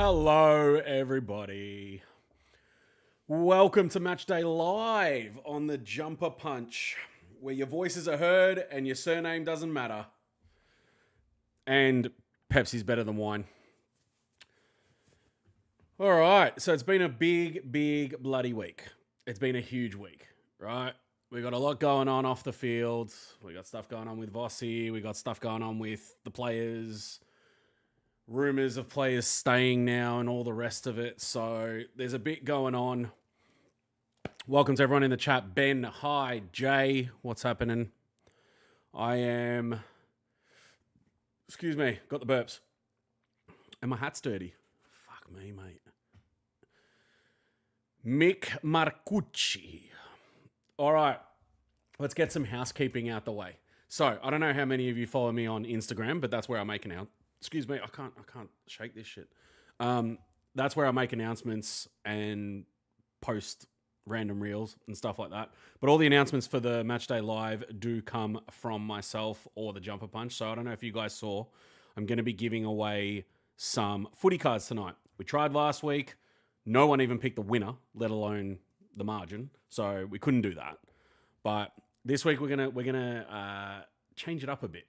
Hello, everybody. Welcome to Matchday Live on the Jumper Punch, where your voices are heard and your surname doesn't matter. And Pepsi's better than wine. All right, so it's been a big bloody week. It's been a huge week, right? We got a lot going on off the field. We got stuff going on with Vossi. We got stuff going on with the players. Rumors of players staying now and all the rest of it. So there's a bit going on. Welcome to everyone in the chat. Ben, hi. Jay, what's happening? Excuse me, got the burps. And my hat's dirty. Fuck me, mate. Mick Marcucci. All right, let's get some housekeeping out the way. So I don't know how many of you follow me on Instagram, but that's where I make announcements. Excuse me, I can't shake this shit. That's where I make announcements and post random reels and stuff like that. But all the announcements for the Matchday Live do come from myself or the Jumper Punch. So I don't know if you guys saw, I'm going to be giving away some footy cards tonight. We tried last week. No one even picked the winner, let alone the margin. So we couldn't do that. But this week we're gonna change it up a bit.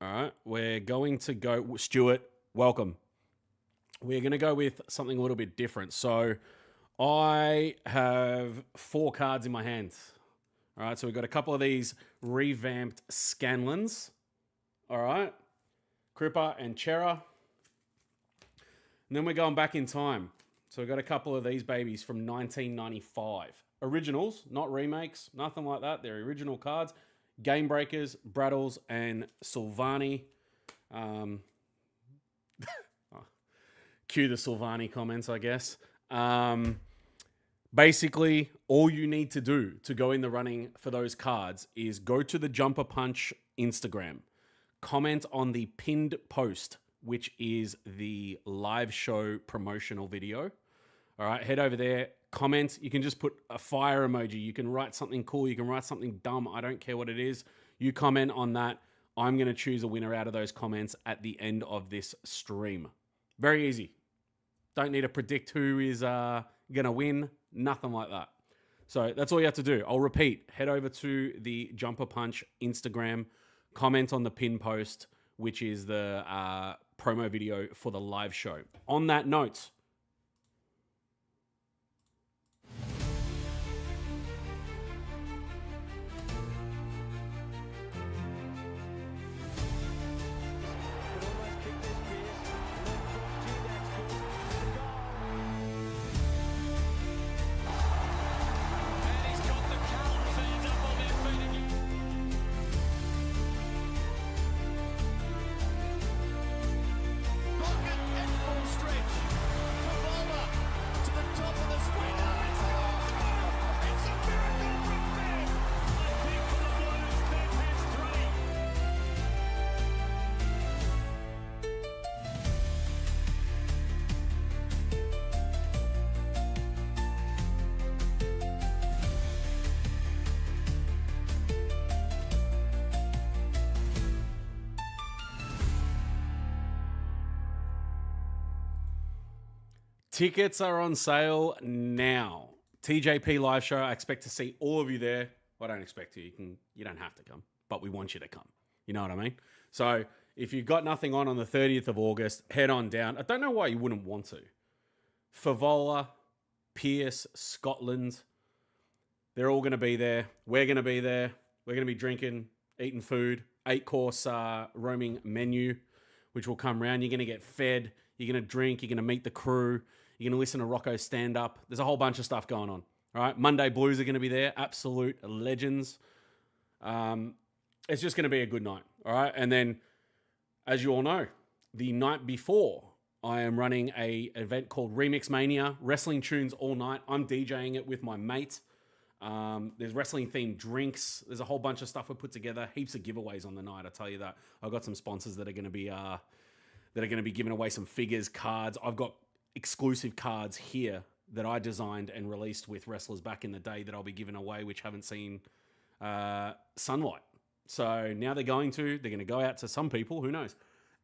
All right, we're going to go, Stuart, welcome. We're going to go with something a little bit different. So I have 4 cards in my hands. All right, so we've got a couple of these revamped Scanlons. All right, Cripper and Chera. And then we're going back in time. So we've got a couple of these babies from 1995. Originals, not remakes, nothing like that. They're original cards. Game Breakers, Braddles, and Silvani. Cue the Silvani comments, I guess. Basically, all you need to do to go in the running for those cards is go to the Jumper Punch Instagram, comment on the pinned post, which is the live show promotional video. All right, head over there. Comment. You can just put a fire emoji. You can write something cool. You can write something dumb. I don't care what it is. You comment on that. I'm going to choose a winner out of those comments at the end of this stream. Very easy. Don't need to predict who is going to win. Nothing like that. So that's all you have to do. I'll repeat. Head over to the Jumper Punch Instagram. Comment on the pin post, which is the promo video for the live show. On that note, tickets are on sale now. TJP live show. I expect to see all of you there. Well, I don't expect to. You don't have to come, but we want you to come. You know what I mean? So if you've got nothing on the 30th of August, head on down. I don't know why you wouldn't want to. Favola, Pierce, Scotland. They're all going to be there. We're going to be there. We're going to be drinking, eating food. 8-course roaming menu, which will come round. You're going to get fed. You're going to drink. You're going to meet the crew. You're going to listen to Rocco stand up. There's a whole bunch of stuff going on. All right. Monday Blues are going to be there. Absolute legends. It's just going to be a good night. All right. And then, as you all know, the night before, I am running an event called Remix Mania. Wrestling tunes all night. I'm DJing it with my mate. There's wrestling themed drinks. There's a whole bunch of stuff we put together. Heaps of giveaways on the night. I tell you that. I've got some sponsors that are going to be giving away some figures, cards. I've got exclusive cards here that I designed and released with wrestlers back in the day that I'll be giving away, which haven't seen sunlight. So now they're going to go out to some people, who knows.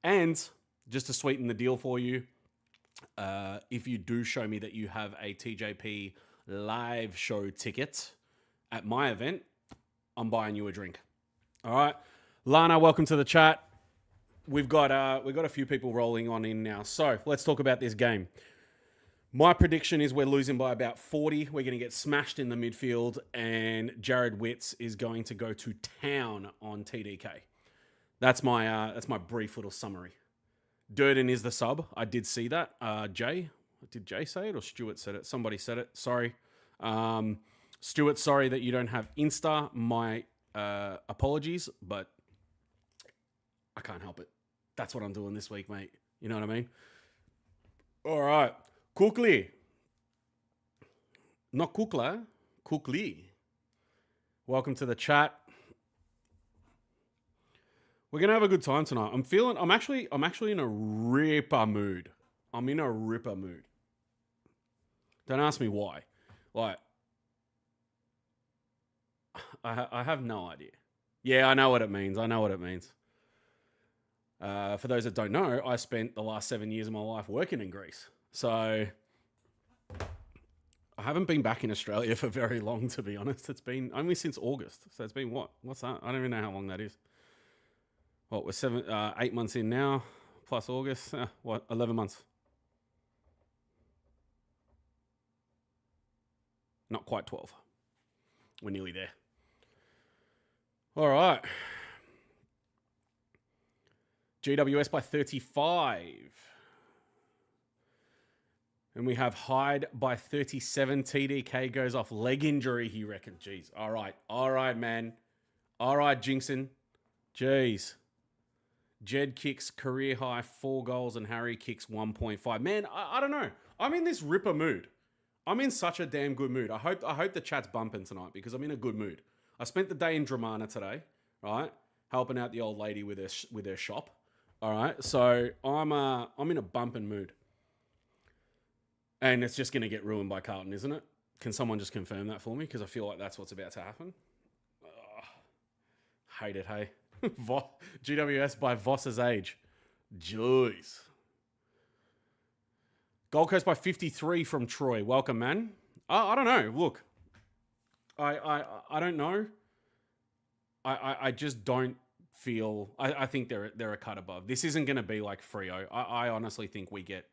And just to sweeten the deal for you, if you do show me that you have a TJP live show ticket at my event, I'm buying you a drink. All right. Lana, welcome to the chat. We've got a few people rolling on in now. So let's talk about this game. My prediction is we're losing by about 40. We're going to get smashed in the midfield, and Jared Witz is going to go to town on TDK. That's my brief little summary. Durden is the sub. I did see that. Did Jay say it or Stuart said it? Somebody said it. Sorry. Stuart, sorry that you don't have Insta. My apologies, but I can't help it. That's what I'm doing this week, mate. You know what I mean? All right. Cookly. Not Cookla. Cookly. Welcome to the chat. We're gonna have a good time tonight. I'm actually in a ripper mood. I'm in a ripper mood. Don't ask me why. Like, I have no idea. Yeah, I know what it means. For those that don't know, I spent the last 7 years of my life working in Greece. So I haven't been back in Australia for very long, to be honest. It's been only since August. So it's been what? What's that? I don't even know how long that is. What, we're 8 months in now, plus August. 11 months. Not quite 12. We're nearly there. All right. GWS by 35. And we have Hyde by 37. TDK goes off leg injury, he reckons. Jeez. All right, man. All right, Jinxon. Jeez. Jed kicks career high 4 goals and Harry kicks 1.5. Man, I don't know. I'm in this ripper mood. I'm in such a damn good mood. I hope the chat's bumping tonight because I'm in a good mood. I spent the day in Dramana today, right? Helping out the old lady with her shop. All right. So I'm in a bumping mood. And it's just going to get ruined by Carlton, isn't it? Can someone just confirm that for me? Because I feel like that's what's about to happen. Hate it, hey. GWS by Voss's age. Jeez. Gold Coast by 53 from Troy. Welcome, man. I don't know. Look, I don't know. I just don't feel... I think they're a cut above. This isn't going to be like Freo. I honestly think we get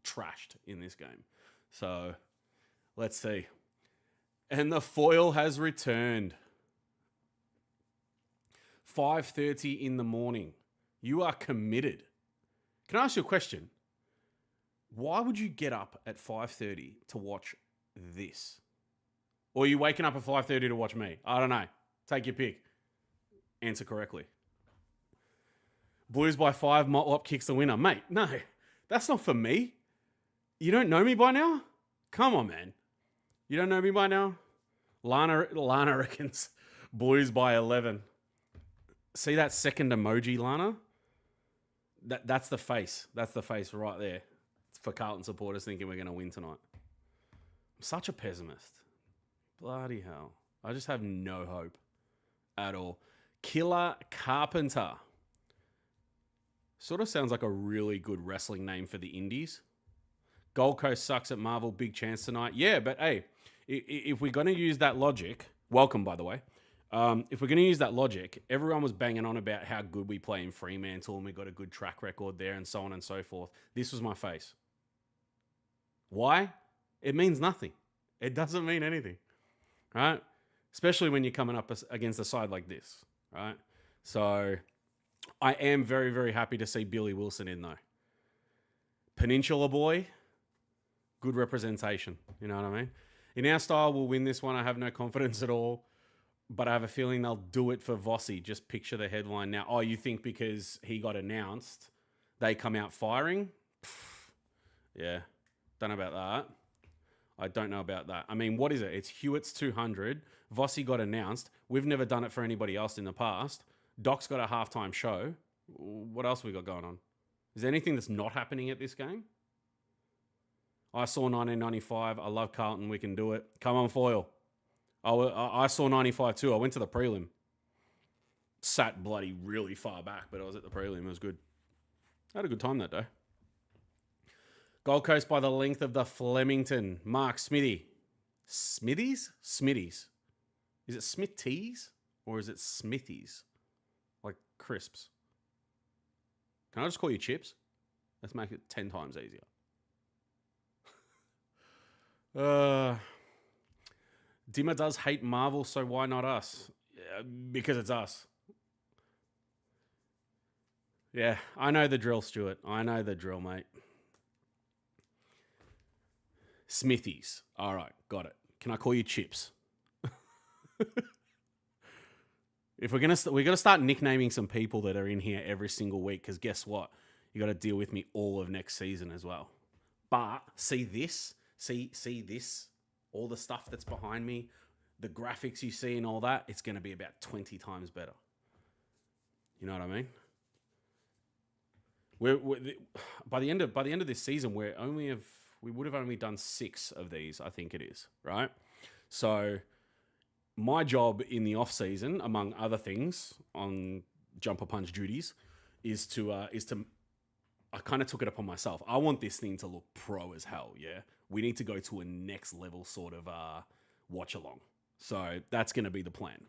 trashed in this game. So, let's see. And the foil has returned. 5:30 in the morning. You are committed. Can I ask you a question? Why would you get up at 5:30 to watch this? Or are you waking up at 5:30 to watch me? I don't know. Take your pick. Answer correctly. Blues by 5. Motlop kicks the winner. Mate, no. That's not for me. You don't know me by now? Come on, man. You don't know me by now? Lana reckons Blues by 11. See that second emoji, Lana? That's the face. That's the face right there. It's for Carlton supporters thinking we're going to win tonight. I'm such a pessimist. Bloody hell. I just have no hope at all. Killer Carpenter. Sort of sounds like a really good wrestling name for the Indies. Gold Coast sucks at Marvel. Big chance tonight. Yeah, but hey, if we're going to use that logic, welcome, by the way. If we're going to use that logic, everyone was banging on about how good we play in Fremantle and we got a good track record there and so on and so forth. This was my face. Why? It means nothing. It doesn't mean anything, right? Especially when you're coming up against a side like this, right? So I am very, very happy to see Billy Wilson in though. Peninsula boy, good representation. You know what I mean? In our style, we'll win this one. I have no confidence at all. But I have a feeling they'll do it for Vossi. Just picture the headline now. Oh, you think because he got announced, they come out firing? Yeah, don't know about that. I don't know about that. I mean, what is it? It's Hewitt's 200. Vossi got announced. We've never done it for anybody else in the past. Doc's got a halftime show. What else have we got going on? Is there anything that's not happening at this game? I saw 1995. I love Carlton. We can do it. Come on, Foyle. I saw 95 too. I went to the prelim. Sat bloody really far back, but I was at the prelim. It was good. I had a good time that day. Gold Coast by the length of the Flemington. Mark Smithy. Smithies? Smithies. Is it Smithies or is it Smithies? Like crisps. Can I just call you chips? Let's make it 10 times easier. Dimmer does hate Marvel, so why not us? Because it's us. Yeah, I know the drill, Stuart. I know the drill, mate. Smithies. All right, got it. Can I call you Chips? If we're gonna start nicknaming some people that are in here every single week, because guess what? You got to deal with me all of next season as well. But see this, see this, all the stuff that's behind me, the graphics you see and all that. It's gonna be about 20 times better. You know what I mean? We're by the end of this season, we would have only done 6 of these, I think it is, right? So my job in the off season, among other things, on jumper punch duties, is to I kind of took it upon myself. I want this thing to look pro as hell. Yeah, we need to go to a next level sort of watch along. So that's going to be the plan.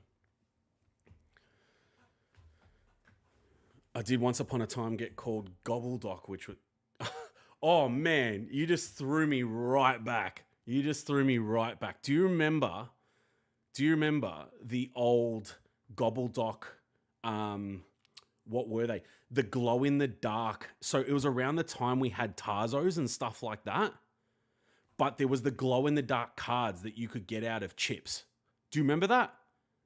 I did once upon a time get called Gobbledock, which was... Oh, man, you just threw me right back. Do you remember the old Gobbledock, what were they? The glow-in-the-dark. So it was around the time we had Tarzos and stuff like that. But there was the glow-in-the-dark cards that you could get out of chips. Do you remember that?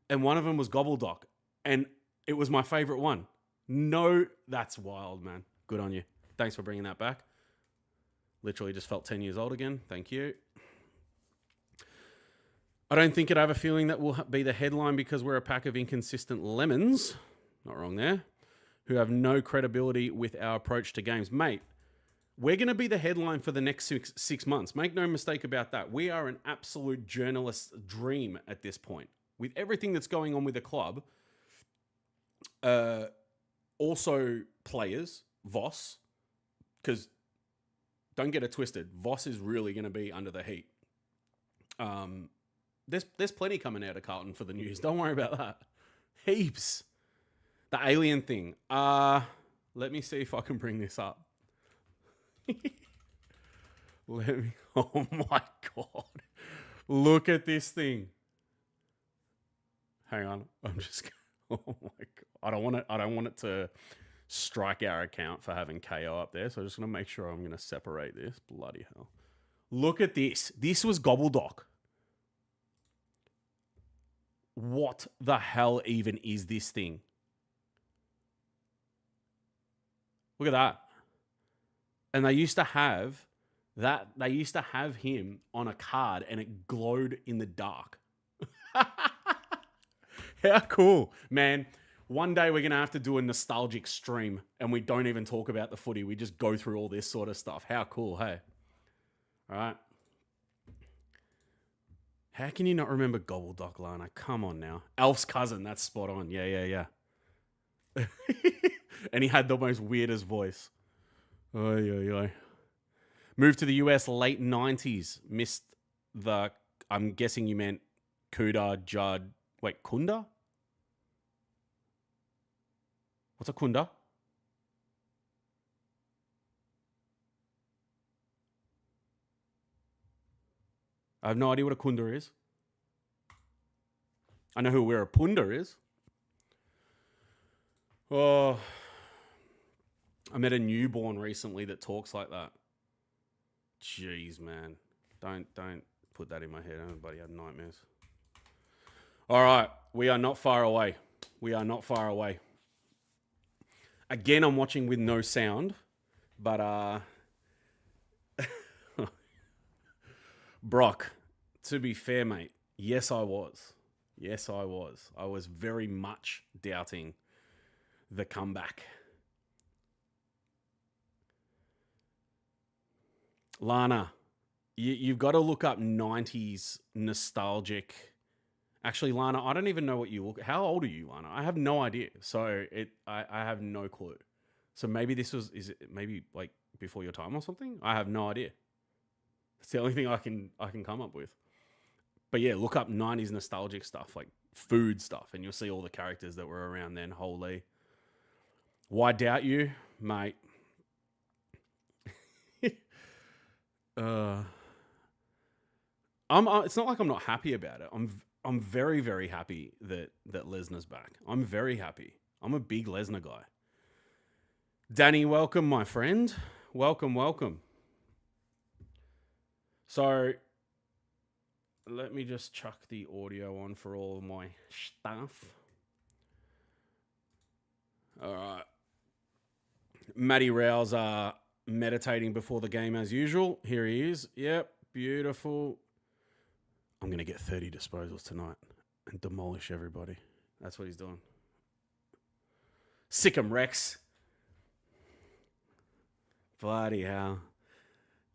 And one of them was Gobbledock. And it was my favorite one. No, that's wild, man. Good on you. Thanks for bringing that back. Literally just felt 10 years old again. Thank you. I don't think I have a feeling that will be the headline because we're a pack of inconsistent lemons. Not wrong there. Who have no credibility with our approach to games. Mate, we're going to be the headline for the next 6 months. Make no mistake about that. We are an absolute journalist's dream at this point. With everything that's going on with the club, also players, Voss, because don't get it twisted, Voss is really going to be under the heat. There's plenty coming out of Carlton for the news. Don't worry about that. Heaps. The alien thing. Let me see if I can bring this up. Oh my God. Look at this thing. Hang on. Oh my God. I don't want it to strike our account for having KO up there. So I'm just going to make sure I'm going to separate this. Bloody hell. Look at this. This was Gobbledock. What the hell even is this thing? Look at that. And they used to have that. They used to have him on a card and it glowed in the dark. How cool, man. One day we're going to have to do a nostalgic stream and we don't even talk about the footy. We just go through all this sort of stuff. How cool, hey? All right. How can you not remember Gobbledock, Lana? Come on now. Alf's cousin, that's spot on. Yeah. And he had the most weirdest voice. Oy. Moved to the US late 90s. Missed the... I'm guessing you meant Kuda, Judd... Wait, Kunda? What's a Kunda? I have no idea what a Kunda is. I know where a Punda is. Oh, I met a newborn recently that talks like that. Jeez, man. Don't put that in my head. Everybody had nightmares. All right. We are not far away. Again, I'm watching with no sound, but Brock, to be fair, mate, yes, I was. I was very much doubting the comeback. Lana, you've got to look up 90s nostalgic. Actually, Lana, I don't even know what you look. How old are you, Lana? I have no idea. So I have no clue. So maybe is it maybe like before your time or something? I have no idea. It's the only thing I can come up with. But yeah, look up 90s nostalgic stuff, like food stuff, and you'll see all the characters that were around then. Holy. Why doubt you, mate? It's not like I'm not happy about it. I'm very, very happy that Lesnar's back. I'm very happy. I'm a big Lesnar guy. Danny, welcome, my friend. Welcome, welcome. So, let me just chuck the audio on for all of my stuff. All right. Matty Rouse meditating before the game as usual. Here he is. Yep, beautiful. I'm going to get 30 disposals tonight and demolish everybody. That's what he's doing. Sick 'em, Rex. Bloody hell.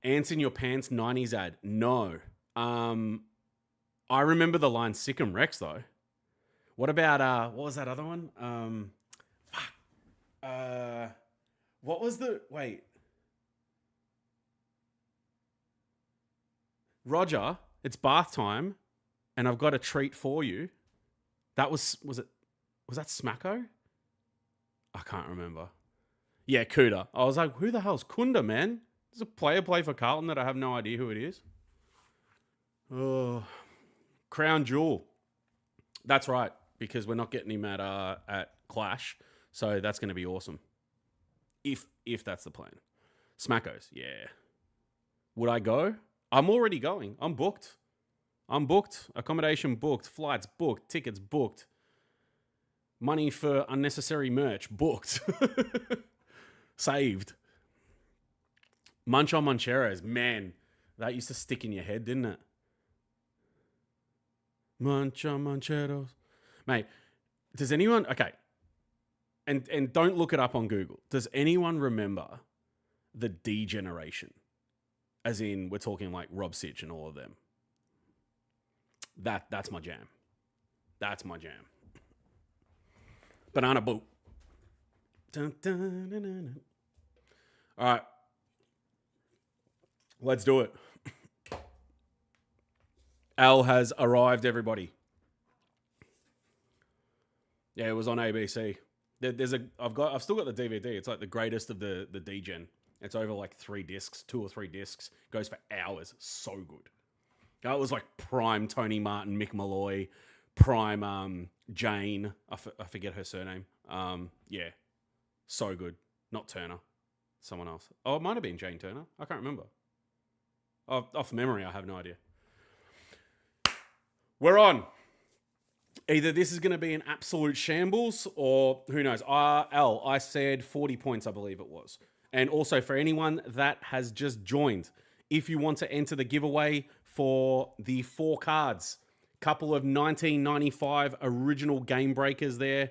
Ants in your pants 90s ad. No. I remember the line sick 'em, Rex, though. What about, what was that other one? What was wait. Roger, it's bath time, and I've got a treat for you. That was that Smacko? I can't remember. Yeah, Kuda. I was like, who the hell's Kunda, man? There's a player play for Carlton that I have no idea who it is. Oh, Crown Jewel. That's right, because we're not getting him at Clash, so that's going to be awesome. If that's the plan. Smackos, yeah. Would I go? I'm already going. I'm booked. Accommodation booked. Flights booked. Tickets booked. Money for unnecessary merch booked. Saved. Munch on Moncheros. Man, that used to stick in your head, didn't it? Munch on Moncheros. Mate, does anyone... Okay. And don't look it up on Google. Does anyone remember the D generation? As in, we're talking like Rob Sitch and all of them. That's my jam. That's my jam. Banana boot. Dun, dun, dun, dun. All right. Let's do it. Al has arrived, everybody. Yeah, it was on ABC. I've still got the DVD. It's like the greatest of the D-Gen. It's over like 2 or 3 discs. Goes for hours. So good. That was like prime Tony Martin, Mick Malloy, prime Jane. I forget her surname. Yeah. So good. Not Turner. Someone else. Oh, it might have been Jane Turner. I can't remember. Off memory, I have no idea. We're on. Either this is going to be an absolute shambles or who knows. I said 40 points, I believe it was. And also for anyone that has just joined, if you want to enter the giveaway for the 4 cards, couple of 1995 original game breakers there,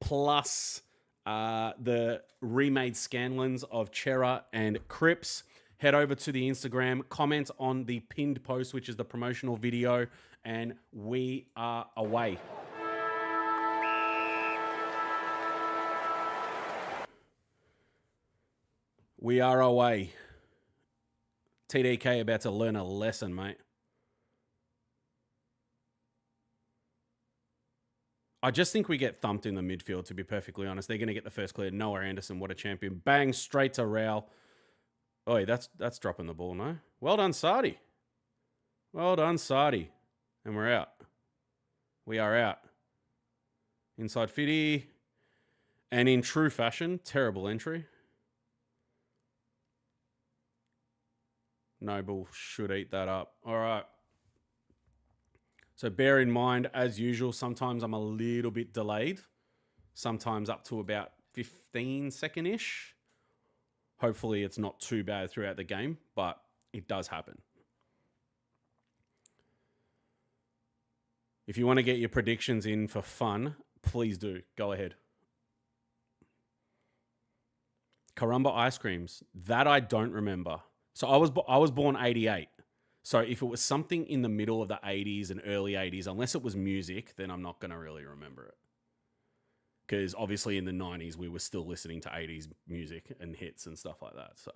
plus the remade Scanlons of Chera and Cripps, head over to the Instagram, comment on the pinned post, which is the promotional video, and we are away. We are away. TDK about to learn a lesson, mate. I just think we get thumped in the midfield, to be perfectly honest. They're going to get the first clear. Noah Anderson, what a champion. Bang, straight to Rao. Oh, that's dropping the ball, no? Well done, Sardi. Well done, Sardi. And we're out. We are out. Inside Fitty. And in true fashion, terrible entry. Noble should eat that up. All right. So bear in mind, as usual, sometimes I'm a little bit delayed. Sometimes up to about 15 second-ish. Hopefully it's not too bad throughout the game, but it does happen. If you want to get your predictions in for fun, please do. Go ahead. Karumba ice creams. That I don't remember. So I was born 88. So if it was something in the middle of the 80s and early 80s, unless it was music, then I'm not going to really remember it. Because obviously in the 90s, we were still listening to 80s music and hits and stuff like that. So,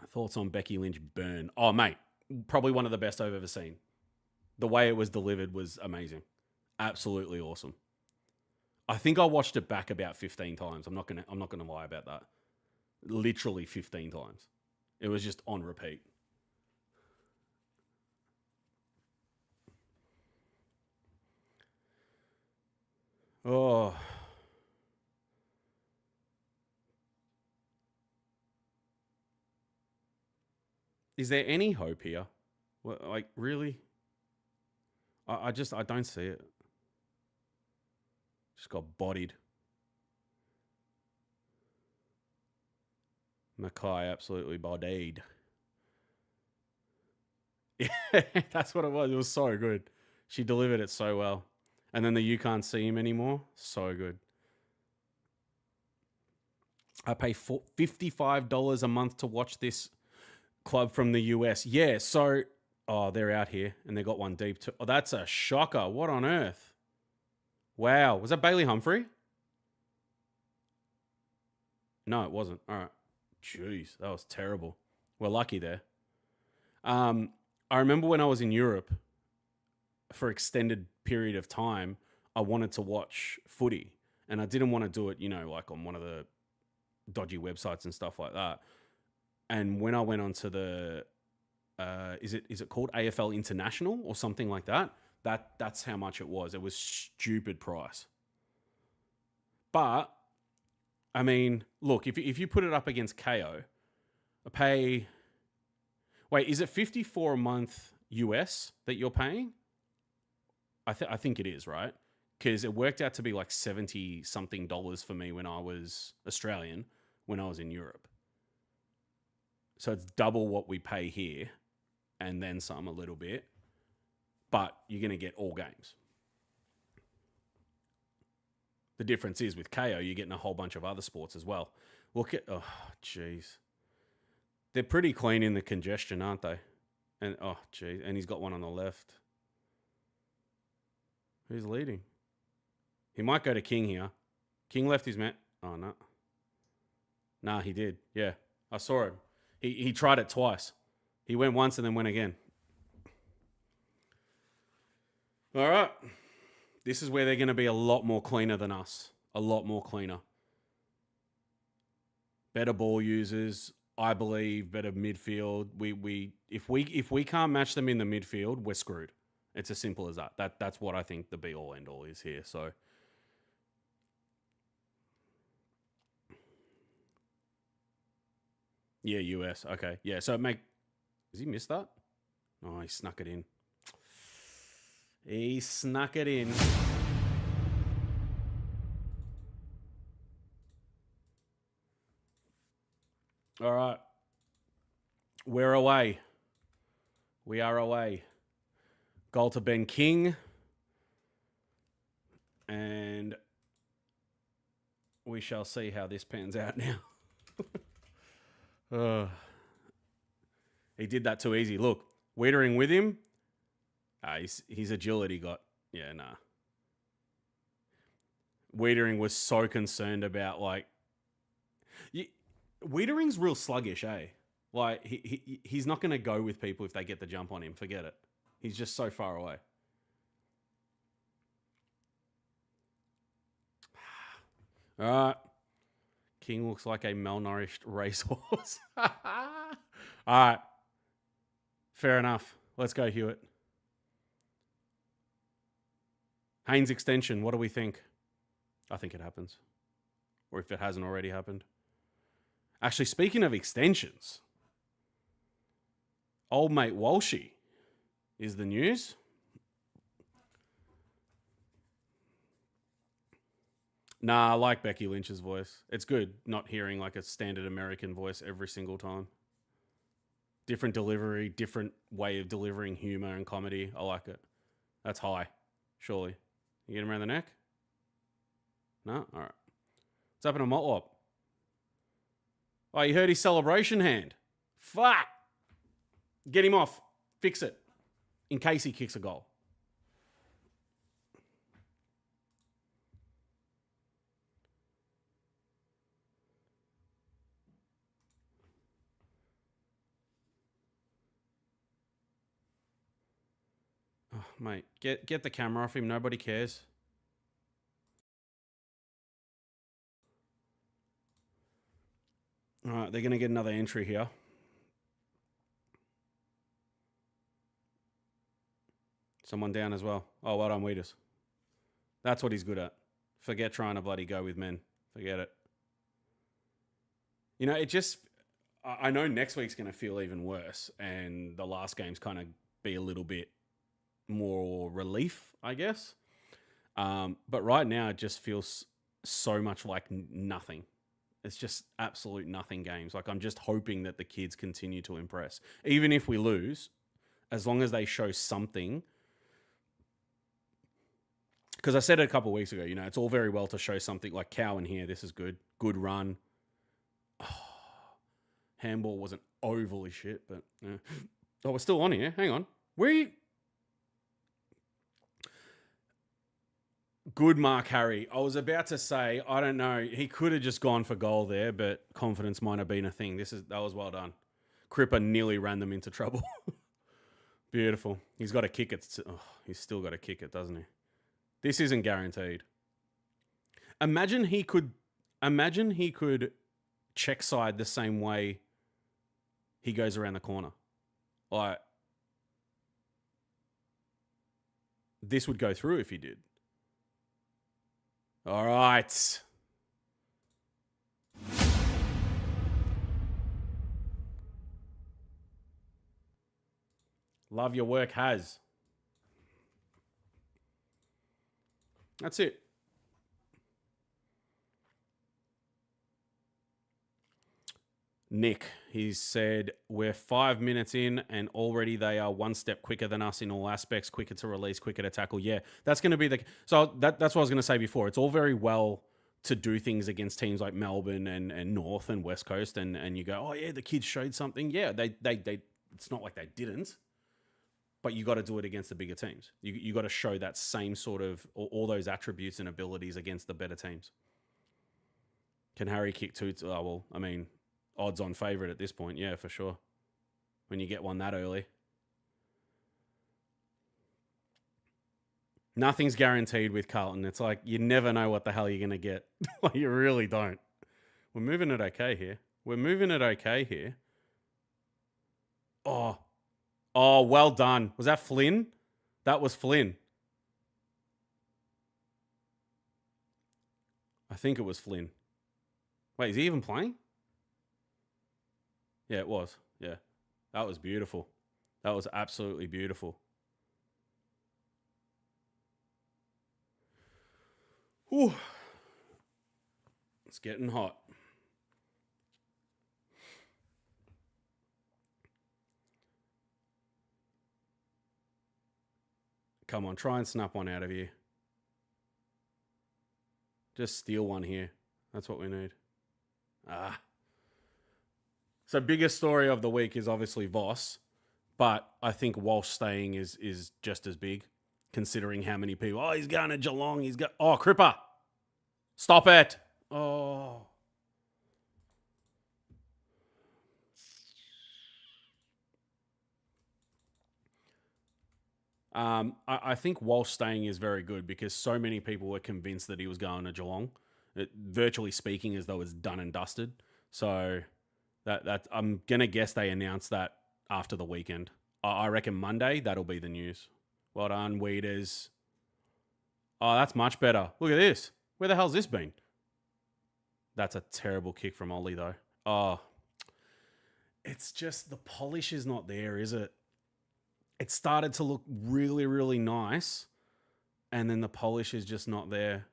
thoughts on Becky Lynch Burn? Oh, mate, probably one of the best I've ever seen. The way it was delivered was amazing. Absolutely awesome. I think I watched it back about 15 times. I'm not gonna lie about that. Literally 15 times. It was just on repeat. Oh. Is there any hope here? What, like, really? I don't see it. Just got bodied. Mackay absolutely bodied. Yeah, that's what it was. It was so good. She delivered it so well. And then the You Can't See Him Anymore. So good. I pay $55 a month to watch this club from the US. Yeah, so... Oh, they're out here. And they got one deep too. Oh, that's a shocker. What on earth? Wow. Was that Bailey Humphrey? No, it wasn't. All right. Jeez, that was terrible. We're lucky there. I remember when I was in Europe for extended period of time, I wanted to watch footy. And I didn't want to do it, like on one of the dodgy websites and stuff like that. And when I went onto the... is it called AFL International or something like that? That's how much it was. It was stupid price. But I mean, look, if you put it up against kayo, I pay. Wait, is it $54 a month US that you're paying? I think it is, right? Because it worked out to be like $70 something for me when I was Australian, when I was in Europe. So it's double what we pay here. And then some a little bit, but you're going to get all games. The difference is with kayo, you're getting a whole bunch of other sports as well. Look at, oh, jeez. They're pretty clean in the congestion, aren't they? And, oh, jeez. And he's got one on the left. Who's leading? He might go to King here. King left his man. Oh, no. Nah, he did. Yeah, I saw him. He tried it twice. He went once and then went again. All right. This is where they're going to be a lot more cleaner than us. A lot more cleaner. Better ball users, I believe, better midfield. If we can't match them in the midfield, we're screwed. It's as simple as that. That's what I think the be all end all is here. So yeah, US. Okay. Yeah, so Has he missed that? Oh, he snuck it in. He snuck it in. All right. We're away. We are away. Goal to Ben King. And we shall see how this pans out now. He did that too easy. Look, Wiedering with him. His agility got... Yeah, nah. Wiedering was so concerned about, like... Wiedering's real sluggish, eh? Like, he's not going to go with people if they get the jump on him. Forget it. He's just so far away. All right. King looks like a malnourished racehorse. All right. Fair enough. Let's go, Hewitt. Haynes extension, what do we think? I think it happens. Or if it hasn't already happened. Actually, speaking of extensions, old mate Walshy is the news. Nah, I like Becky Lynch's voice. It's good not hearing like a standard American voice every single time. Different delivery, different way of delivering humor and comedy. I like it. That's high, surely. You get him around the neck? No? All right. What's happened to Motlop? Oh, you heard his celebration hand. Fuck! Get him off. Fix it. In case he kicks a goal. Mate, get the camera off him. Nobody cares. All right, they're going to get another entry here. Someone down as well. Oh, well done, Weeders. That's what he's good at. Forget trying to bloody go with men. Forget it. You know, it just... I know next week's going to feel even worse, and the last game's kind of be a little bit more relief, I guess. But right now, it just feels so much like nothing. It's just absolute nothing games. Like, I'm just hoping that the kids continue to impress. Even if we lose, as long as they show something. Because I said it a couple of weeks ago, you know, it's all very well to show something like Cow in here. This is good. Good run. Oh, handball wasn't overly shit, but... Yeah. Oh, we're still on here. Hang on. Where are you... Good Mark Harry. I was about to say, I don't know. He could have just gone for goal there, but confidence might have been a thing. That was well done. Cripper nearly ran them into trouble. Beautiful. He's got to kick it. He's still got to kick it, doesn't he? This isn't guaranteed. Imagine he could check side the same way he goes around the corner. Like, this would go through if he did. All right. Love your work, Has. That's it. Nick, he said, we're 5 minutes in and already they are one step quicker than us in all aspects, quicker to release, quicker to tackle. Yeah, that's going to be so that's what I was going to say before. It's all very well to do things against teams like Melbourne and North and West Coast and you go, oh yeah, the kids showed something. Yeah, they it's not like they didn't, but you got to do it against the bigger teams. You got to show that same sort of, all those attributes and abilities against the better teams. Can Harry kick two? Oh, well, I mean... Odds on favourite at this point, yeah, for sure. When you get one that early. Nothing's guaranteed with Carlton. It's like you never know what the hell you're going to get. You really don't. We're moving it okay here. Oh, well done. Was that Flynn? That was Flynn. I think it was Flynn. Wait, is he even playing? Yeah, it was. Yeah. That was beautiful. That was absolutely beautiful. Whew. It's getting hot. Come on, try and snap one out of here. Just steal one here. That's what we need. So biggest story of the week is obviously Voss, but I think Walsh staying is just as big, considering how many people. Oh, he's going to Geelong. Oh, Cripper, stop it. Oh, I think Walsh staying is very good because so many people were convinced that he was going to Geelong, virtually speaking, as though it's done and dusted. So. That I'm gonna guess they announced that after the weekend. I reckon Monday that'll be the news. Well done, Weeders. Oh, that's much better. Look at this. Where the hell's this been? That's a terrible kick from Ollie though. Oh, it's just the polish is not there, is it? It started to look really, really nice, and then the polish is just not there.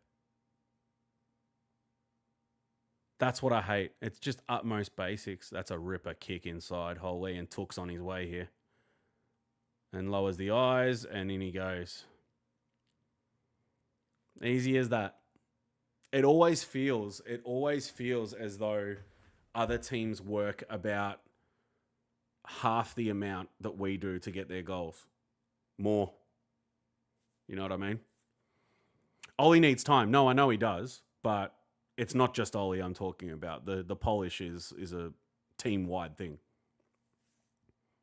That's what I hate. It's just utmost basics. That's a ripper kick inside. Holy, and Took's on his way here. And lowers the eyes, and in he goes. Easy as that. It always feels as though other teams work about half the amount that we do to get their goals. More. You know what I mean? Ollie needs time. No, I know he does, but it's not just Ollie I'm talking about. The polish is a team-wide thing.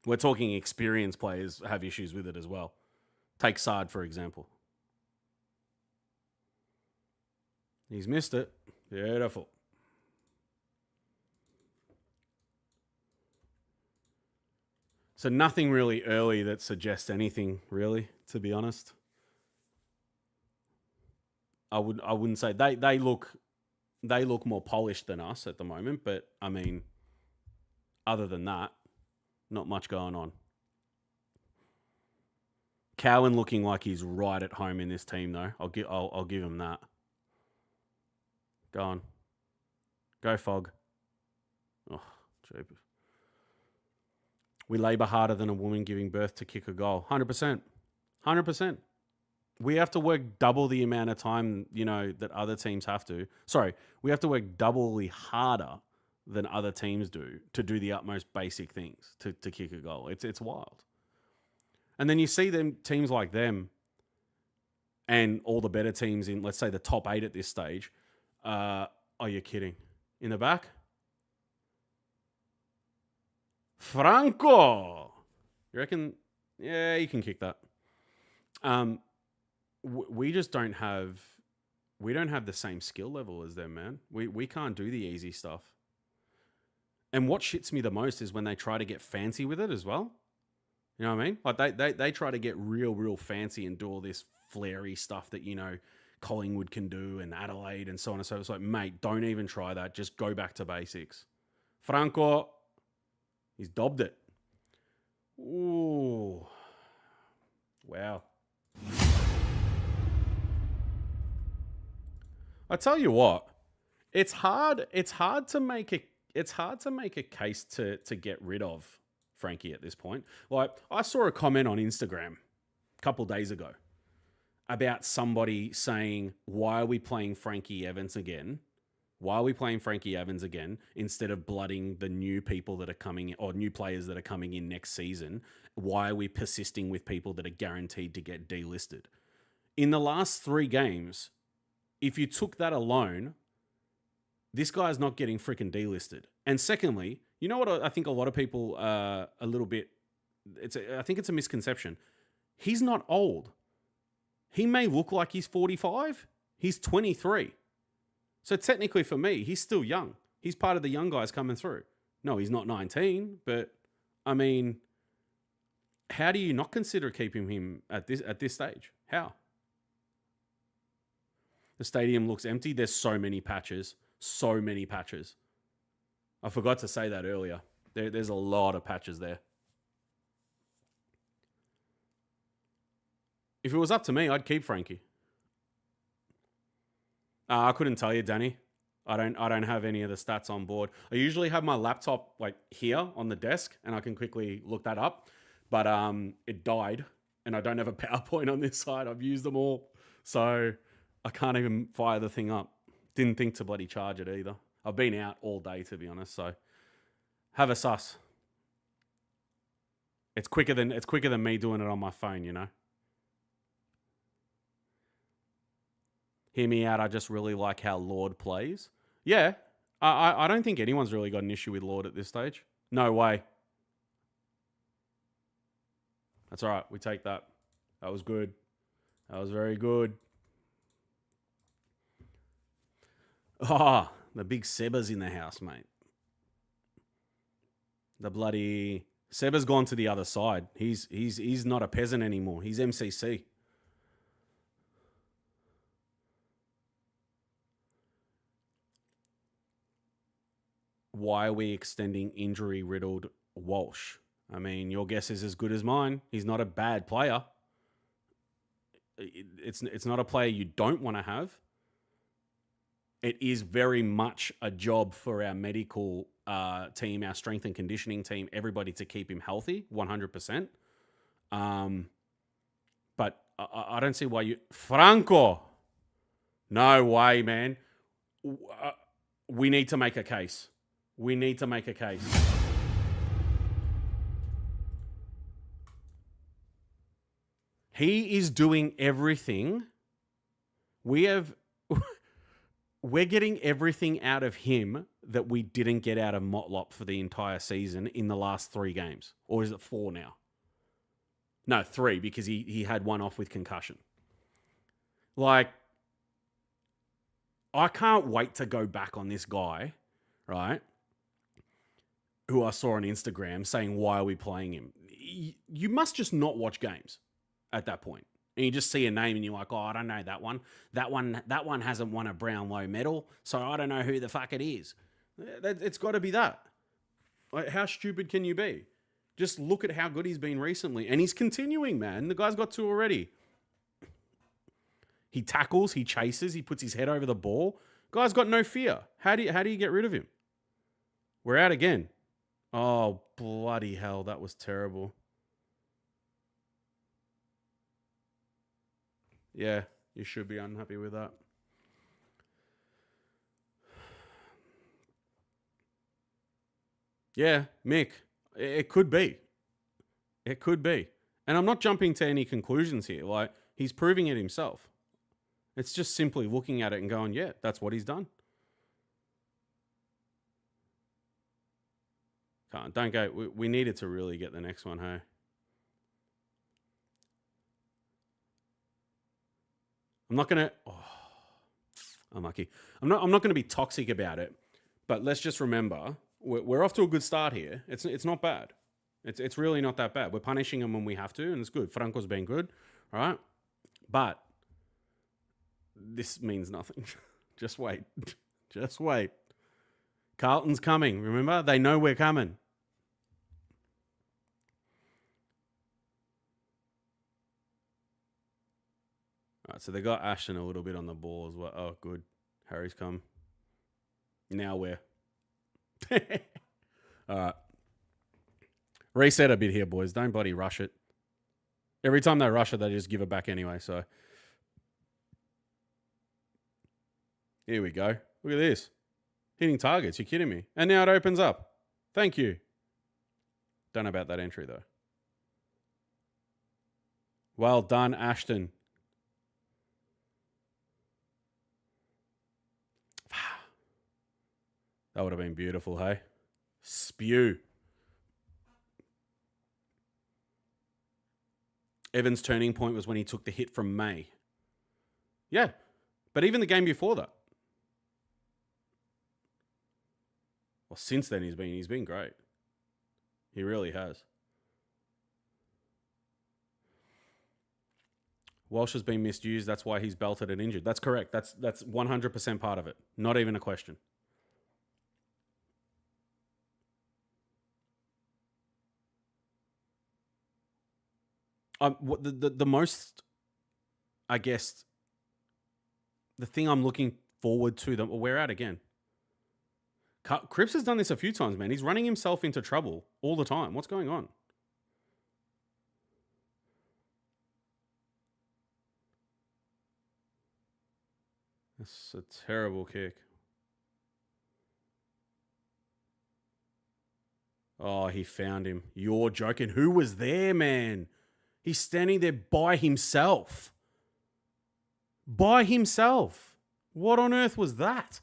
We're talking experienced players have issues with it as well. Take Sard, for example. He's missed it. Beautiful. So nothing really early that suggests anything, really, to be honest. I wouldn't say they look more polished than us at the moment, but I mean, other than that, not much going on. Cowan looking like he's right at home in this team, though. I'll give him that. Go on, go Fog. Oh, jeepers. We labour harder than a woman giving birth to kick a goal. 100%. 100%. We have to work double the amount of time, that other teams have to. Sorry, we have to work doubly harder than other teams do to do the utmost basic things to kick a goal. It's wild. And then you see teams like them and all the better teams in, let's say, the top 8 at this stage. Are you kidding? In the back? Franco! You reckon? Yeah, you can kick that. We just don't have the same skill level as them, man. We can't do the easy stuff. And what shits me the most is when they try to get fancy with it as well. You know what I mean? Like they try to get real fancy and do all this flary stuff that, Collingwood can do and Adelaide and so on and so forth. It's like, mate, don't even try that. Just go back to basics. Franco, he's dobbed it. Ooh. Wow. I tell you what, it's hard to make a case to get rid of Frankie at this point. Like, I saw a comment on Instagram a couple days ago about somebody saying, why are we playing Frankie Evans again? Why are we playing Frankie Evans again instead of blooding the new people that are coming, or new players that are coming in next season? Why are we persisting with people that are guaranteed to get delisted? In the last 3 games, if you took that alone, this guy's not getting freaking delisted. And secondly, you know what I think a lot of people a little bit, I think it's a misconception. He's not old. He may look like he's 45. He's 23. So technically for me, he's still young. He's part of the young guys coming through. No, he's not 19, but I mean, how do you not consider keeping him at this stage? How? The stadium looks empty. There's so many patches. So many patches. I forgot to say that earlier. There's a lot of patches there. If it was up to me, I'd keep Frankie. I couldn't tell you, Danny. I don't have any of the stats on board. I usually have my laptop like here on the desk, and I can quickly look that up. But it died, and I don't have a PowerPoint on this side. I've used them all, so I can't even fire the thing up. Didn't think to bloody charge it either. I've been out all day, to be honest. So have a sus. It's quicker than me doing it on my phone, Hear me out. I just really like how Lord plays. Yeah, I don't think anyone's really got an issue with Lord at this stage. No way. That's all right. We take that. That was good. That was very good. Oh, the big Seba's in the house, mate. The bloody Seba's gone to the other side. He's not a peasant anymore. He's MCC. Why are we extending injury-riddled Walsh? I mean, your guess is as good as mine. He's not a bad player. It's not a player you don't want to have. It is very much a job for our medical team, our strength and conditioning team, everybody to keep him healthy, 100%. But I don't see why you... Franco! No way, man. We need to make a case. We need to make a case. He is doing everything. We're getting everything out of him that we didn't get out of Motlop for the entire season in the last 3 games. Or is it 4 now? No, 3 because he had one off with concussion. Like, I can't wait to go back on this guy, right? Who I saw on Instagram saying, why are we playing him? You must just not watch games at that point. And you just see a name and you're like, oh, I don't know that one. That one hasn't won a Brownlow medal, so I don't know who the fuck it is. It's got to be that. Like, how stupid can you be? Just look at how good he's been recently. And he's continuing, man. The guy's got 2 already. He tackles, he chases, he puts his head over the ball. Guy's got no fear. How do you get rid of him? We're out again. Oh, bloody hell. That was terrible. Yeah, you should be unhappy with that. Yeah, Mick. It could be. It could be. And I'm not jumping to any conclusions here. Like, he's proving it himself. It's just simply looking at it and going, yeah, that's what he's done. Don't go. We needed to really get the next one, hey? I'm not going to... Oh, unlucky. I'm not going to be toxic about it, but let's just remember, we're off to a good start here. It's not bad. It's really not that bad. We're punishing them when we have to, and it's good. Franco's been good, all right? But this means nothing. Just wait. Just wait. Carlton's coming, remember? They know we're coming. All right, so they got Ashton a little bit on the ball as well. Oh, good. Harry's come. Now we're... All right. Reset a bit here, boys. Don't bloody rush it. Every time they rush it, they just give it back anyway, so... Here we go. Look at this. Hitting targets. You're kidding me. And now it opens up. Thank you. Don't know about that entry, though. Well done, Ashton. That would have been beautiful, hey? Spew. Evans' turning point was when he took the hit from May. Yeah. But even the game before that. Well, since then, he's been great. He really has. Walsh has been misused. That's why he's belted and injured. That's correct. That's 100% part of it. Not even a question. The most, I guess, the thing I'm looking forward to, we're out again. Cripps has done this a few times, man. He's running himself into trouble all the time. What's going on? That's a terrible kick. Oh, he found him. You're joking. Who was there, man? He's standing there by himself. By himself. What on earth was that?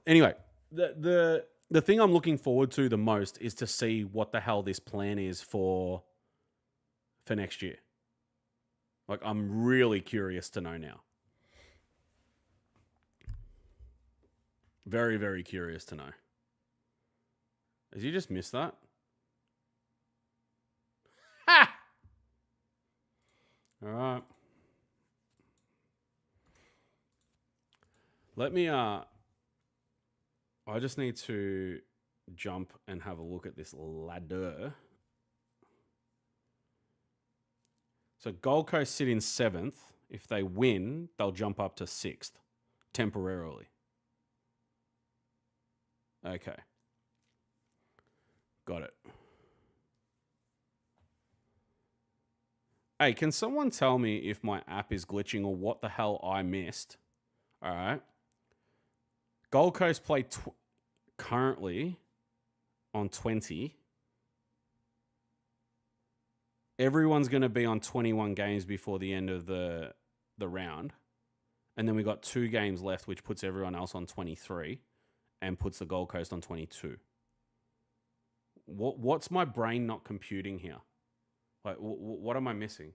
Anyway, the thing I'm looking forward to the most is to see what the hell this plan is for next year. Like, I'm really curious to know now. Very, very curious to know. Has he just missed that? Ha! All right. Let me, I just need to jump and have a look at this ladder. So Gold Coast sit in 7th. If they win, they'll jump up to 6th temporarily. Okay. Got it. Hey, can someone tell me if my app is glitching or what the hell I missed? All right. Gold Coast play currently on 20. Everyone's going to be on 21 games before the end of the round. And then we got 2 games left, which puts everyone else on 23 and puts the Gold Coast on 22. What's my brain not computing here? Like, what am I missing?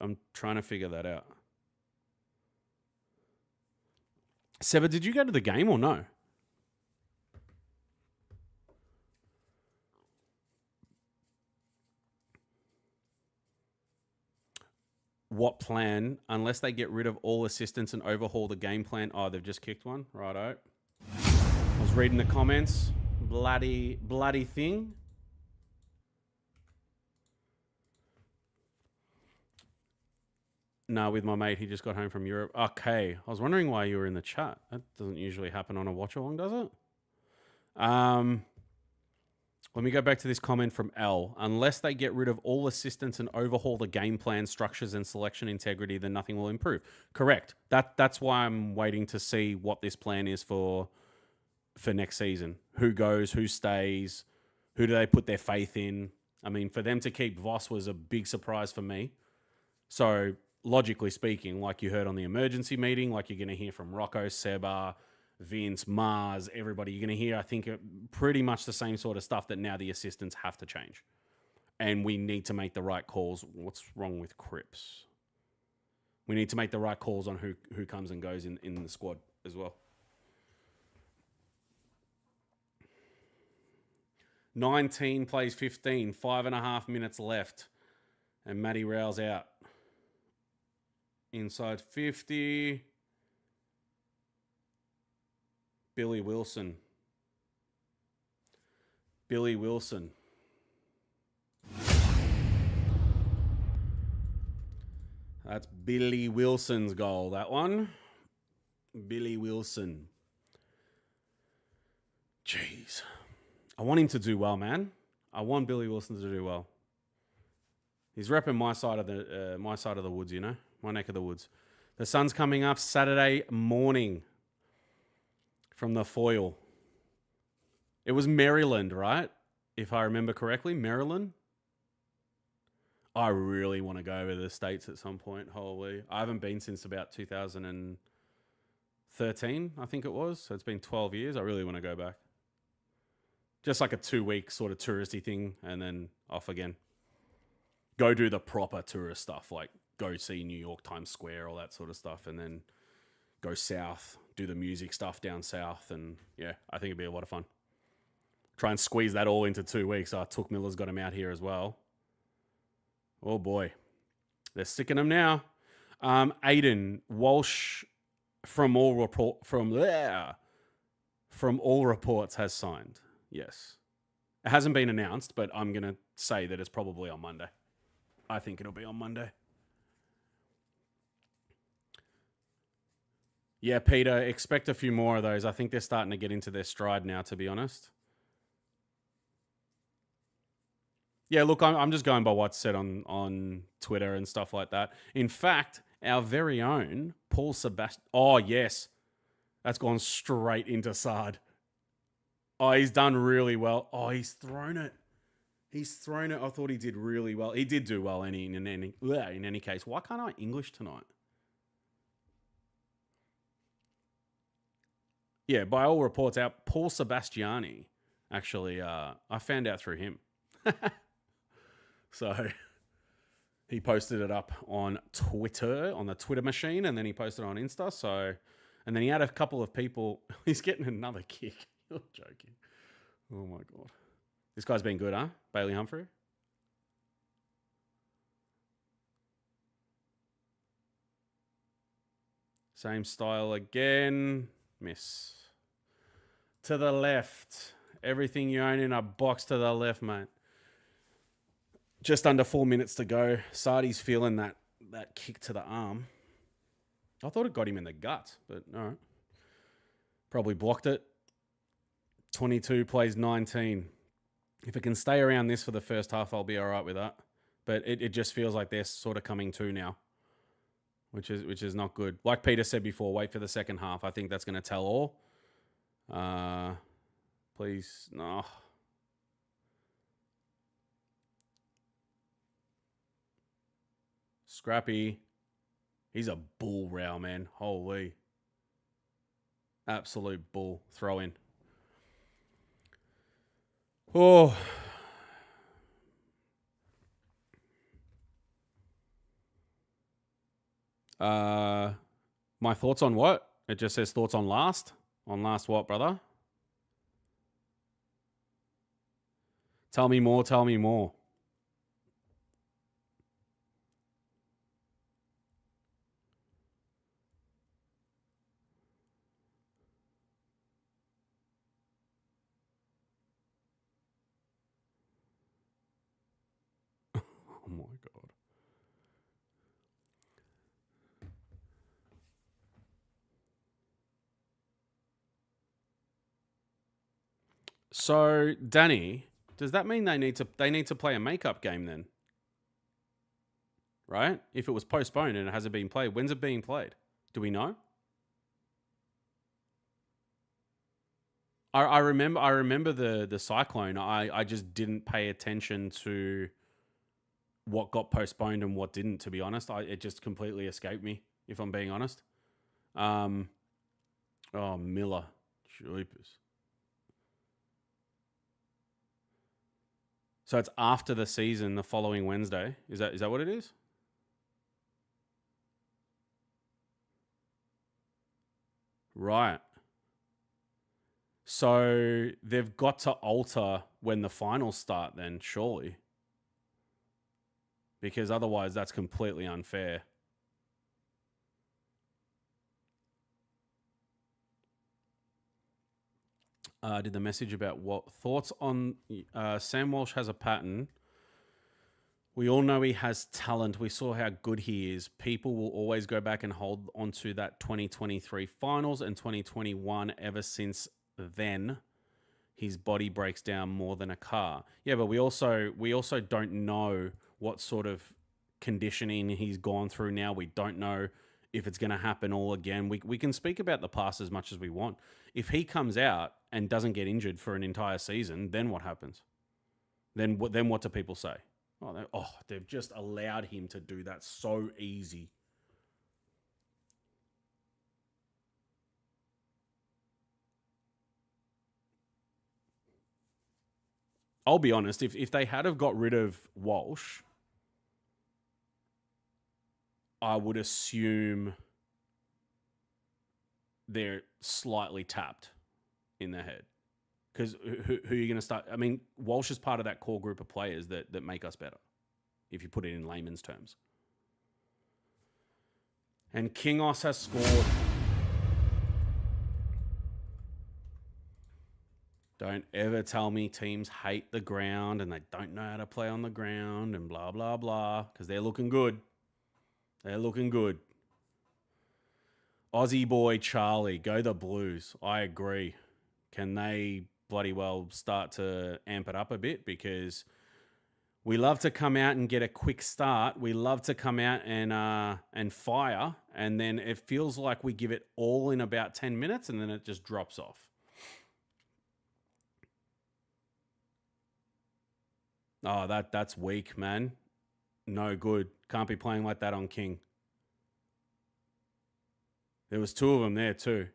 I'm trying to figure that out. Seba, did you go to the game or no? What plan? Unless they get rid of all assistants and overhaul the game plan. Oh, they've just kicked one. Righto. I was reading the comments. Bloody thing. No, with my mate. He just got home from Europe. Okay. I was wondering why you were in the chat. That doesn't usually happen on a watch-along, does it? Let me go back to this comment from L. Unless they get rid of all assistants and overhaul the game plan, structures, and selection integrity, then nothing will improve. Correct. That's why I'm waiting to see what this plan is for next season. Who goes, who stays, who do they put their faith in? I mean, for them to keep Voss was a big surprise for me. So, logically speaking, like you heard on the emergency meeting, like you're going to hear from Rocco, Seba, Vince, Mars, everybody, you're going to hear, I think, pretty much the same sort of stuff that now the assistants have to change. And we need to make the right calls. What's wrong with Cripps? We need to make the right calls on who comes and goes in the squad as well. 19 plays 15, 5.5 minutes left. And Matty Rao's out. Inside 50. Billy Wilson. Billy Wilson. That's Billy Wilson's goal, that one. Billy Wilson. Jeez. I want him to do well, man. I want Billy Wilson to do well. He's repping my side of the woods, you know, my neck of the woods. The sun's coming up Saturday morning from the foil. It was Maryland, right? If I remember correctly, Maryland. I really want to go over to the States at some point. Holy, I haven't been since about 2013, I think it was. So it's been 12 years. I really want to go back. Just like a 2-week sort of touristy thing and then off again. Go do the proper tourist stuff, like go see New York, Times Square, all that sort of stuff, and then go south, do the music stuff down south, and yeah, I think it'd be a lot of fun. Try and squeeze that all into 2 weeks. Took Miller's got him out here as well. Oh boy, they're sticking him now. Aiden Walsh, from all reports, has signed. Yes, it hasn't been announced, but I'm gonna say that it's probably on Monday. I think it'll be on Monday. Yeah, Peter, expect a few more of those. I think they're starting to get into their stride now, to be honest. Yeah, look, I'm just going by what's said on Twitter and stuff like that. In fact, our very own Paul Sebastian... Oh, yes. That's gone straight into Sard. Oh, he's done really well. Oh, he's thrown it. He's thrown it. I thought he did really well. He did do well in any case. Why can't I English tonight? Yeah, by all reports, our Paul Sebastiani, actually, I found out through him. So he posted it up on Twitter, on the Twitter machine, and then he posted it on Insta. So, and then he had a couple of people. He's getting another kick. You're joking. Oh my God. This guy's been good, huh? Bailey Humphrey. Same style again. Miss. To the left. Everything you own in a box to the left, mate. Just under 4 minutes to go. Sardi's feeling that kick to the arm. I thought it got him in the gut, but all right. Probably blocked it. 22 plays 19. If it can stay around this for the first half, I'll be all right with that. But it just feels like they're sort of coming to now, which is not good. Like Peter said before, wait for the second half. I think that's going to tell all. Please, no. Scrappy. He's a bull row, man. Holy. Absolute bull throw in. Oh. My thoughts on what? It just says thoughts on last. On last what, brother? Tell me more, tell me more. Oh my God. So, Danny, does that mean they need to play a makeup game then? Right? If it was postponed and it hasn't been played, when's it being played? Do we know? I remember the cyclone. I just didn't pay attention to what got postponed and what didn't, to be honest. It just completely escaped me, if I'm being honest. Oh, Miller. Jeepers. So it's after the season, the following Wednesday. Is that what it is? Right. So they've got to alter when the finals start then, surely. Because otherwise that's completely unfair. Did the message about what thoughts on Sam Walsh has a pattern. We all know he has talent. We saw how good he is. People will always go back and hold onto that 2023 finals and 2021. Ever since then, his body breaks down more than a car. Yeah, but we also don't know what sort of conditioning he's gone through now. We don't know if it's going to happen all again. We can speak about the past as much as we want. If he comes out and doesn't get injured for an entire season, then what happens? Then what do people say? They've just allowed him to do that so easy. I'll be honest, if they had have got rid of Walsh, I would assume they're slightly tapped in their head. Because who are you going to start? I mean, Walsh is part of that core group of players that make us better, if you put it in layman's terms. And Kingos has scored. Don't ever tell me teams hate the ground and they don't know how to play on the ground and blah, blah, blah, because they're looking good. They're looking good. Aussie boy Charlie, go the Blues. I agree. Can they bloody well start to amp it up a bit? Because we love to come out and get a quick start. We love to come out and fire, and then it feels like we give it all in about 10 minutes, and then it just drops off. Oh, that's weak, man. No good. Can't be playing like that on King. There was two of them there too.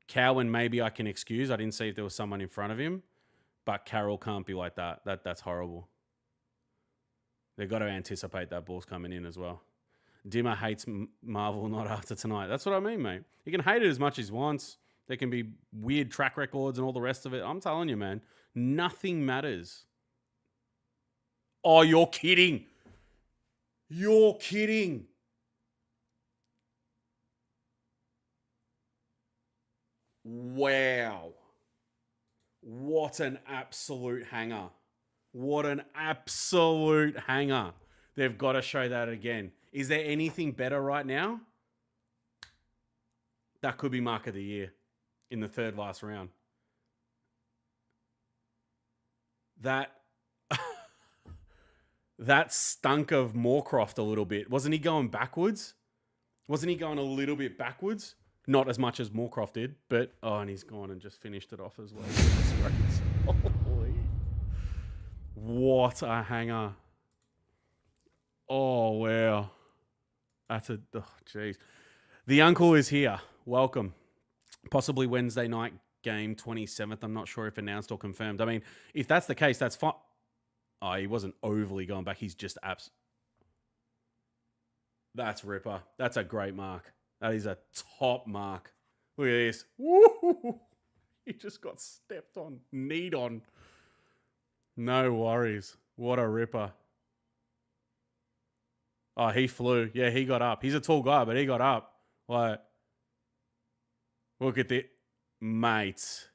Cowan, maybe I can excuse. I didn't see if there was someone in front of him, but Carroll can't be like that. That's horrible. They've got to anticipate that ball's coming in as well. Dimmer hates Marvel not after tonight. That's what I mean, mate. He can hate it as much as he wants. There can be weird track records and all the rest of it. I'm telling you, man, nothing matters. Oh, you're kidding. You're kidding. Wow. What an absolute hanger. What an absolute hanger. They've got to show that again. Is there anything better right now? That could be mark of the year in the third last round. That stunk of Moorcroft a little bit. Wasn't he going backwards? Wasn't he going a little bit backwards? Not as much as Moorcroft did, but and he's gone and just finished it off as well. Holy. What a hanger. Oh, wow. Jeez. The uncle is here. Welcome. Possibly Wednesday night game, 27th. I'm not sure if announced or confirmed. I mean, if that's the case, that's fine. Oh, he wasn't overly going back. He's just That's Ripper. That's a great mark. That is a top mark. Look at this. Woo! He just got stepped on, kneed on. No worries. What a ripper. Oh, he flew. Yeah, he got up. He's a tall guy, but he got up. Like, look at the mate.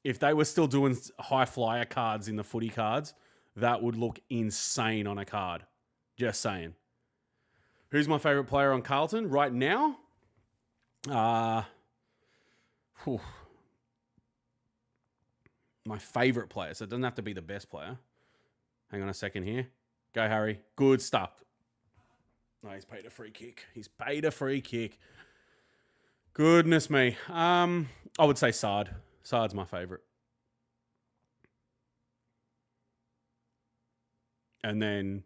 If they were still doing high flyer cards in the footy cards, that would look insane on a card. Just saying. Who's my favourite player on Carlton right now? My favourite player. So it doesn't have to be the best player. Hang on a second here. Go, Harry. Good stuff. No, he's paid a free kick. He's paid a free kick. Goodness me. I would say Sard. Sard's my favourite. And then,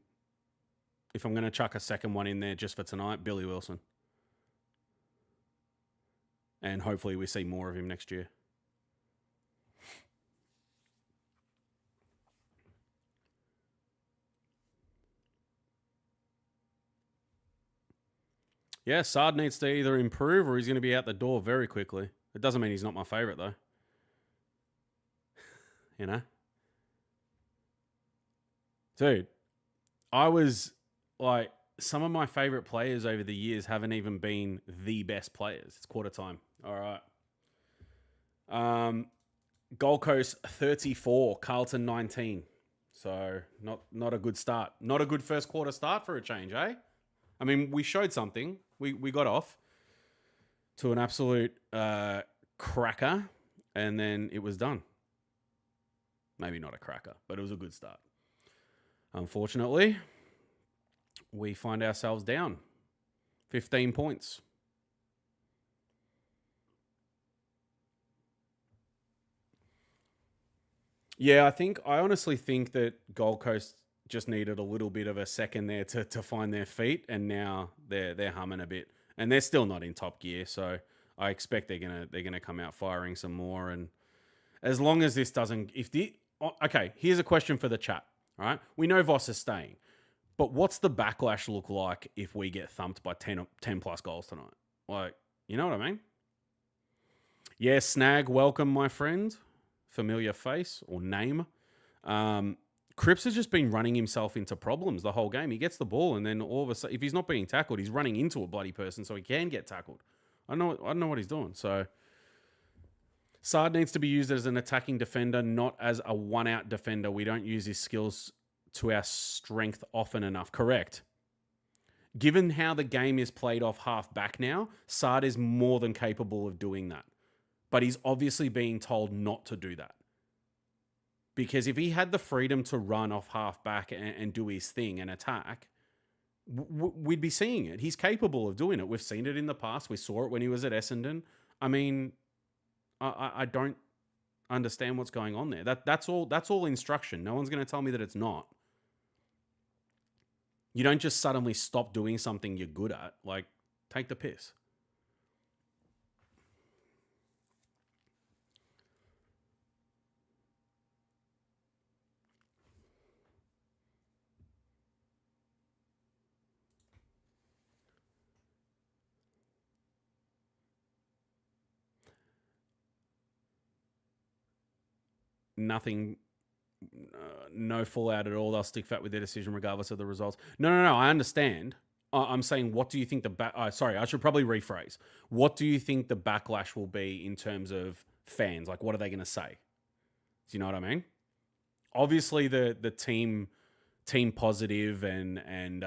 if I'm going to chuck a second one in there just for tonight, Billy Wilson. And hopefully we see more of him next year. Yeah, Sard needs to either improve or he's going to be out the door very quickly. It doesn't mean he's not my favourite, though. You know? Dude, I was like, some of my favourite players over the years haven't even been the best players. It's quarter time. All right. Gold Coast 34, Carlton 19. So not a good start. Not a good first quarter start for a change, eh? I mean, we showed something. We got off to an absolute cracker, and then it was done. Maybe not a cracker, but it was a good start. Unfortunately, we find ourselves down 15 points. Yeah, I honestly think that Gold Coast just needed a little bit of a second there to find their feet, and now they're humming a bit, and they're still not in top gear. So I expect they're gonna come out firing some more. And as long as this doesn't, okay, here's a question for the chat. All right, we know Voss is staying, but what's the backlash look like if we get thumped by 10 plus goals tonight? Like, you know what I mean? Yeah, Snag, welcome, my friend. Familiar face or name. Cripps has just been running himself into problems the whole game. He gets the ball, and then all of a sudden, if he's not being tackled, he's running into a bloody person so he can get tackled. I don't know what he's doing. So Sard needs to be used as an attacking defender, not as a one-out defender. We don't use his skills to our strength often enough. Correct. Given how the game is played off half back now, Sard is more than capable of doing that. But he's obviously being told not to do that. Because if he had the freedom to run off half back and do his thing and attack, we'd be seeing it. He's capable of doing it. We've seen it in the past. We saw it when he was at Essendon. I mean, I don't understand what's going on there. That's all instruction. No one's going to tell me that it's not. You don't just suddenly stop doing something you're good at. Like, take the piss. Nothing, no fallout at all. They'll stick fat with their decision regardless of the results. No. I understand. I'm saying, what do you think sorry, I should probably rephrase. What do you think the backlash will be in terms of fans? Like, what are they going to say? Do you know what I mean? Obviously, the team positive and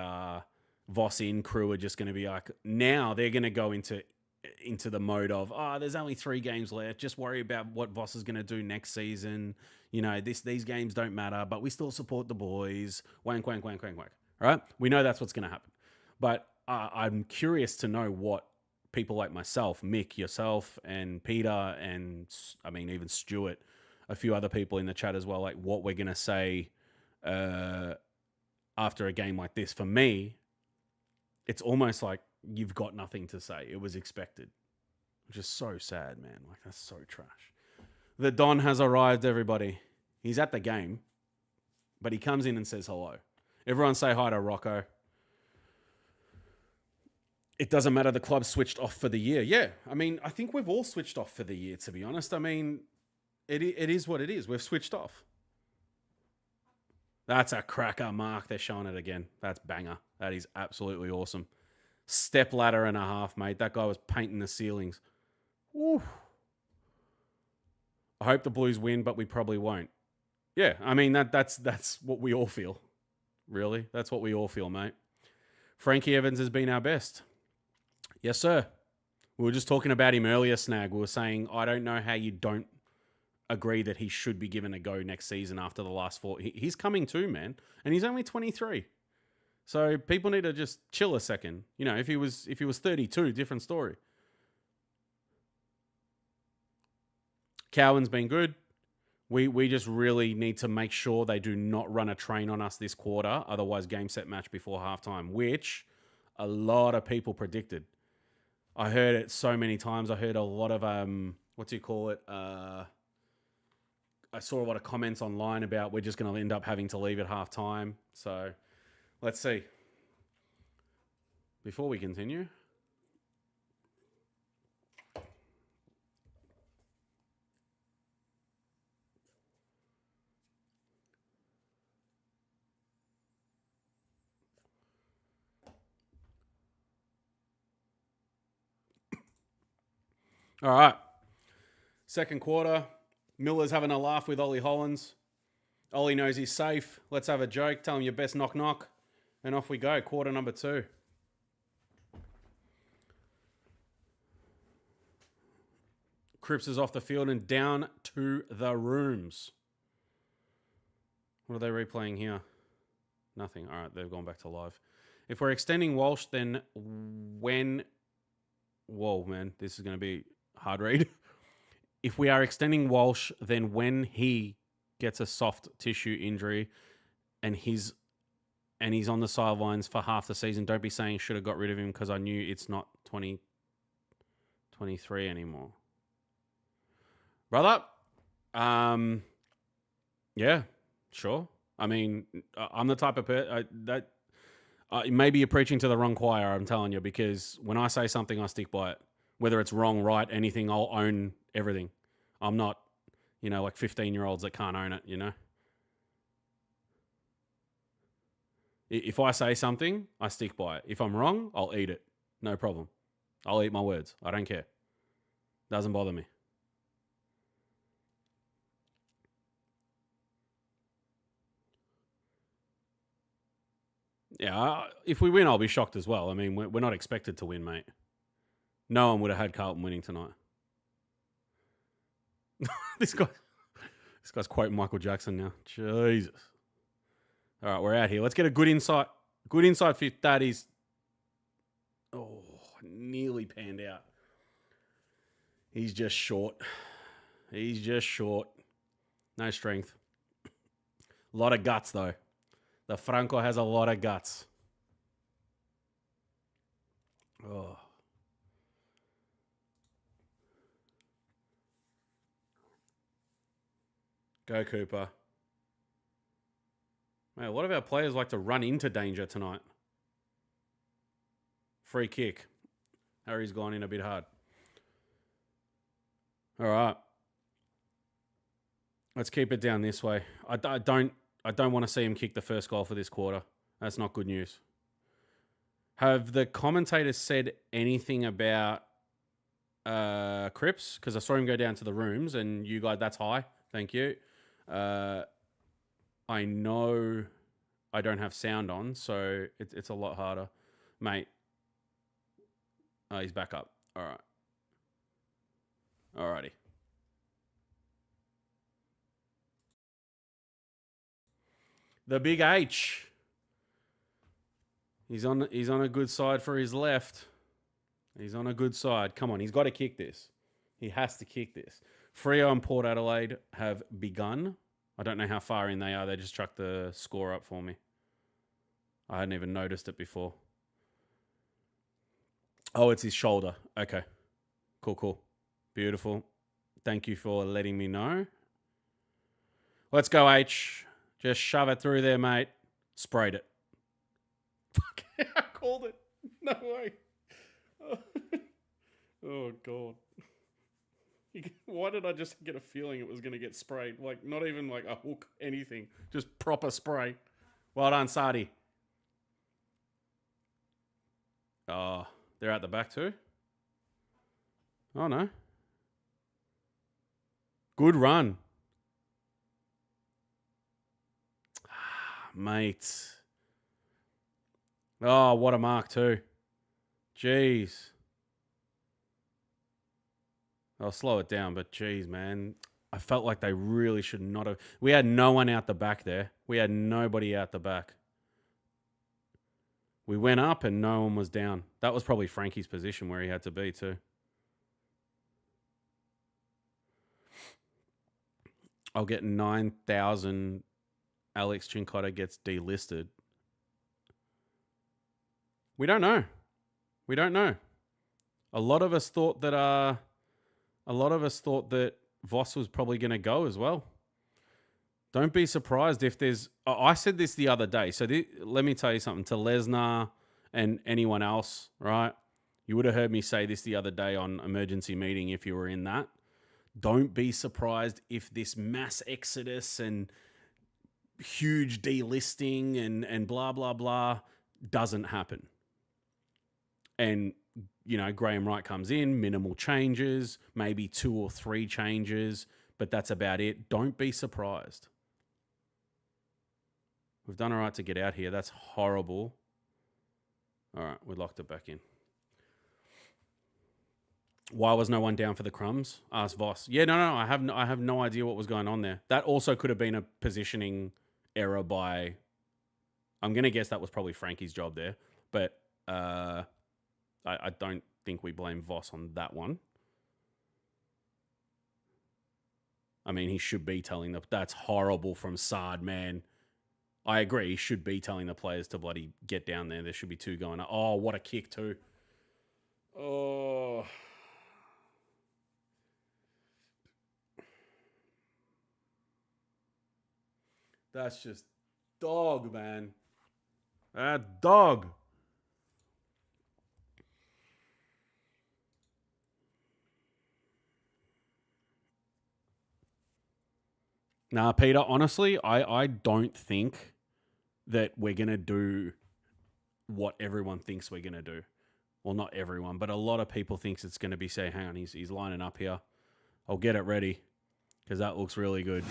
Voss in crew are just going to be like, now they're going to go into the mode of, there's only 3 games left. Just worry about what Voss is going to do next season. You know, these games don't matter, but we still support the boys. Wank, wank, wank, wank, wank. All right? We know that's what's going to happen. But I'm curious to know what people like myself, Mick, yourself, and Peter, and I mean, even Stuart, a few other people in the chat as well, like what we're going to say after a game like this. For me, it's almost like you've got nothing to say. It was expected. which is so sad, man. Like, that's so trash. The Don has arrived, everybody. He's at the game, but he comes in and says hello. Everyone say hi to Rocco. It doesn't matter. The club switched off for the year. Yeah, I mean, I think we've all switched off for the year, to be honest. I mean, it is what it is. We've switched off. That's a cracker, Mark. They're showing it again. That's banger. That is absolutely awesome. Step ladder and a half, mate. That guy was painting the ceilings. Woo. I hope the Blues win, but we probably won't. Yeah, I mean, that's what we all feel. Really? That's what we all feel, mate. Frankie Evans has been our best. Yes, sir. We were just talking about him earlier, Snag. We were saying, I don't know how you don't agree that he should be given a go next season after the last 4. He's coming too, man. And he's only 23. So people need to just chill a second. You know, if he was 32, different story. Cowan's been good. We just really need to make sure they do not run a train on us this quarter. Otherwise, game, set, match before halftime, which a lot of people predicted. I heard it so many times. I heard a lot of, what do you call it? I saw a lot of comments online about we're just going to end up having to leave at halftime. So let's see. Before we continue. All right. Second quarter. Miller's having a laugh with Ollie Hollins. Ollie knows he's safe. Let's have a joke. Tell him your best knock knock. And off we go. Quarter number 2. Cripps is off the field and down to the rooms. What are they replaying here? Nothing. All right, they've gone back to live. If we're extending Walsh, then when... Whoa, man. This is going to be hard read. If we are extending Walsh, then when he gets a soft tissue injury and he's on the sidelines for half the season, don't be saying should have got rid of him because I knew it's not 2023 anymore. Brother, yeah, sure. I mean, I'm the type of person maybe you're preaching to the wrong choir, I'm telling you, because when I say something, I stick by it. Whether it's wrong, right, anything, I'll own everything. I'm not, like 15-year-olds that can't own it, If I say something, I stick by it. If I'm wrong, I'll eat it. No problem. I'll eat my words. I don't care. Doesn't bother me. Yeah, if we win, I'll be shocked as well. I mean, we're not expected to win, mate. No one would have had Carlton winning tonight. This guy's quoting Michael Jackson now. Jesus. All right, we're out here. Let's get a good insight. Good insight for that is... Oh, nearly panned out. He's just short. No strength. A lot of guts, though. The Franco has a lot of guts. Oh. Go, Cooper. Mate, a lot of our players like to run into danger tonight. Free kick. Harry's gone in a bit hard. All right. Let's keep it down this way. I don't want to see him kick the first goal for this quarter. That's not good news. Have the commentators said anything about Cripps? Because I saw him go down to the rooms and you guys, that's high. Thank you. I know I don't have sound on, so it's a lot harder. Mate. Oh, he's back up. All right. Alrighty. The big H. He's on a good side for his left. He's on a good side. Come on, he's got to kick this. He has to kick this. Freo and Port Adelaide have begun. I don't know how far in they are. They just chucked the score up for me. I hadn't even noticed it before. Oh, it's his shoulder. Okay. Cool. Beautiful. Thank you for letting me know. Let's go, H. Just shove it through there, mate. Sprayed it. Fuck, I called it. No way. Oh, God. Why did I just get a feeling it was going to get sprayed? Like, not even like a hook, anything. Just proper spray. Well done, Sadi. Oh, they're at the back too? Oh, no. Good run. Mate. Oh, what a mark too. Jeez. I'll slow it down, but geez, man. I felt like they really should not have. We had no one out the back there. We had nobody out the back. We went up and no one was down. That was probably Frankie's position where he had to be too. I'll get 9,000. Alex Chincotta gets delisted. We don't know. A lot of us thought that Voss was probably going to go as well. Don't be surprised if there's... I said this the other day. So let me tell you something. To Lesnar and anyone else, right? You would have heard me say this the other day on Emergency Meeting if you were in that. Don't be surprised if this mass exodus and huge delisting and blah, blah, blah doesn't happen. And, you know, Graham Wright comes in, minimal changes, maybe 2 or 3 changes, but that's about it. Don't be surprised. We've done all right to get out here. That's horrible. All right, we locked it back in. Why was no one down for the crumbs? Asked Voss. Yeah, no. I have no idea what was going on there. That also could have been a positioning error by... I'm going to guess that was probably Frankie's job there. But I don't think we blame Voss on that one. I mean, he should be telling the... That's horrible from Sard, man. I agree. He should be telling the players to bloody get down there. There should be 2 going up. Oh, what a kick too. Oh... That's just dog, man. Dog. Nah, Peter, honestly, I don't think that we're going to do what everyone thinks we're going to do. Well, not everyone, but a lot of people thinks it's going to be, say, hang on, he's lining up here. I'll get it ready because that looks really good.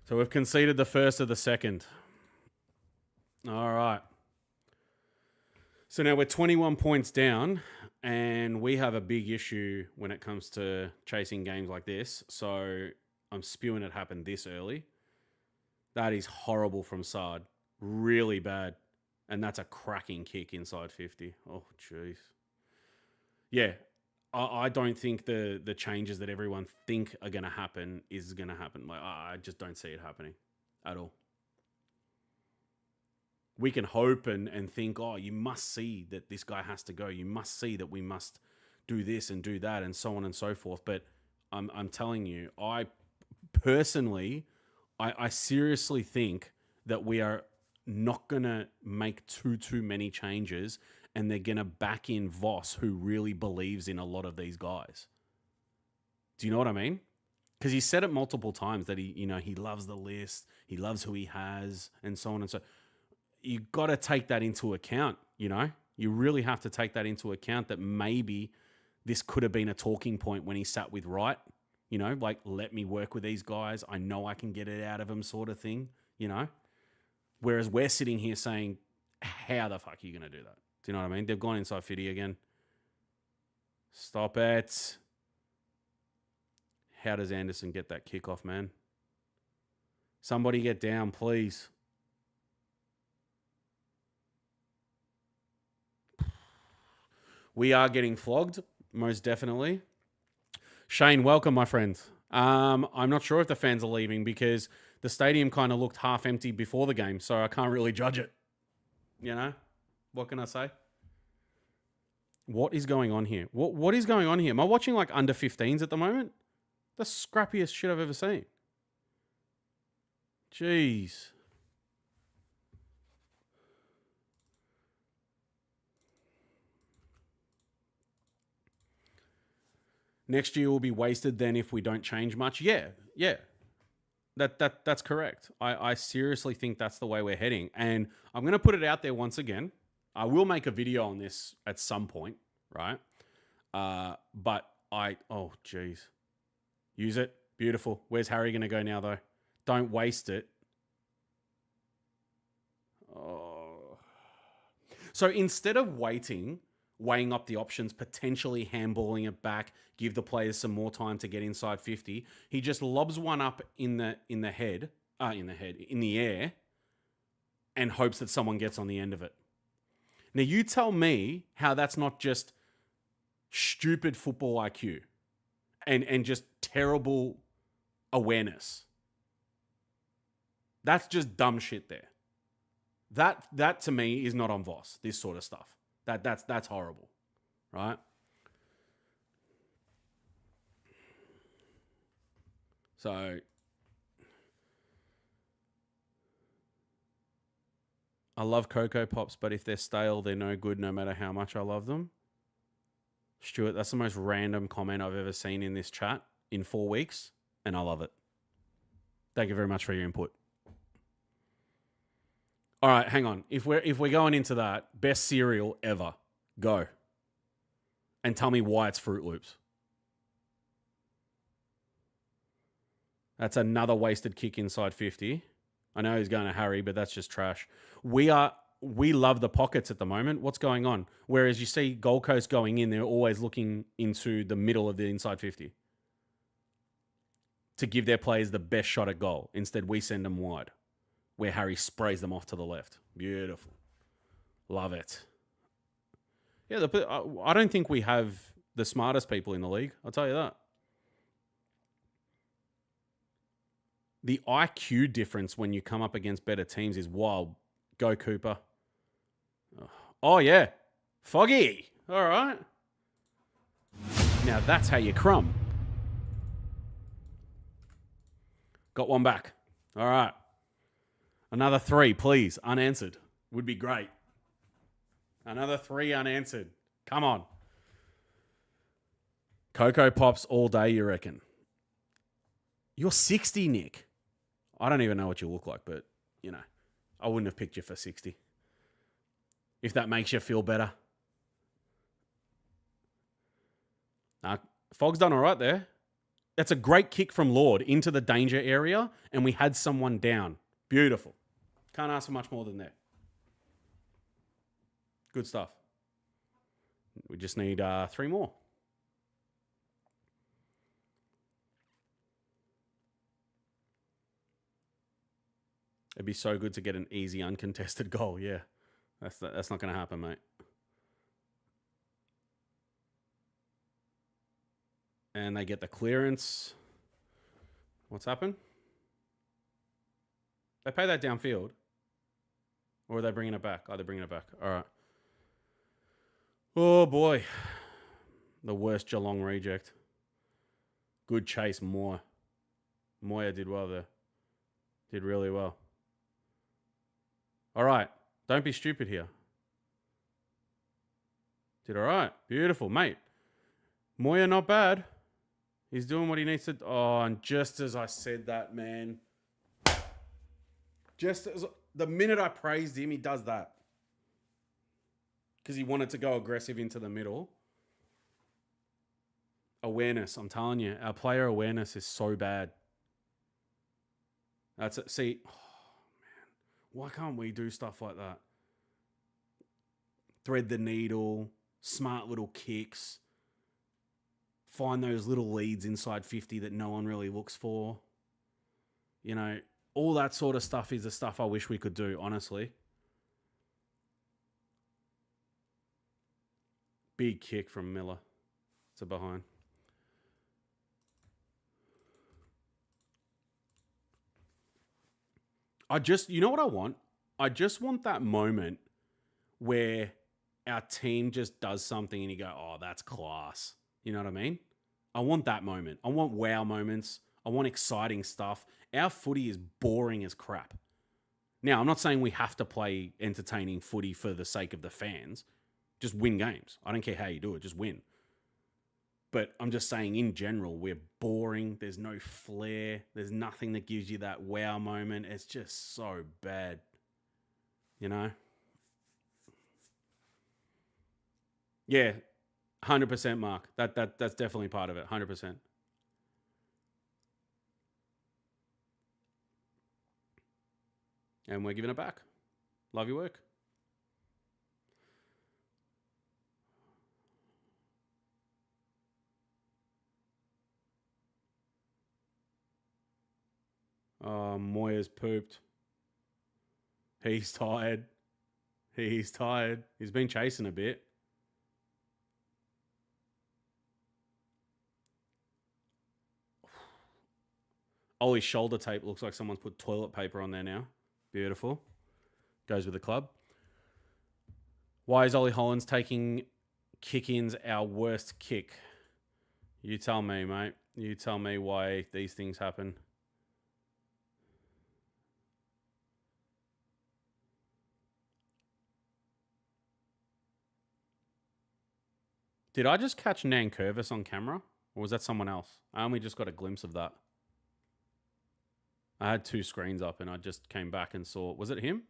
So we've conceded the first of the second. All right. So now we're 21 points down, and we have a big issue when it comes to chasing games like this. So I'm spewing it happened this early. That is horrible from Sard. Really bad. And that's a cracking kick inside 50. Oh, jeez. Yeah. I don't think the changes that everyone think are going to happen is going to happen. Like, I just don't see it happening at all. We can hope and think, oh, you must see that this guy has to go. You must see that we must do this and do that and so on and so forth. But I'm telling you, I personally, I seriously think that we are not going to make too many changes, and they're going to back in Voss, who really believes in a lot of these guys. Do you know what I mean? Because he said it multiple times that he loves the list, he loves who he has, and so on and so. You got to take that into account. You really have to take that into account. That maybe this could have been a talking point when he sat with Wright. Like, let me work with these guys. I know I can get it out of them, sort of thing. Whereas we're sitting here saying, how the fuck are you going to do that? Do you know what I mean? They've gone inside 50 again. Stop it. How does Anderson get that kickoff, man? Somebody get down, please. We are getting flogged, most definitely. Shane, welcome, my friend. I'm not sure if the fans are leaving because the stadium kind of looked half empty before the game, so I can't really judge it. What can I say? What is going on here? What is going on here? Am I watching like under 15s at the moment? The scrappiest shit I've ever seen. Jeez. Next year will be wasted then if we don't change much. Yeah. That's correct. I seriously think that's the way we're heading. And I'm going to put it out there once again. I will make a video on this at some point, right? Oh, geez. Use it. Beautiful. Where's Harry going to go now, though? Don't waste it. Oh. So instead of weighing up the options, potentially handballing it back, give the players some more time to get inside 50, he just lobs one up in the air, and hopes that someone gets on the end of it. Now you tell me how that's not just stupid football IQ and just terrible awareness. That's just dumb shit there. That to me is not on Voss, this sort of stuff. That's horrible, right? So I love Cocoa Pops, but if they're stale, they're no good no matter how much I love them. Stuart, that's the most random comment I've ever seen in this chat in 4 weeks, and I love it. Thank you very much for your input. All right, hang on. If we're going into that, best cereal ever, go. And tell me why it's Fruit Loops. That's another wasted kick inside 50. I know he's going to Harry, but that's just trash. We love the pockets at the moment. What's going on? Whereas you see Gold Coast going in, they're always looking into the middle of the inside 50 to give their players the best shot at goal. Instead, we send them wide, where Harry sprays them off to the left. Beautiful. Love it. Yeah, I don't think we have the smartest people in the league. I'll tell you that. The IQ difference when you come up against better teams is wild. Go, Cooper. Oh, yeah. Foggy. All right. Now that's how you crumb. Got one back. All right. Another 3, please. Unanswered. Would be great. Another 3 unanswered. Come on. Cocoa Pops all day, you reckon? You're 60, Nick. I don't even know what you look like, but, you know, I wouldn't have picked you for 60. If that makes you feel better. Fog's done all right there. That's a great kick from Lord into the danger area, and we had someone down. Beautiful. Can't ask for much more than that. Good stuff. We just need 3 more. It'd be so good to get an easy, uncontested goal. Yeah, that's not going to happen, mate. And they get the clearance. What's happened? They pay that downfield. Or are they bringing it back? Oh, they're bringing it back. All right. Oh, boy. The worst Geelong reject. Good chase, Moore. Moya did well there. Did really well. All right. Don't be stupid here. Did all right. Beautiful, mate. Moya, not bad. He's doing what he needs to. Oh, and just as I said that, man. Just as the minute I praised him, he does that. Because he wanted to go aggressive into the middle. Awareness, I'm telling you. Our player awareness is so bad. That's it. See, oh, man. Why can't we do stuff like that? Thread the needle, smart little kicks. Find those little leads inside 50 that no one really looks for. You know, all that sort of stuff is the stuff I wish we could do, honestly. Big kick from Miller to behind. You know what I want? I just want that moment where our team just does something and you go, oh, that's class. You know what I mean? I want that moment. I want wow moments. I want exciting stuff. Our footy is boring as crap. Now, I'm not saying we have to play entertaining footy for the sake of the fans. Just win games. I don't care how you do it. Just win. But I'm just saying, in general, we're boring. There's no flair. There's nothing that gives you that wow moment. It's just so bad. You know? Yeah, 100%, Mark. That's definitely part of it. 100%. And we're giving it back. Love your work. Moya's pooped. He's tired. He's tired. He's been chasing a bit. Ollie's shoulder tape looks like someone's put toilet paper on there now. Beautiful. Goes with the club. Why is Ollie Hollands taking kick-ins our worst kick? You tell me, mate. You tell me why these things happen. Did I just catch Nankervis on camera? Or was that someone else? I only just got a glimpse of that. I had two screens up and I just came back and saw... Was it him?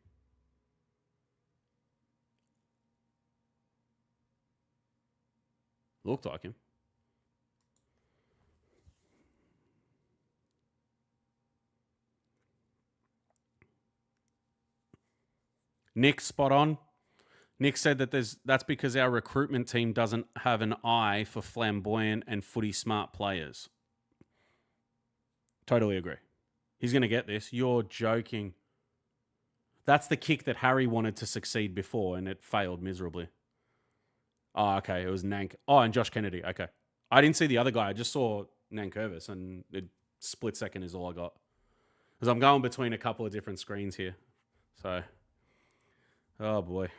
Looked like him. Nick, spot on. Nick said that that's because our recruitment team doesn't have an eye for flamboyant and footy smart players. Totally agree. He's going to get this. You're joking. That's the kick that Harry wanted to succeed before, and it failed miserably. Oh, okay. It was Nank. Oh, and Josh Kennedy. Okay. I didn't see the other guy. I just saw Nankervis, and it split second is all I got. Because I'm going between a couple of different screens here. So, oh boy.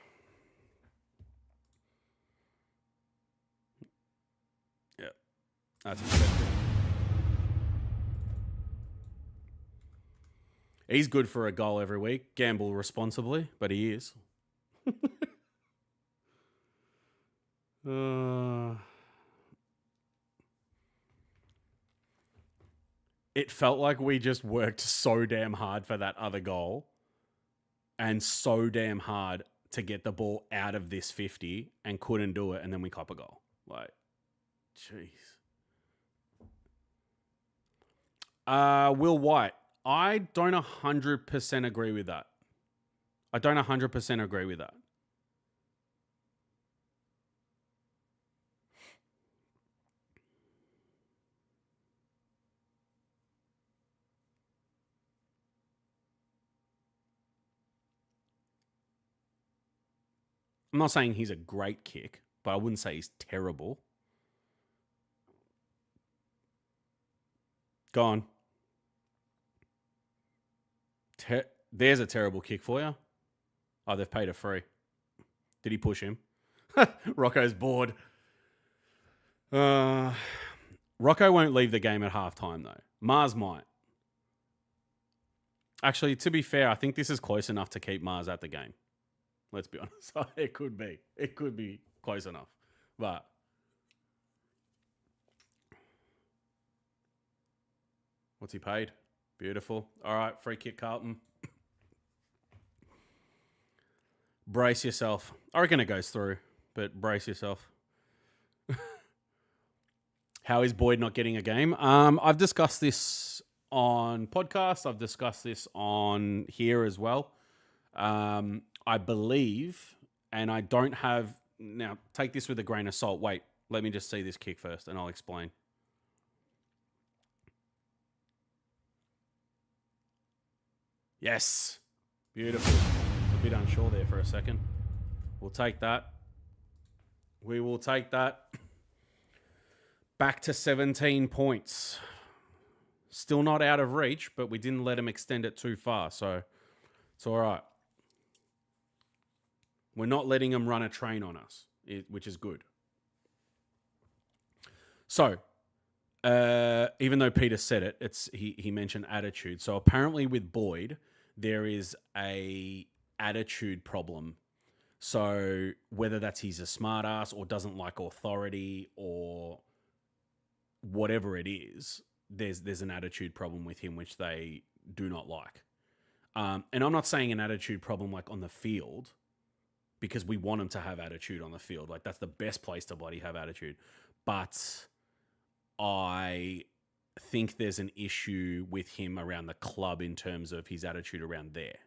Yeah. That's expected. He's good for a goal every week. Gamble responsibly, but he is. It felt like we just worked so damn hard for that other goal and so damn hard to get the ball out of this 50 and couldn't do it, and then we cop a goal. Like, jeez. Will White. I don't 100% agree with that. I don't 100% agree with that. I'm not saying he's a great kick, but I wouldn't say he's terrible. Go on. There's a terrible kick for you. Oh, they've paid a free. Did he push him? Rocco's bored. Rocco won't leave the game at halftime, though. Mars might. Actually, to be fair, I think this is close enough to keep Mars at the game. Let's be honest. It could be. It could be close enough. But what's he paid? Beautiful. All right, free kick, Carlton. Brace yourself. I reckon it goes through, but brace yourself. How is Boyd not getting a game? I've discussed this on podcasts. I've discussed this on here as well. I believe, and I don't have... Now, take this with a grain of salt. Wait, let me just see this kick first, and I'll explain. Yes. Beautiful. A bit unsure there for a second. We'll take that. We will take that. Back to 17 points. Still not out of reach, but we didn't let him extend it too far, so it's all right. We're not letting him run a train on us, which is good. So, even though Peter said it, he mentioned attitude. So apparently with Boyd, there is a attitude problem. So whether that's he's a smartass or doesn't like authority or whatever it is, there's an attitude problem with him which they do not like. And I'm not saying an attitude problem like on the field, because we want him to have attitude on the field. Like that's the best place to bloody have attitude. But I think there's an issue with him around the club in terms of his attitude around there.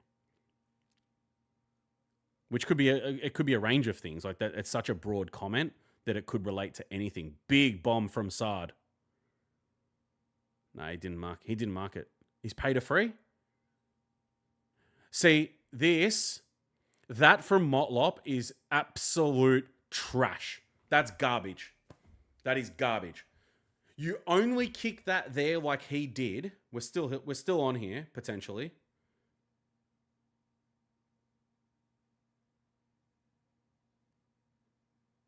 Which could be it could be a range of things. Like that, it's such a broad comment that it could relate to anything. Big bomb from Sard. No, he didn't mark it. He's paid a free. See, that from Motlop is absolute trash. That's garbage. That is garbage. You only kick that there like he did. We're still on here, potentially.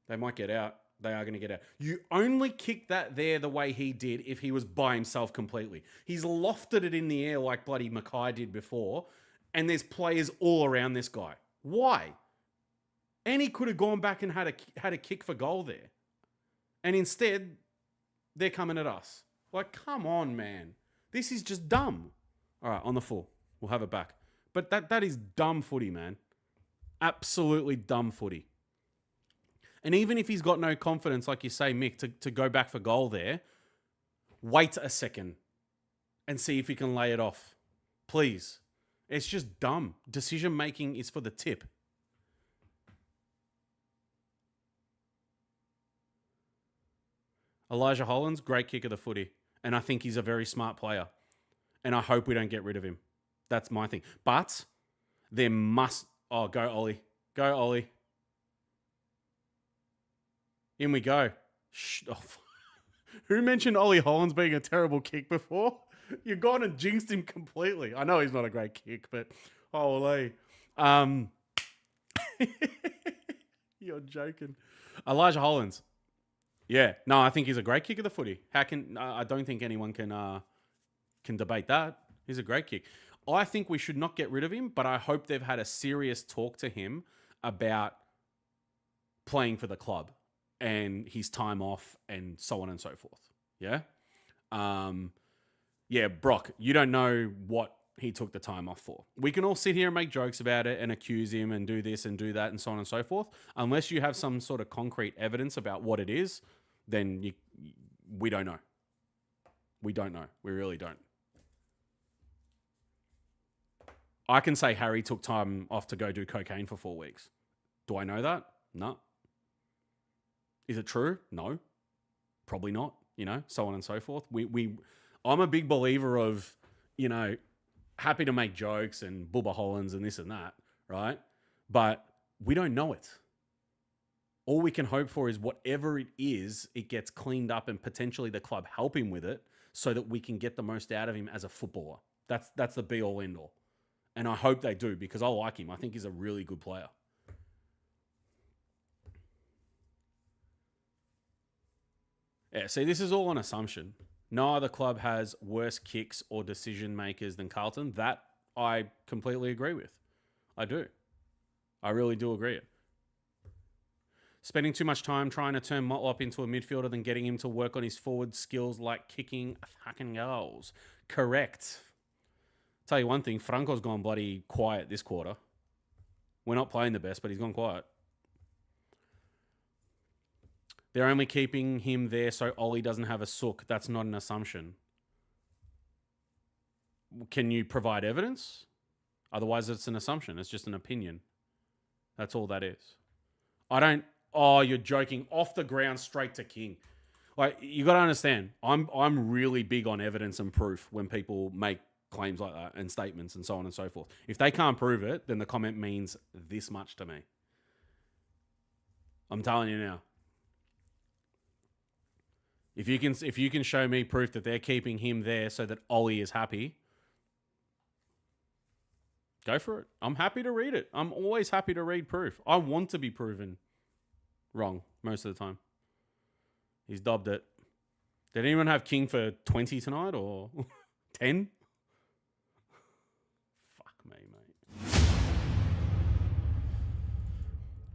They might get out. They are going to get out. You only kick that there the way he did if he was by himself completely. He's lofted it in the air like bloody Mackay did before, and there's players all around this guy. Why? And he could have gone back and had a kick for goal there. And instead, they're coming at us. Like, come on, man. This is just dumb. All right, on the full. We'll have it back. But that is dumb footy, man. Absolutely dumb footy. And even if he's got no confidence, like you say, Mick, to go back for goal there, wait a second and see if he can lay it off. Please. It's just dumb. Decision making is for the tip. Elijah Hollands, great kick of the footy. And I think he's a very smart player. And I hope we don't get rid of him. That's my thing. But there must... Oh, go Ollie. Go Ollie. In we go. Oh. Who mentioned Ollie Hollands being a terrible kick before? You've gone and jinxed him completely. I know he's not a great kick, but holy. You're joking. Elijah Hollands. Yeah. No, I think he's a great kick of the footy. I don't think anyone can debate that. He's a great kick. I think we should not get rid of him, but I hope they've had a serious talk to him about playing for the club and his time off and so on and so forth. Yeah? Yeah, Brock, you don't know what he took the time off for. We can all sit here and make jokes about it and accuse him and do this and do that and so on and so forth. Unless you have some sort of concrete evidence about what it is, then we don't know. We don't know. We really don't. I can say Harry took time off to go do cocaine for 4 weeks. Do I know that? No. Is it true? No. Probably not. So on and so forth. I'm a big believer of, happy to make jokes and Bubba Hollands and this and that, right? But we don't know it. All we can hope for is whatever it is, it gets cleaned up and potentially the club help him with it so that we can get the most out of him as a footballer. That's the be all end all. And I hope they do because I like him. I think he's a really good player. Yeah, see, this is all an assumption. No other club has worse kicks or decision makers than Carlton. That I completely agree with. I do. I really do agree it. Spending too much time trying to turn Motlop into a midfielder than getting him to work on his forward skills like kicking fucking goals. Correct. Tell you one thing, Franco's gone bloody quiet this quarter. We're not playing the best, but he's gone quiet. They're only keeping him there so Ollie doesn't have a sook. That's not an assumption. Can you provide evidence? Otherwise, it's an assumption. It's just an opinion. That's all that is. Oh, you're joking. Off the ground, straight to King. Like, you got to understand, I'm really big on evidence and proof when people make claims like that and statements and so on and so forth. If they can't prove it, then the comment means this much to me. I'm telling you now. If you can show me proof that they're keeping him there so that Ollie is happy, Go for it. I'm happy to read it. I'm always happy to read proof. I want to be proven wrong most of the time. He's dobbed it. Did anyone have King for 20 tonight or 10? Fuck me, mate.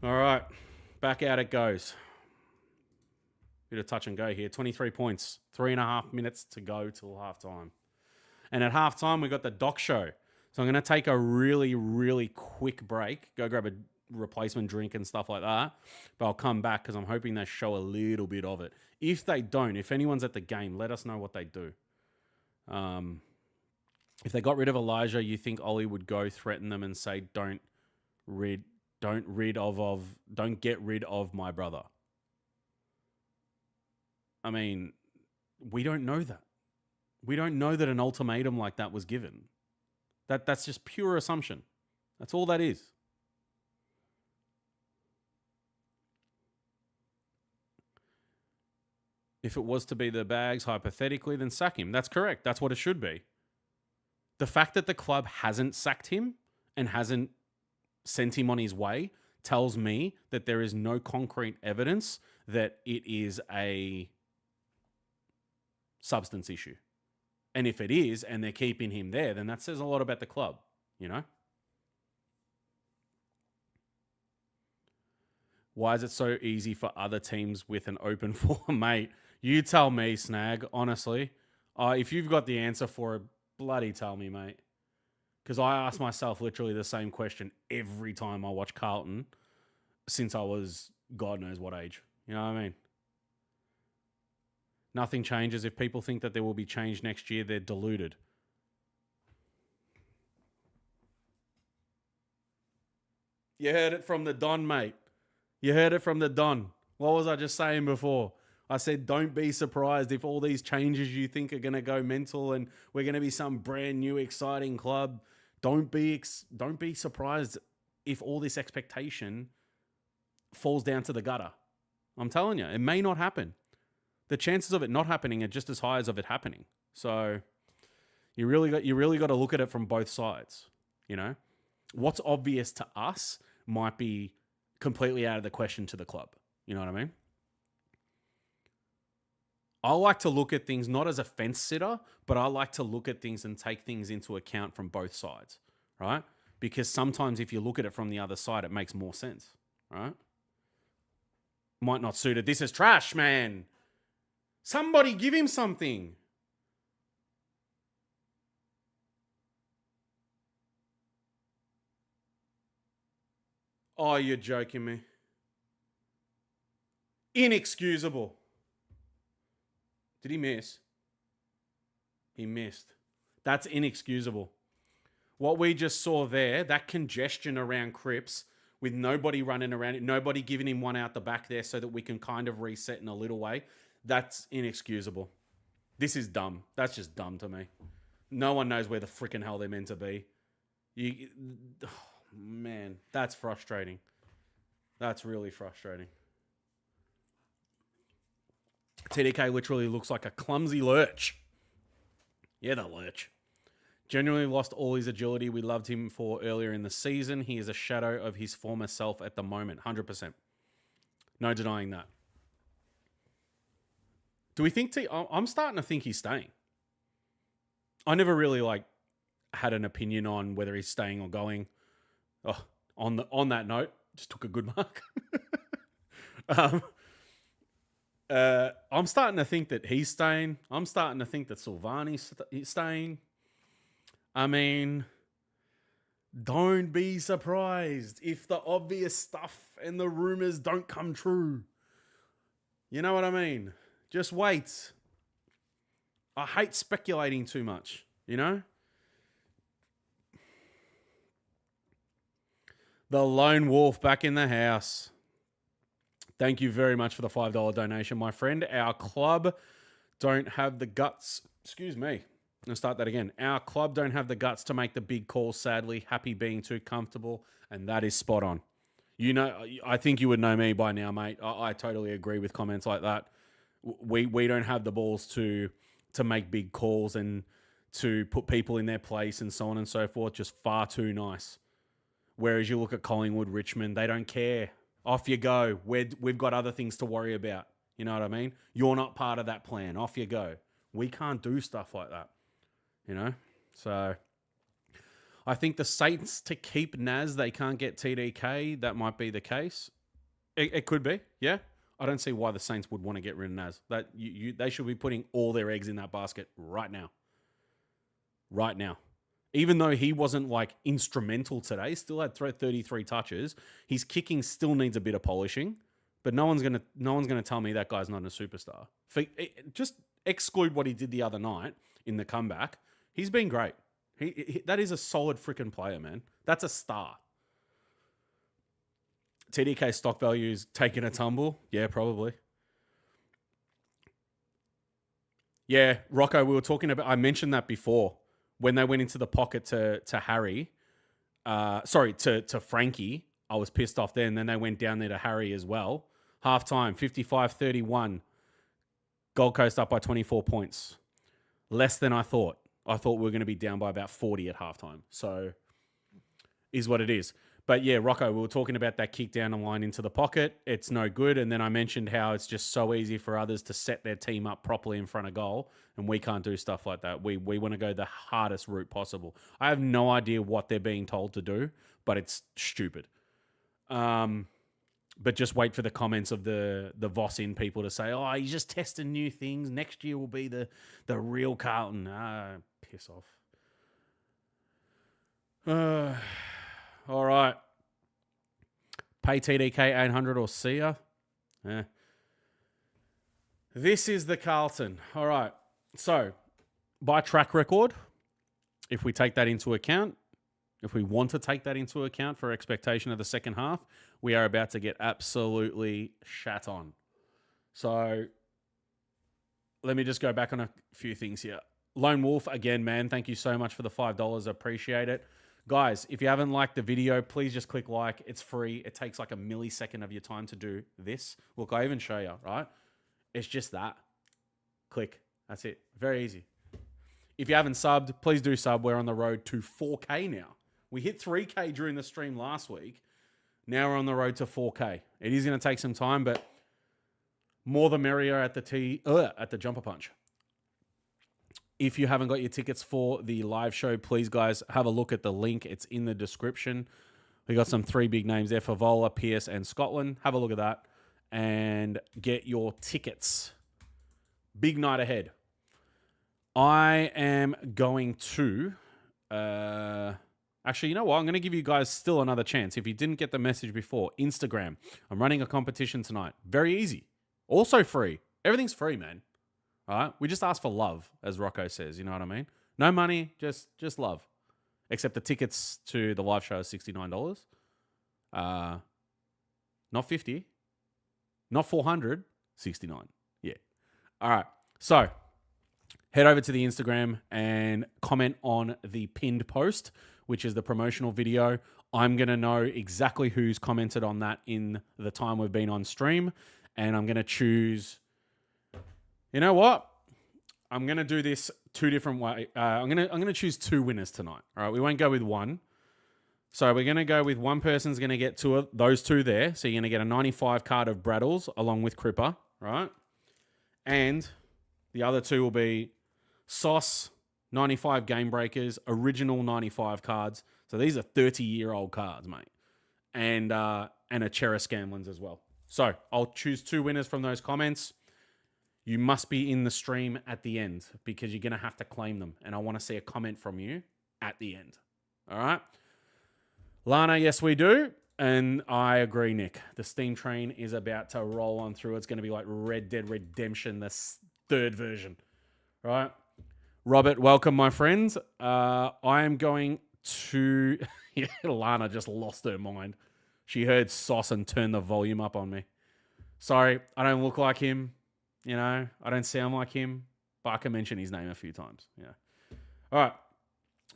All right. Back out it goes. Bit of touch and go here. 23 points. 3.5 minutes to go till halftime. And at halftime, we got the doc show. So I'm going to take a really, really quick break. Go grab a replacement drink and stuff like that. But I'll come back because I'm hoping they show a little bit of it. If they don't, if anyone's at the game, let us know what they do. If they got rid of Elijah, you think Ollie would go threaten them and say, don't get rid of my brother. I mean, we don't know that. We don't know that an ultimatum like that was given. That's just pure assumption. That's all that is. If it was to be the Bags, hypothetically, then sack him. That's correct. That's what it should be. The fact that the club hasn't sacked him and hasn't sent him on his way tells me that there is no concrete evidence that it is a substance issue. And if it is, and they're keeping him there, then that says a lot about the club, you know? Why is it so easy for other teams with an open form, mate? You tell me, Snag, honestly. If you've got the answer for it, bloody tell me, mate. Because I ask myself literally the same question every time I watch Carlton since I was God knows what age. You know what I mean? Nothing changes. If people think that there will be change next year, they're deluded. You heard it from the Don, mate. You heard it from the Don. What was I just saying before? I said, don't be surprised if all these changes you think are going to go mental and we're going to be some brand new, exciting club. Don't be surprised if all this expectation falls down to the gutter. I'm telling you, it may not happen. The chances of it not happening are just as high as of it happening. So you really got to look at it from both sides. You know, what's obvious to us might be completely out of the question to the club. You know what I mean? I like to look at things not as a fence sitter, but I like to look at things and take things into account from both sides, right? Because sometimes if you look at it from the other side, it makes more sense, right? Might not suit it. This is trash, man. Somebody give him something. Oh, you're joking me. Inexcusable. Did he miss? He missed. That's inexcusable. What we just saw there, that congestion around Cripps with nobody running around it, nobody giving him one out the back there so that we can kind of reset in a little way, that's inexcusable. This is dumb. That's just dumb to me. No one knows where the freaking hell they're meant to be. Man, that's frustrating. That's really frustrating. TDK literally looks like a clumsy lurch. Yeah, the lurch. Genuinely lost all his agility we loved him for earlier in the season. He is a shadow of his former self at the moment. 100%. No denying that. Do we think I'm starting to think he's staying. I never really had an opinion on whether he's staying or going. Oh, on that note, just took a good mark. I'm starting to think that he's staying. I'm starting to think that Silvani's staying. I mean, don't be surprised if the obvious stuff and the rumors don't come true. You know what I mean? Just wait. I hate speculating too much, you know? The Lone Wolf back in the house. Thank you very much for the $5 donation, my friend. Our club don't have the guts. Excuse me. I'm going to start that again. Our club don't have the guts to make the big calls, sadly. Happy being too comfortable. And that is spot on. You know, I think you would know me by now, mate. I totally agree with comments like that. We don't have the balls to make big calls and to put people in their place and so on and so forth. Just far too nice. Whereas you look at Collingwood, Richmond, they don't care. Off you go. We've got other things to worry about. You know what I mean? You're not part of that plan. Off you go. We can't do stuff like that. You know? So I think the Saints to keep Naz, they can't get TDK. That might be the case. It could be, yeah. I don't see why the Saints would want to get rid of Naz. They should be putting all their eggs in that basket right now. Right now. Even though he wasn't like instrumental today, still had 33 touches. His kicking still needs a bit of polishing, but no one's gonna tell me that guy's not a superstar. Just exclude what he did the other night in the comeback. He's been great. That is a solid freaking player, man. That's a star. TDK stock value is taking a tumble. Yeah, probably. Yeah, Rocco, we were talking about, I mentioned that before when they went into the pocket to Harry. To Frankie. I was pissed off then. Then they went down there to Harry as well. Halftime, 55-31. Gold Coast up by 24 points. Less than I thought. I thought we were going to be down by about 40 at halftime. So, is what it is. But yeah, Rocco, we were talking about that kick down the line into the pocket. It's no good. And then I mentioned how it's just so easy for others to set their team up properly in front of goal. And we can't do stuff like that. We want to go the hardest route possible. I have no idea what they're being told to do, but it's stupid. But just wait for the comments of the Voss in people to say, oh, he's just testing new things. Next year will be the real Carlton. Piss off. All right. Pay TDK 800 or see ya. This is the Carlton. All right. So, by track record, if we take that into account, if we want to take that into account for expectation of the second half, we are about to get absolutely shat on. So, let me just go back on a few things here. Lone Wolf, again, man, thank you so much for the $5. I appreciate it. Guys, if you haven't liked the video, please just click like. It's free. It takes like a millisecond of your time to do this. Look, I even show you, right? It's just that. Click. That's it. Very easy. If you haven't subbed, please do sub. We're on the road to 4K now. We hit 3K during the stream last week. Now we're on the road to 4K. It is going to take some time, but more the merrier at the Jumper Punch. If you haven't got your tickets for the live show, please, guys, have a look at the link. It's in the description. We got some 3 big names there, Favola, Pierce, and Scotland. Have a look at that and get your tickets. Big night ahead. I am going to... Actually, you know what? I'm going to give you guys still another chance. If you didn't get the message before, Instagram. I'm running a competition tonight. Very easy. Also free. Everything's free, man. All right? We just ask for love, as Rocco says. You know what I mean? No money, just love. Except the tickets to the live show is $69. Not $50. Not $400. $69. Yeah. All right. So, head over to the Instagram and comment on the pinned post, which is the promotional video. I'm going to know exactly who's commented on that in the time we've been on stream. And I'm going to choose... You know what? I'm going to do this 2 different ways. I'm going to choose 2 winners tonight. All right, we won't go with one. So we're going to go with one person's going to get those 2 there. So you're going to get a 95 card of Braddles along with Cripper, right? And the other 2 will be Sauce, 95 Game Breakers, original 95 cards. So these are 30-year-old cards, mate. And a Chera Scanlons as well. So I'll choose 2 winners from those comments. You must be in the stream at the end because you're going to have to claim them. And I want to see a comment from you at the end. All right? Lana, yes, we do. And I agree, Nick. The Steam train is about to roll on through. It's going to be like Red Dead Redemption, the 3rd version. All right? Robert, welcome, my friends. I am going to... Lana just lost her mind. She heard Sauce and turned the volume up on me. Sorry, I don't look like him. You know, I don't sound like him, but I can mention his name a few times. Yeah. All right.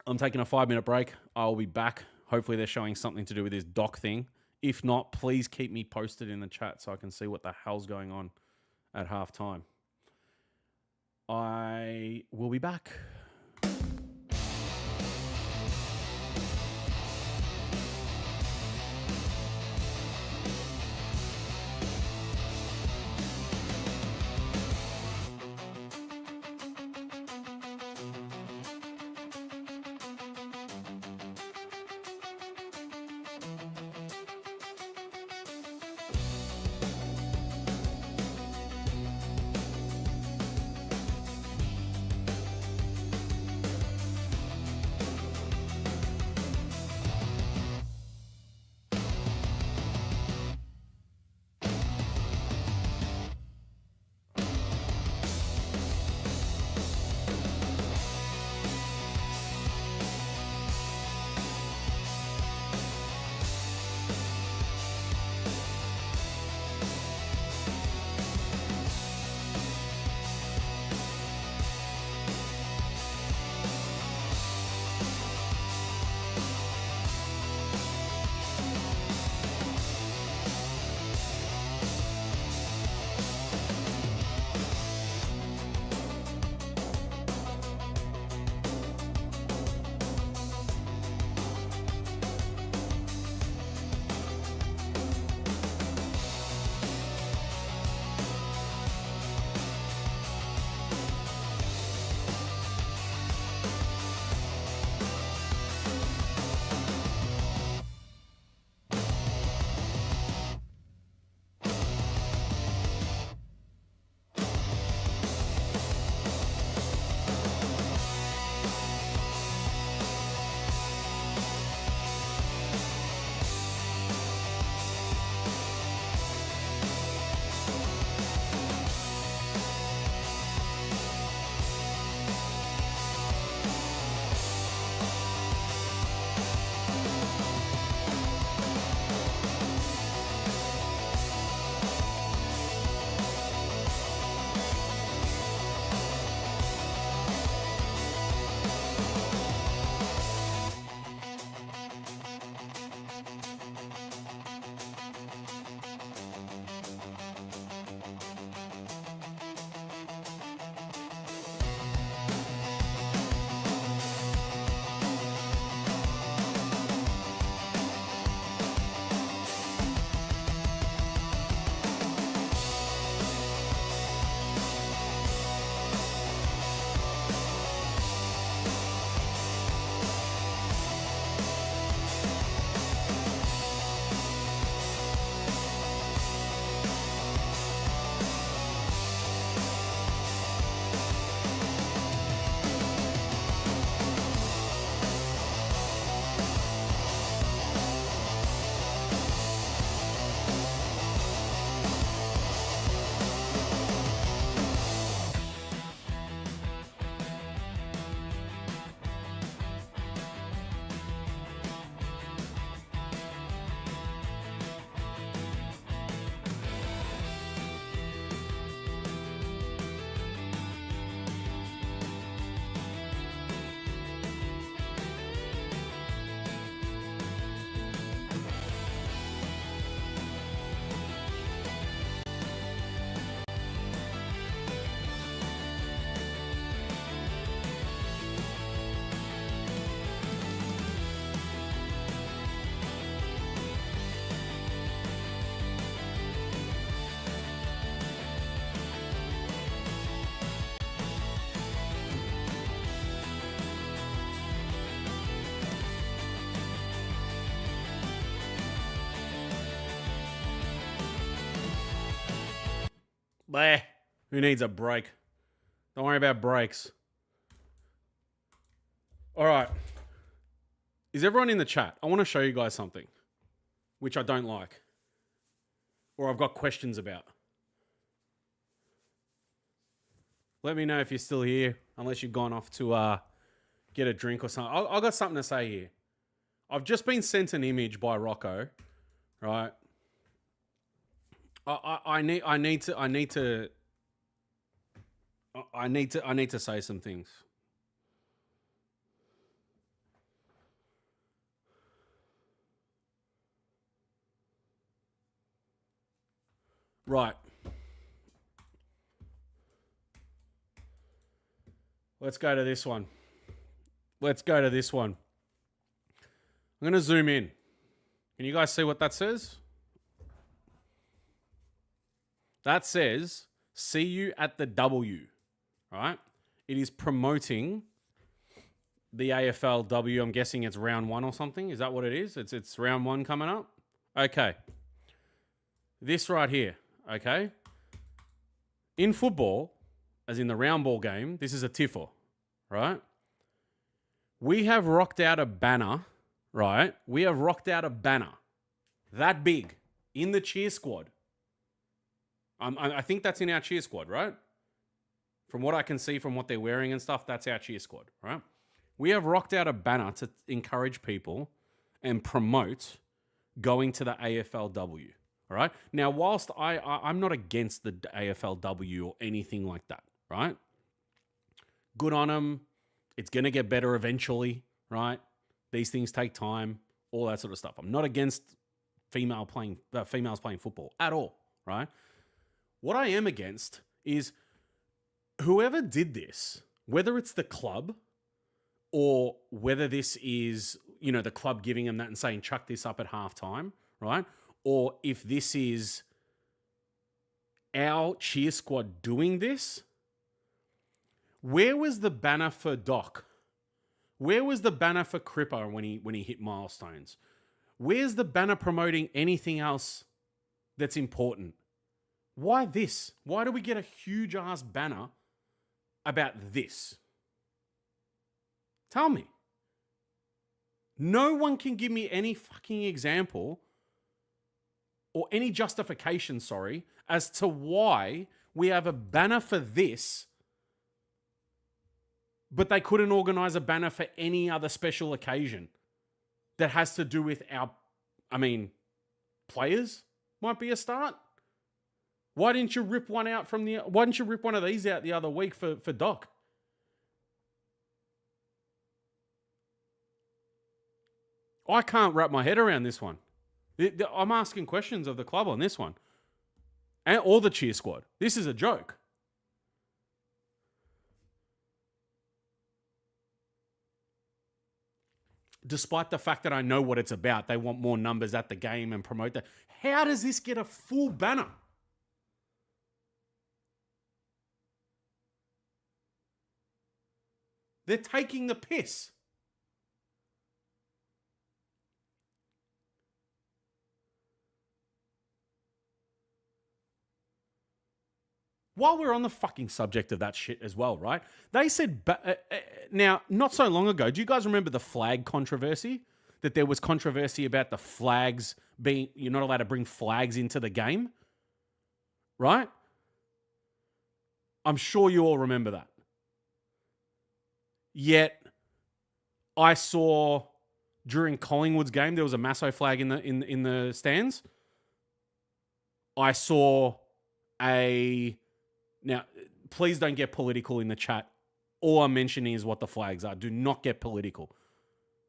I'm taking a 5-minute break. I'll be back. Hopefully they're showing something to do with this doc thing. If not, please keep me posted in the chat so I can see what the hell's going on at halftime. I will be back. Bleh. Who needs a break? Don't worry about breaks. All right. Is everyone in the chat? I want to show you guys something which I don't like or I've got questions about. Let me know if you're still here, unless you've gone off to get a drink or something. I've got something to say here. I've just been sent an image by Rocco, right? I need to say some things. Right. Let's go to this one. I'm going to zoom in. Can you guys see what that says? That says, see you at the W, right? It is promoting the AFLW. I'm guessing it's round 1 or something. Is that what it is? It's round 1 coming up? Okay. This right here, okay? In football, as in the round ball game, this is a TIFL, right? We have rocked out a banner, right? We have rocked out a banner that big in the cheer squad. I think that's in our cheer squad, right? From what I can see from what they're wearing and stuff, that's our cheer squad, right? We have rocked out a banner to encourage people and promote going to the AFLW, all right? Now, whilst I'm not against the AFLW or anything like that, right? Good on them. It's going to get better eventually, right? These things take time, all that sort of stuff. I'm not against females playing football at all, right? What I am against is whoever did this, whether it's the club or whether this is, the club giving them that and saying, chuck this up at halftime, right? Or if this is our cheer squad doing this, where was the banner for Doc? Where was the banner for Cripper when he hit milestones? Where's the banner promoting anything else that's important? Why this? Why do we get a huge ass banner about this? Tell me. No one can give me any fucking example or any justification, as to why we have a banner for this, but they couldn't organize a banner for any other special occasion that has to do with players might be a start. Why didn't you rip one of these out the other week for Doc? I can't wrap my head around this one. I'm asking questions of the club on this one. Or the cheer squad. This is a joke. Despite the fact that I know what it's about, they want more numbers at the game and promote that. How does this get a full banner? They're taking the piss. While we're on the fucking subject of that shit as well, right? They said, now, not so long ago, do you guys remember the flag controversy? That there was controversy about the flags you're not allowed to bring flags into the game, right? I'm sure you all remember that. Yet, I saw during Collingwood's game, there was a Masso flag in the stands. I saw now, please don't get political in the chat. All I'm mentioning is what the flags are. Do not get political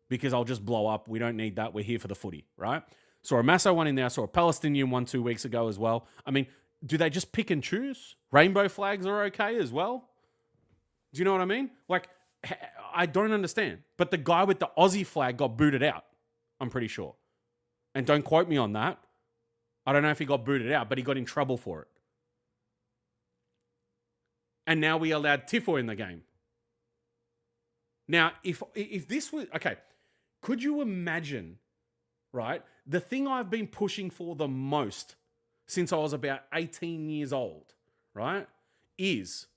because I'll just blow up. We don't need that. We're here for the footy, right? Saw a Masso one in there. I saw a Palestinian one 2 weeks ago as well. Do they just pick and choose? Rainbow flags are okay as well? Do you know what I mean? I don't understand. But the guy with the Aussie flag got booted out, I'm pretty sure. And don't quote me on that. I don't know if he got booted out, but he got in trouble for it. And now we allowed Tifo in the game. Now, if this was... Okay, could you imagine, right? The thing I've been pushing for the most since I was about 18 years old, right, is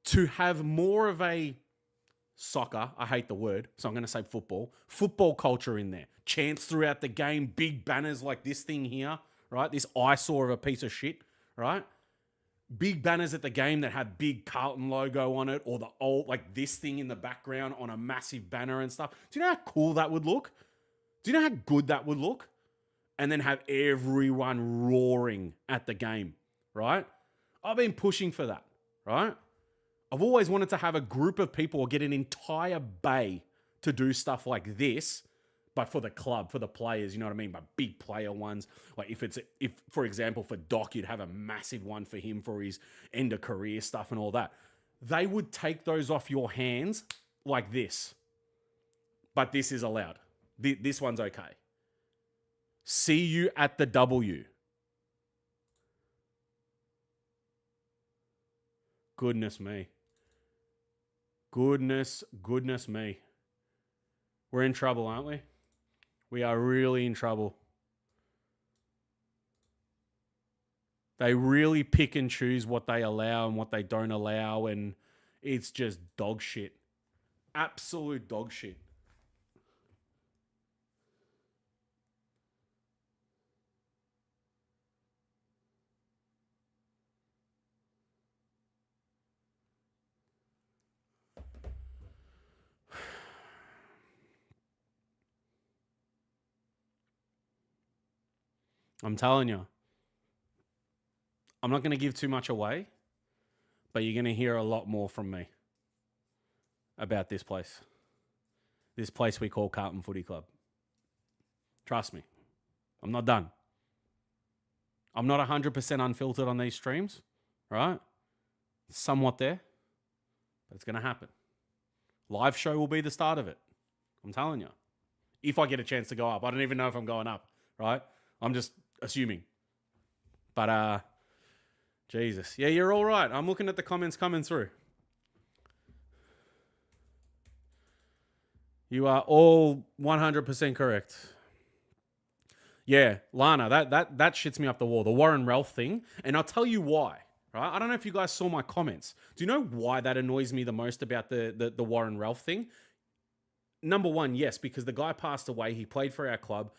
to have more of a soccer, I hate the word, so I'm going to say football culture in there. Chants throughout the game, big banners like this thing here, right? This eyesore of a piece of shit, right? Big banners at the game that have big Carlton logo on it, or the old, like this thing in the background on a massive banner and stuff. Do you know how cool that would look? Do you know how good that would look? And then have everyone roaring at the game, right? I've been pushing for that, right? I've always wanted to have a group of people or get an entire bay to do stuff like this, but for the club, for the players, you know what I mean? But big player ones. Like if for example, for Doc, you'd have a massive one for him for his end of career stuff and all that. They would take those off your hands like this. But this is allowed. This one's okay. See you at the W. Goodness me. Goodness me. We're in trouble, aren't we? We are really in trouble. They really pick and choose what they allow and what they don't allow, and it's just dog shit. Absolute dog shit. I'm telling you. I'm not going to give too much away, but you're going to hear a lot more from me about this place. This place we call Carlton Footy Club. Trust me. I'm not done. I'm not 100% unfiltered on these streams, right? Somewhat there, but it's going to happen. Live show will be the start of it. I'm telling you. If I get a chance to go up. I don't even know if I'm going up, right? I'm just assuming. But, Jesus. Yeah, you're all right. I'm looking at the comments coming through. You are all 100% correct. Yeah, Lana, that shits me up the wall. The Warren Ralph thing. And I'll tell you why. Right? I don't know if you guys saw my comments. Do you know why that annoys me the most about the Warren Ralph thing? Number one, yes, because the guy passed away. He played for our club.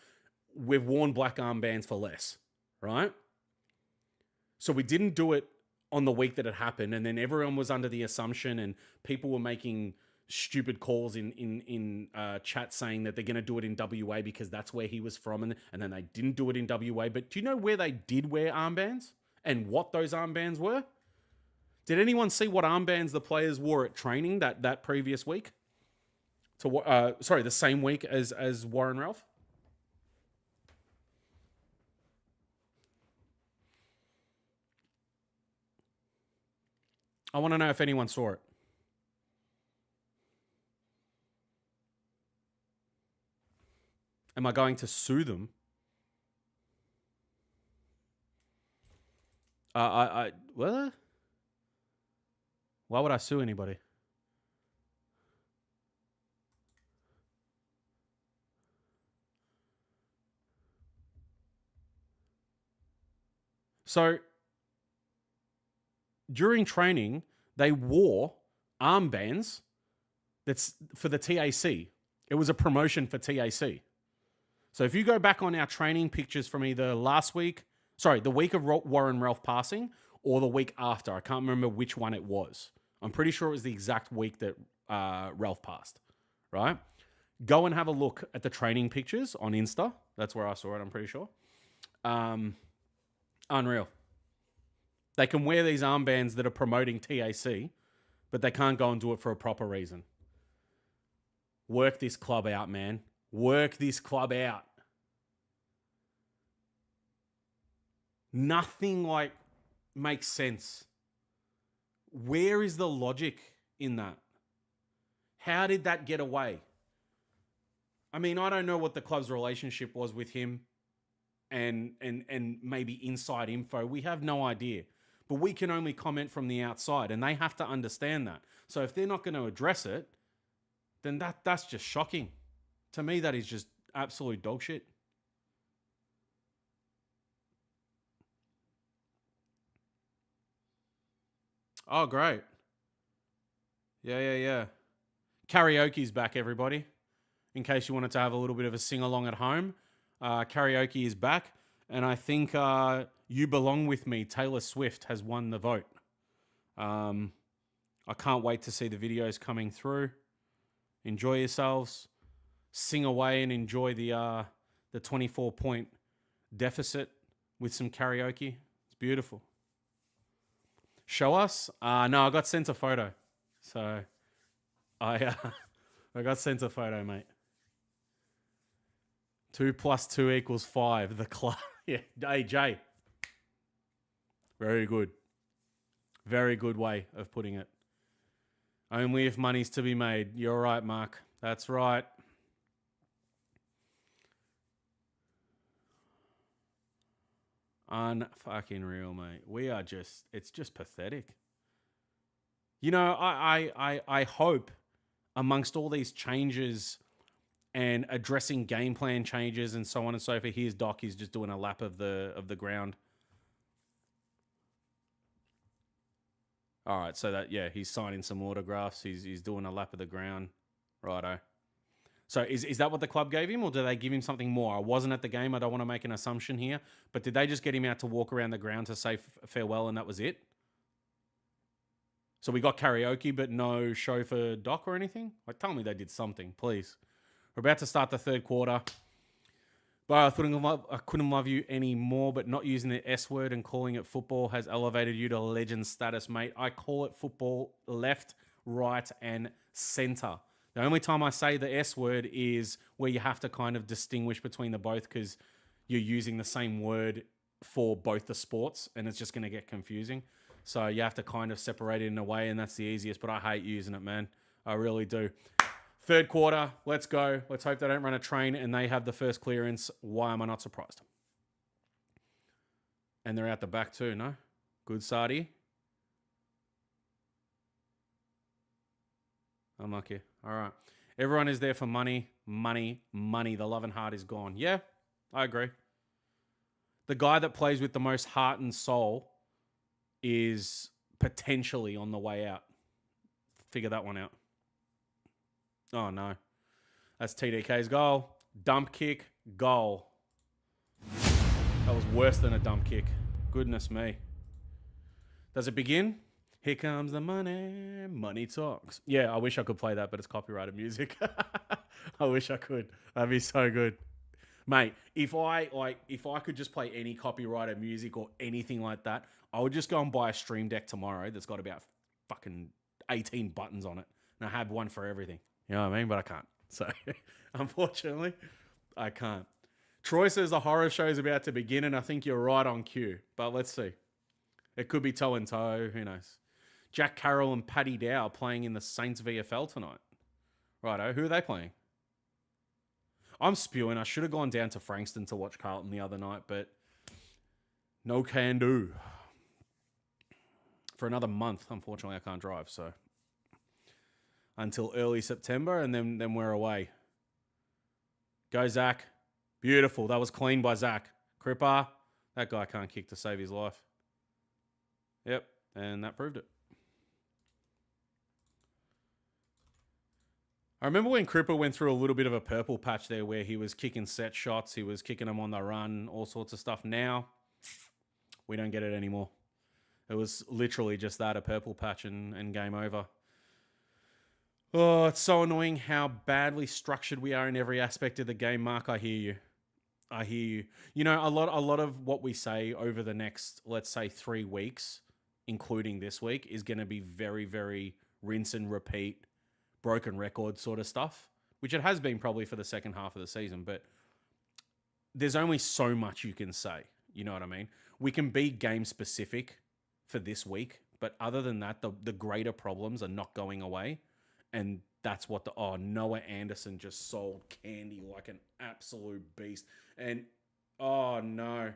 We've worn black armbands for less, right? So we didn't do it on the week that it happened, and then everyone was under the assumption, and people were making stupid calls in chat saying that they're going to do it in WA because that's where he was from, and then they didn't do it in WA. But do you know where they did wear armbands and what those armbands were? Did anyone see what armbands the players wore at training that previous week? The same week as Warren Ralph? I want to know if anyone saw it. Am I going to sue them? What? Why would I sue anybody? So, during training, they wore armbands that's for the TAC. It was a promotion for TAC. So if you go back on our training pictures from either the week of Warren Ralph passing or the week after, I can't remember which one it was. I'm pretty sure it was the exact week that Ralph passed, right? Go and have a look at the training pictures on Insta. That's where I saw it, I'm pretty sure. Unreal. They can wear these armbands that are promoting TAC, but they can't go and do it for a proper reason. Work this club out, man. Work this club out. Nothing makes sense. Where is the logic in that? How did that get away? I mean, I don't know what the club's relationship was with him and maybe inside info. We have no idea. But we can only comment from the outside, and they have to understand that. So if they're not going to address it, then that's just shocking. To me, that is just absolute dog shit. Oh, great. Yeah. Karaoke's back, everybody. In case you wanted to have a little bit of a sing-along at home, karaoke is back. And I think You Belong With Me, Taylor Swift, has won the vote. I can't wait to see the videos coming through. Enjoy yourselves. Sing away and enjoy the 24-point deficit with some karaoke. It's beautiful. Show us? No, I got sent a photo. So I got sent a photo, mate. 2 + 2 = 5. The club. Yeah. Hey, Jay. Very good. Very good way of putting it. Only if money's to be made. You're right, Mark. That's right. Unfucking real, mate. We are just, it's just pathetic. You know, I hope amongst all these changes and addressing game plan changes and so on and so forth, here's Doc, he's just doing a lap of the ground. All right, so that, yeah, he's signing some autographs. He's doing a lap of the ground. Righto. So is that what the club gave him, or did they give him something more? I wasn't at the game. I don't want to make an assumption here. But did they just get him out to walk around the ground to say farewell and that was it? So we got karaoke, but no show for Doc or anything? Like, tell me they did something, please. We're about to start the third quarter. But I couldn't love you anymore, but not using the S word and calling it football has elevated you to legend status, mate. I call it football left, right, and center. The only time I say the S word is where you have to kind of distinguish between the both because you're using the same word for both the sports and it's just going to get confusing. So you have to kind of separate it in a way, and that's the easiest, but I hate using it, man. I really do. Third quarter, let's go. Let's hope they don't run a train and they have the first clearance. Why am I not surprised? And they're out the back too, no? Good Sadi. Unlucky. All right. Everyone is there for money. The love and heart is gone. Yeah, I agree. The guy that plays with the most heart and soul is potentially on the way out. Figure that one out. Oh, no. That's TDK's goal. Dump kick, goal. That was worse than a dump kick. Goodness me. Does it begin? Here comes the money. Money talks. Yeah, I wish I could play that, but it's copyrighted music. I wish I could. That'd be so good. Mate, if I could just play any copyrighted music or anything like that, I would just go and buy a Stream Deck tomorrow that's got about fucking 18 buttons on it. And I have one for everything. You know what I mean? But I can't. So, unfortunately, I can't. Troy says the horror show is about to begin, and I think you're right on cue. But let's see. It could be toe and toe. Who knows? Jack Carroll and Paddy Dow playing in the Saints VFL tonight. Righto. Who are they playing? I'm spewing. I should have gone down to Frankston to watch Carlton the other night, but no can do. For another month, unfortunately, I can't drive, so until early September, and then we're away. Go, Zach. Beautiful. That was clean by Zach. Cripper. That guy can't kick to save his life. Yep, and that proved it. I remember when Cripper went through a little bit of a purple patch there where he was kicking set shots, he was kicking them on the run, all sorts of stuff. Now, we don't get it anymore. It was literally just that, a purple patch and game over. Oh, it's so annoying how badly structured we are in every aspect of the game, Mark. I hear you. I hear you. You know, a lot of what we say over the next, let's say, 3 weeks, including this week, is going to be very, very rinse and repeat, broken record sort of stuff, which it has been probably for the second half of the season, but there's only so much you can say. You know what I mean? We can be game specific for this week, but other than that, the greater problems are not going away. And that's what Noah Anderson just sold candy like an absolute beast. And, oh no,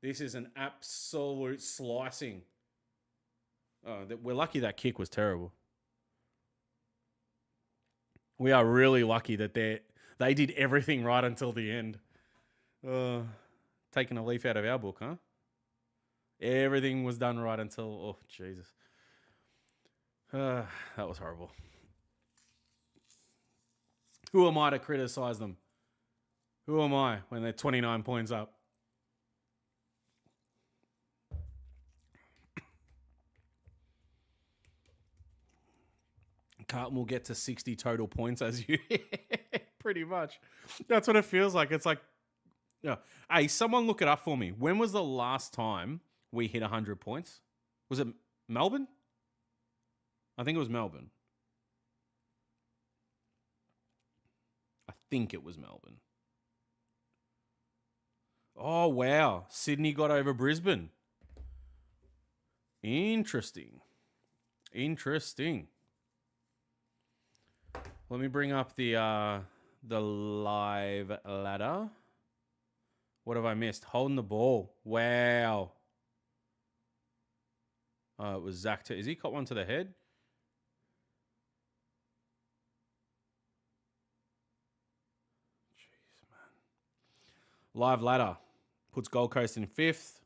this is an absolute slicing. Oh, we're lucky that kick was terrible. We are really lucky that they did everything right until the end. Taking a leaf out of our book, huh? Everything was done right until, oh, Jesus. That was horrible. Who am I to criticize them? Who am I when they're 29 points up? Carlton will get to 60 total points as you pretty much. That's what it feels like. It's like, yeah. Hey, someone look it up for me. When was the last time we hit 100 points? Was it Melbourne? I think it was Melbourne. I think it was Melbourne. Oh, wow. Sydney got over Brisbane. Interesting. Let me bring up the live ladder. What have I missed? Holding the ball. Wow. It was Zach. Is he caught one to the head? Jeez, man. Live ladder. Puts Gold Coast in 5th.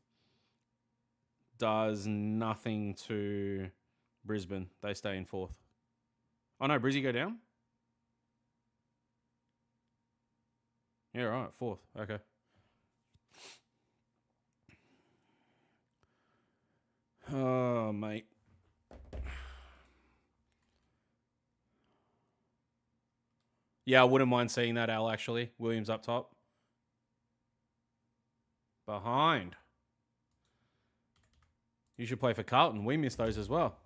Does nothing to Brisbane. They stay in 4th. Oh, no. Brizzy go down? Yeah, right. 4th. Okay. Oh, mate. Yeah, I wouldn't mind seeing that, Al, actually. Williams up top. Behind. You should play for Carlton. We missed those as well.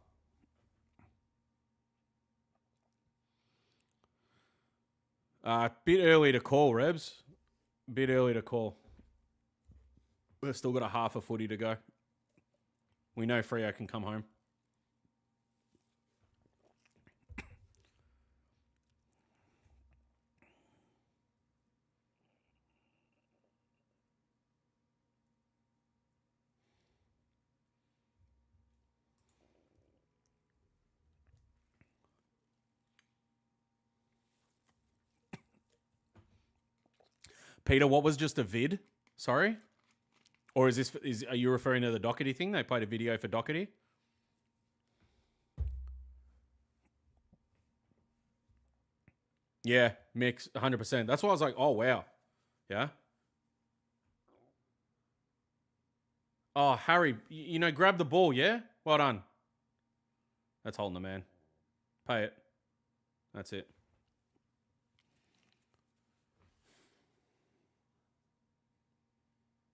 Bit early to call, Rebs. Bit early to call. We've still got a half a footy to go. We know Freo can come home. Peter, what was just a vid? Sorry? Or are you referring to the Doherty thing? They played a video for Doherty? Yeah, mix 100%. That's why I was like, oh, wow. Yeah? Oh, Harry, grab the ball, yeah? Well done. That's holding the man. Pay it. That's it.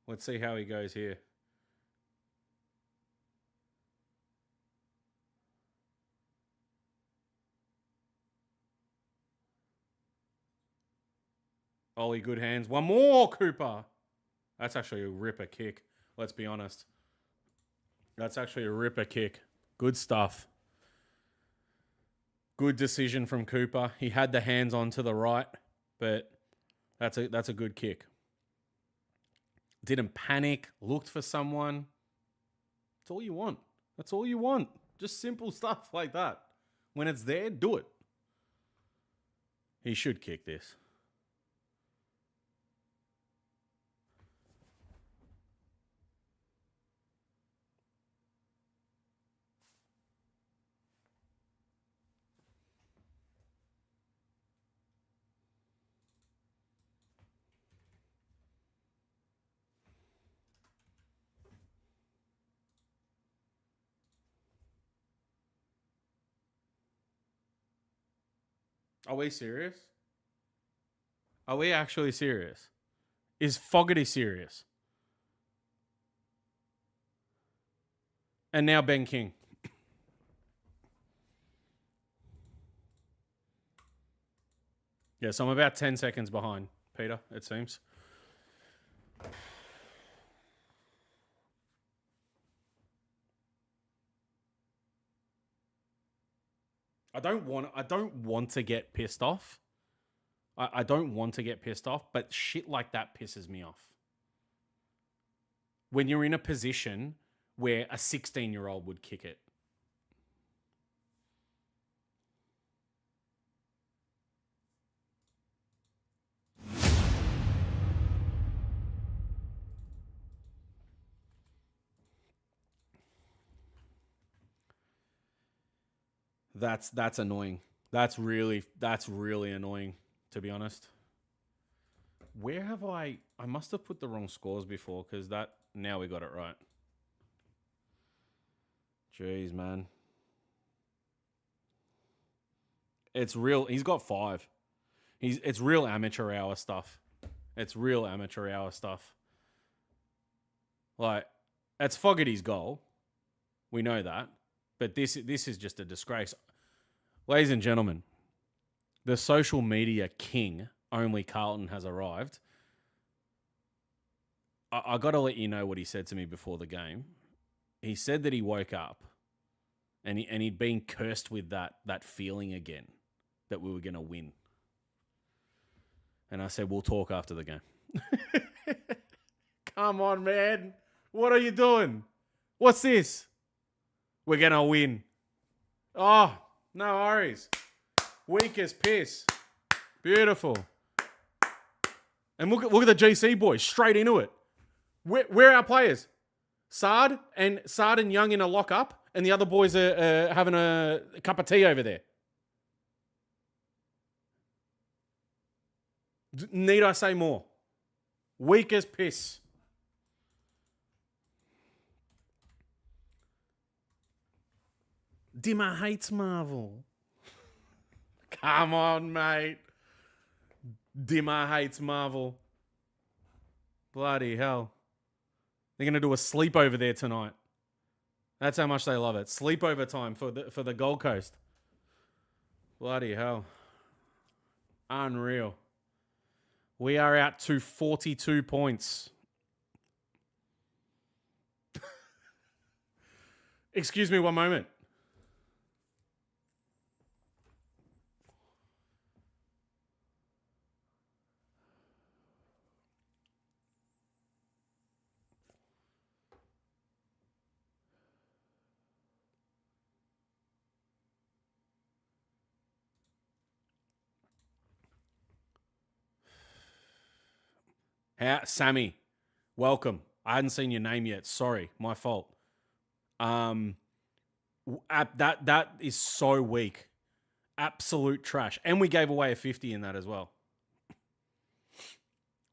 Let's see how he goes here. Ollie, good hands. One more, Cooper. That's actually a ripper kick. Let's be honest. That's actually a ripper kick. Good stuff. Good decision from Cooper. He had the hands on to the right, but that's a good kick. Didn't panic. Looked for someone. That's all you want. That's all you want. Just simple stuff like that. When it's there, do it. He should kick this. Are we serious? Are we actually serious? Is Fogarty serious? And now Ben King. Yeah, so I'm about 10 seconds behind, Peter, it seems. I don't want to get pissed off. I don't want to get pissed off, but shit like that pisses me off. When you're in a position where a 16-year-old would kick it. That's annoying. That's really annoying, to be honest. Where have I must have put the wrong scores before, because now we got it right. Jeez, man. It's real. He's got 5. It's real amateur hour stuff. It's real amateur hour stuff. Like, it's Fogarty's goal. We know that. But this is just a disgrace. Ladies and gentlemen, the social media king, only Carlton, has arrived. I got to let you know what he said to me before the game. He said that he woke up and he'd been cursed with that feeling again that we were going to win. And I said, we'll talk after the game. Come on, man. What are you doing? What's this? We're going to win. Oh, no worries. Weak as piss. Beautiful. And look at the GC boys, straight into it. Where are our players? Sard and Young in a lock-up, and the other boys are having a cup of tea over there. Need I say more? Weak as piss. Dimmer hates Marvel. Come on, mate. Dimmer hates Marvel. Bloody hell. They're going to do a sleepover there tonight. That's how much they love it. Sleepover time for the Gold Coast. Bloody hell. Unreal. We are out to 42 points. Excuse me one moment. Sammy, welcome. I hadn't seen your name yet. Sorry, my fault. That is so weak. Absolute trash. And we gave away a 50 in that as well.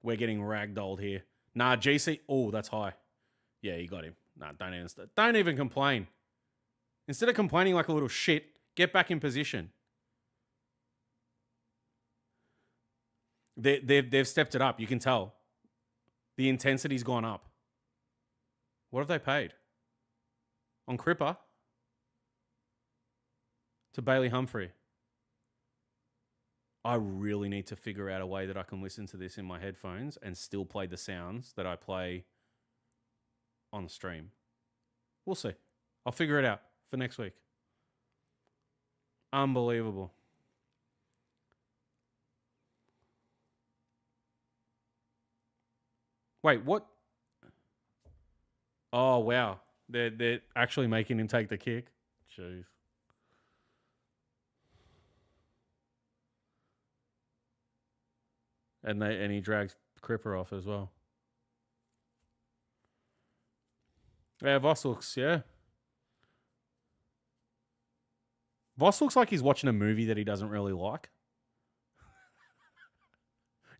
We're getting ragdolled here. Nah, GC. Oh, that's high. Yeah, you got him. Nah, don't even complain. Instead of complaining like a little shit, get back in position. They've stepped it up. You can tell. The intensity's gone up. What have they paid? On Cripper? To Bailey Humphrey. I really need to figure out a way that I can listen to this in my headphones and still play the sounds that I play on stream. We'll see. I'll figure it out for next week. Unbelievable. Wait, what? Oh, wow. They're actually making him take the kick. Jeez. And he drags Cripper off as well. Yeah, Voss looks like he's watching a movie that he doesn't really like.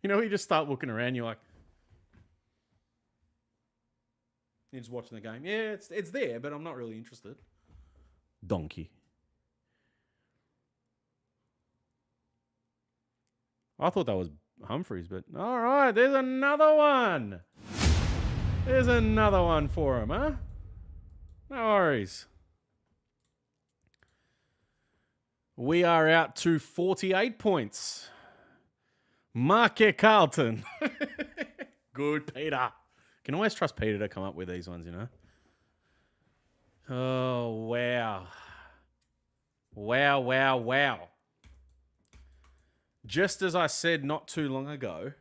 You know, you just start looking around, you're like, you're just watching the game. Yeah, it's there, but I'm not really interested. Donkey. I thought that was Humphreys, but all right, there's another one. There's another one for him, huh? No worries. We are out to 48 points. Mark Carlton. Good, Peter. Can always trust Peter to come up with these ones, you know? Oh, wow. Wow. Just as I said not too long ago,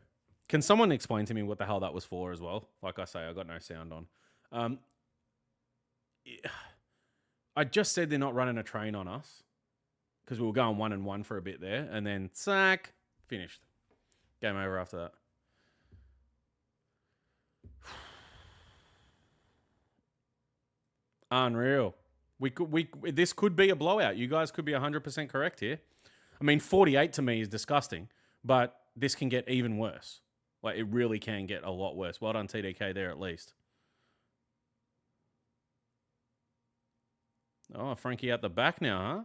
can someone explain to me what the hell that was for as well? Like I say, I got no sound on. I just said they're not running a train on us because we were going 1-1 for a bit there, and then sack, finished. Game over after that. Unreal. This could be a blowout. You guys could be 100% correct here. I mean, 48 to me is disgusting, but this can get even worse. Like, it really can get a lot worse. Well done, TDK, there at least. Oh, Frankie out the back now, huh?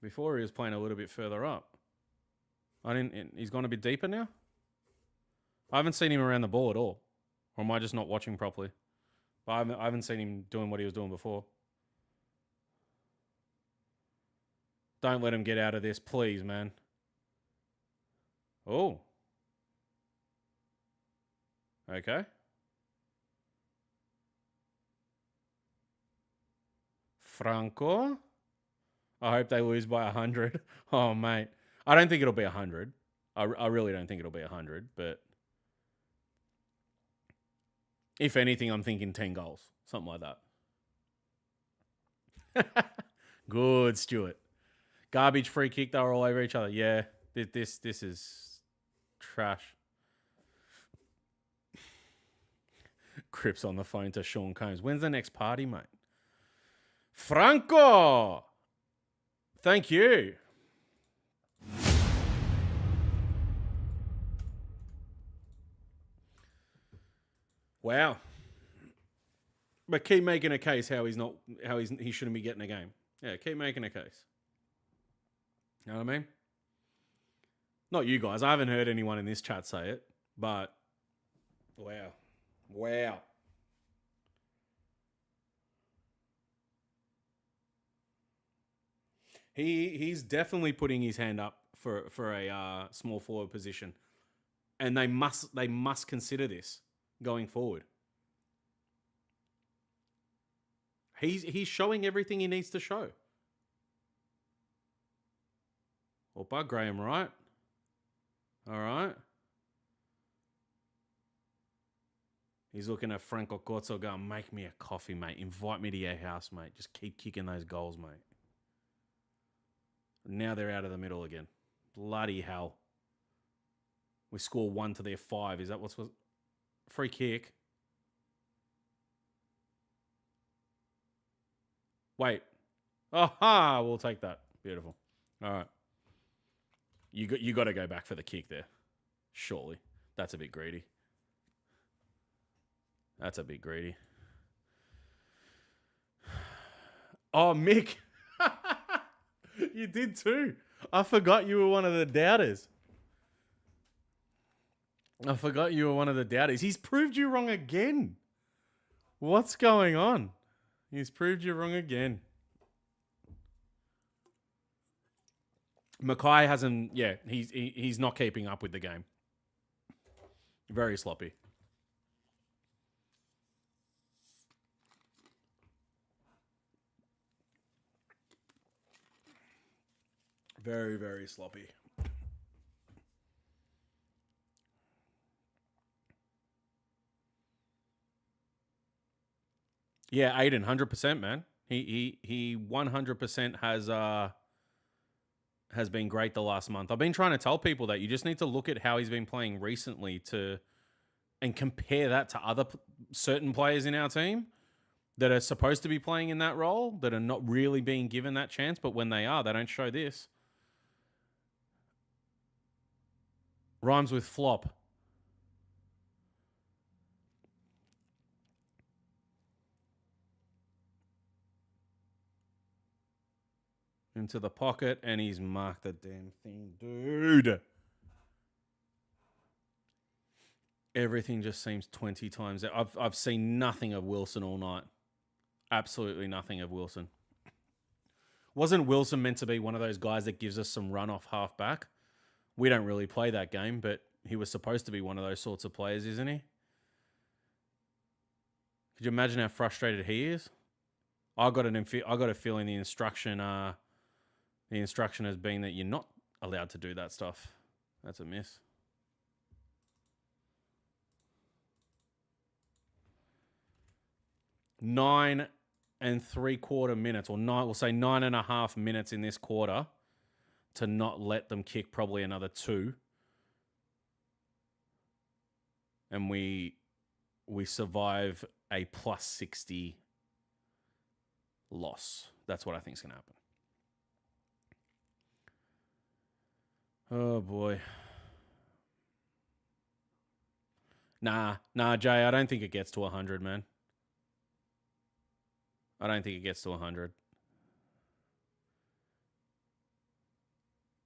Before he was playing a little bit further up. He's gone a bit deeper now? I haven't seen him around the ball at all. Or am I just not watching properly? But I haven't seen him doing what he was doing before. Don't let him get out of this, please, man. Oh. Okay. Franco. I hope they lose by 100. Oh, mate. I don't think it'll be 100. I really don't think it'll be 100, but if anything, I'm thinking 10 goals. Something like that. Good, Stuart. Garbage free kick. They were all over each other. Yeah, this is trash. Cripps on the phone to Sean Combs. When's the next party, mate? Franco! Thank you. Wow. But keep making a case how he shouldn't be getting a game. Yeah, keep making a case. You know what I mean? Not you guys. I haven't heard anyone in this chat say it, but wow. Wow. He's definitely putting his hand up for a small forward position, and they must consider this going forward. He's showing everything he needs to show. Opa, Graham Wright. All right. He's looking at Franco Corso going, make me a coffee, mate. Invite me to your house, mate. Just keep kicking those goals, mate. Now they're out of the middle again. Bloody hell. We score 1 to their 5. Is that what's... Free kick. Wait. Aha! We'll take that. Beautiful. All right. You got to go back for the kick there. Surely. That's a bit greedy. That's a bit greedy. Oh, Mick. You did too. I forgot you were one of the doubters. He's proved you wrong again. What's going on? He's proved you wrong again. Mackay hasn't... Yeah, he's not keeping up with the game. Very sloppy. Very, very sloppy. Yeah, Aiden, 100%, man. He 100% has been great the last month. I've been trying to tell people that you just need to look at how he's been playing recently and compare that to other certain players in our team that are supposed to be playing in that role, that are not really being given that chance, but when they are, they don't show this. Rhymes with flop. Into the pocket, and he's marked the damn thing, dude. Everything just seems 20 times. I've seen nothing of Wilson all night. Absolutely nothing of Wilson. Wasn't Wilson meant to be one of those guys that gives us some run off half back? We don't really play that game, but he was supposed to be one of those sorts of players, isn't he? Could you imagine how frustrated he is? I got a feeling the instruction has been that you're not allowed to do that stuff. That's a miss. Nine and 3/4 minutes, or we'll say 9.5 minutes in this quarter to not let them kick probably another 2. and we survive a plus 60 loss. That's what I think is going to happen. Oh, boy. Nah, Jay, I don't think it gets to 100, man. I don't think it gets to 100.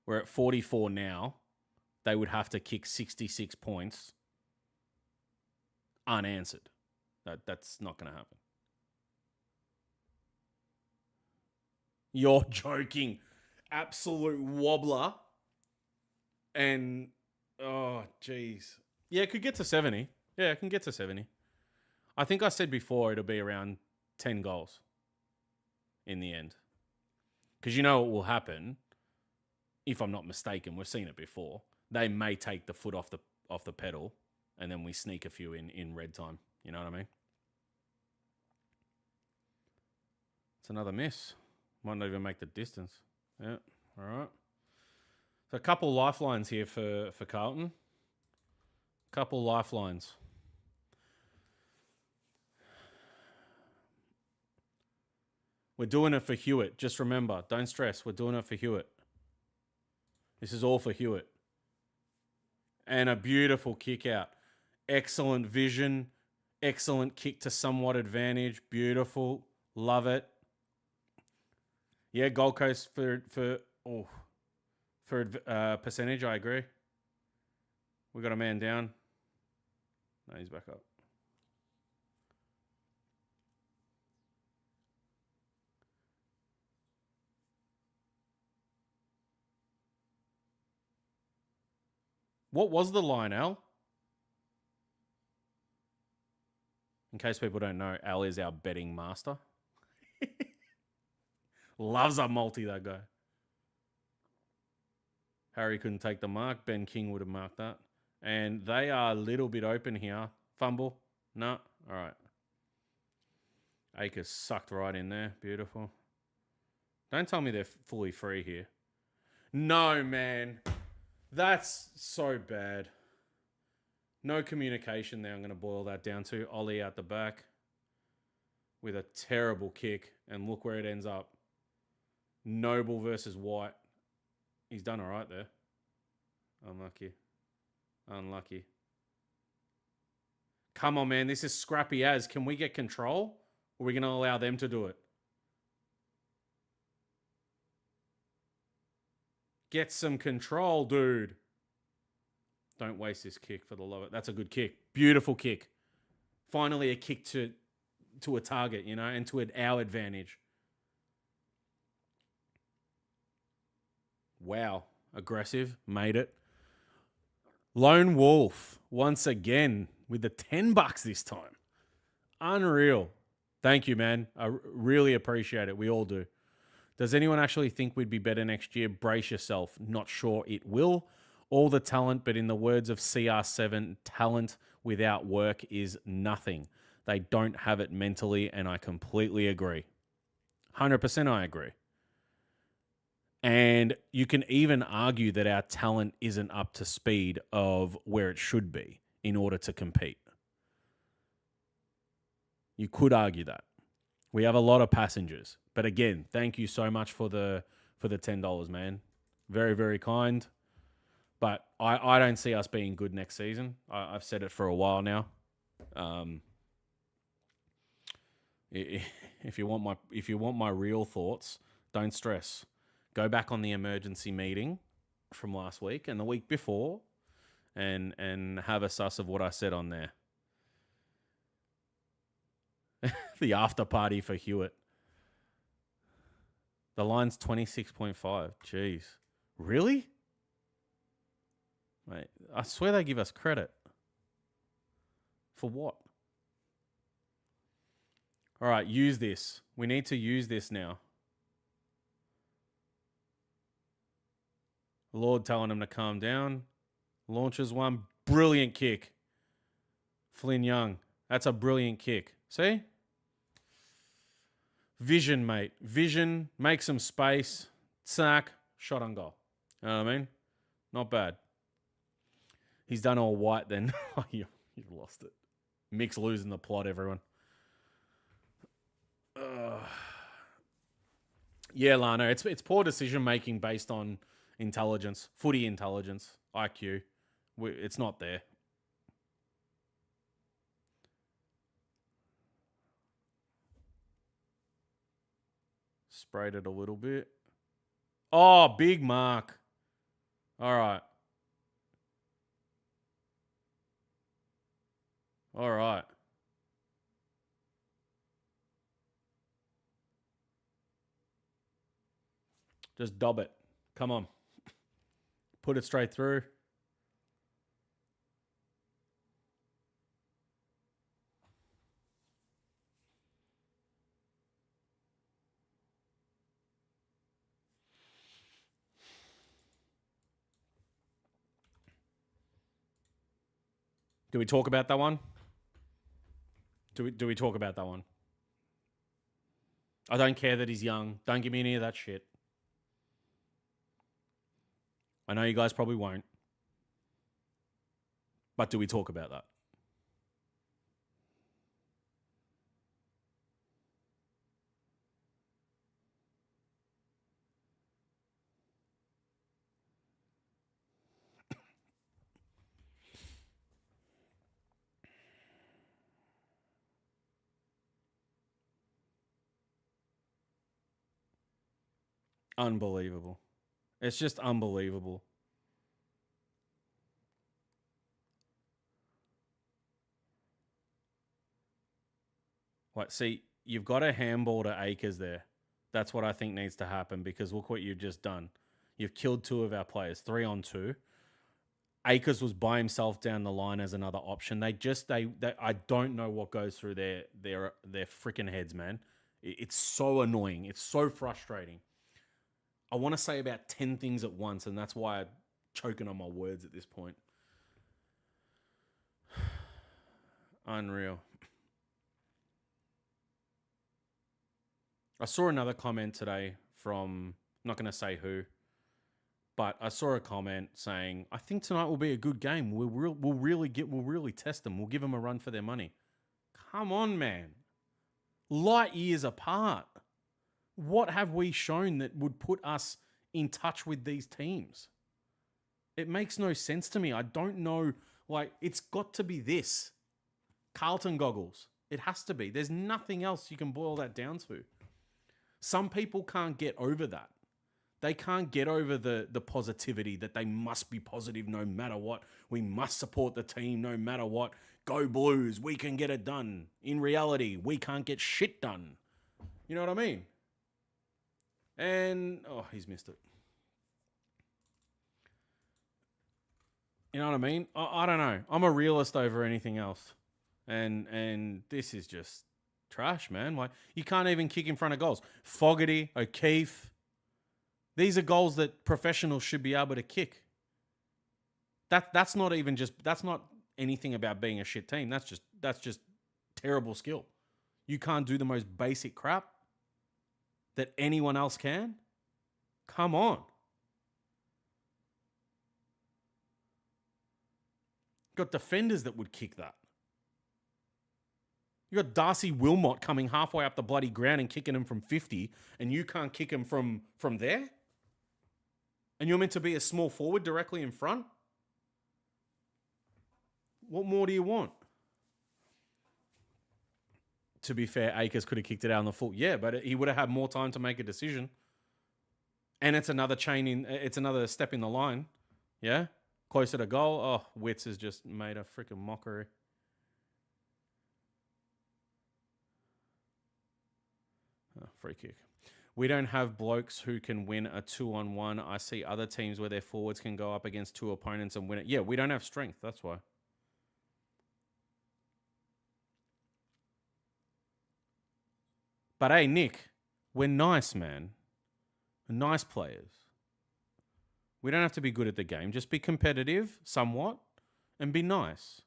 We're at 44 now. They would have to kick 66 points unanswered. That's not going to happen. You're joking. Absolute wobbler. And, oh, jeez. Yeah, it could get to 70. Yeah, it can get to 70. I think I said before it'll be around 10 goals in the end. Because you know what will happen, if I'm not mistaken, we've seen it before. They may take the foot off the pedal, and then we sneak a few in red time. You know what I mean? It's another miss. Might not even make the distance. Yeah, all right. So a couple lifelines here for Carlton. Couple lifelines. We're doing it for Hewitt. Just remember, don't stress. We're doing it for Hewitt. This is all for Hewitt. And a beautiful kick out. Excellent vision. Excellent kick to somewhat advantage. Beautiful. Love it. Yeah, Gold Coast for percentage, I agree. We got a man down. No, he's back up. What was the line, Al? In case people don't know, Al is our betting master. Loves a multi, that guy. Harry couldn't take the mark. Ben King would have marked that. And they are a little bit open here. Fumble. No. All right. Akers sucked right in there. Beautiful. Don't tell me they're fully free here. No, man. That's so bad. No communication there. I'm going to boil that down to. Ollie out the back with a terrible kick. And look where it ends up. Noble versus White. He's done all right there. Unlucky. Come on, man. This is scrappy as. Can we get control? Or are we going to allow them to do it? Get some control, dude. Don't waste this kick for the love of it. That's a good kick. Beautiful kick. Finally a kick to a target, you know, and to our advantage. Wow. Aggressive. Made it. Lone Wolf, once again, with the $10 this time. Unreal. Thank you, man. I really appreciate it. We all do. Does anyone actually think we'd be better next year? Brace yourself. Not sure it will. All the talent, but in the words of CR7, talent without work is nothing. They don't have it mentally, and I completely agree. 100% I agree. And you can even argue that our talent isn't up to speed of where it should be in order to compete. You could argue that. We have a lot of passengers. But again, thank you so much for the $10, man. Very, very kind. But I don't see us being good next season. I've said it for a while now. If you want my real thoughts, don't stress. Go back on the emergency meeting from last week and the week before and have a suss of what I said on there. The after party for Hewitt. The line's 26.5. Jeez. Really? Mate, I swear they give us credit. For what? All right, use this. We need to use this now. Lord telling him to calm down. Launches one. Brilliant kick. Flynn Young. That's a brilliant kick. See? Vision, mate. Vision. Make some space. Sack. Shot on goal. You know what I mean? Not bad. He's done all white then. You've lost it. Mick's losing the plot, everyone. Yeah, Lana, it's poor decision making based on intelligence, footy intelligence, IQ. It's not there. Sprayed it a little bit. Oh, big mark. All right. All right. Just dob it. Come on. Put it straight through. Do we talk about that one? Do we talk about that one? I don't care that he's young. Don't give me any of that shit. I know you guys probably won't. But do we talk about that? Unbelievable. It's just unbelievable. Like, see, you've got a handball to Akers there. That's what I think needs to happen because look what you've just done. You've killed two of our players, 3-on-2. Akers was by himself down the line as another option. They I don't know what goes through their freaking heads, man. It's so annoying. It's so frustrating. I want to say about 10 things at once, and that's why I'm choking on my words at this point. Unreal. I saw another comment today from, I'm not going to say who, but I saw a comment saying, I think tonight will be a good game. We'll really test them. We'll give them a run for their money. Come on, man. Light years apart. What have we shown that would put us in touch with these teams? It makes no sense to me. I don't know. Like, it's got to be this. Carlton goggles. It has to be. There's nothing else you can boil that down to. Some people can't get over that. They can't get over the positivity that they must be positive no matter what. We must support the team no matter what. Go Blues. We can get it done. In reality, we can't get shit done. You know what I mean? And, oh, he's missed it. You know what I mean? I don't know. I'm a realist over anything else. And this is just trash, man. Like, you can't even kick in front of goals. Fogarty, O'Keefe. These are goals that professionals should be able to kick. That's not anything about being a shit team. That's just terrible skill. You can't do the most basic crap that anyone else can. Come on. Got defenders that would kick that. You got Darcy Wilmot coming halfway up the bloody ground and kicking him from 50, and you can't kick him from there? And you're meant to be a small forward directly in front? What more do you want? To be fair, Akers could have kicked it out on the foot. Yeah, but he would have had more time to make a decision. And it's another it's another step in the line. Yeah? Closer to goal. Oh, Witz has just made a freaking mockery. Oh, free kick. We don't have blokes who can win a 2-on-1. I see other teams where their forwards can go up against two opponents and win it. Yeah, we don't have strength. That's why. But hey, Nick, we're nice, man. We're nice players. We don't have to be good at the game. Just be competitive, somewhat, and be nice.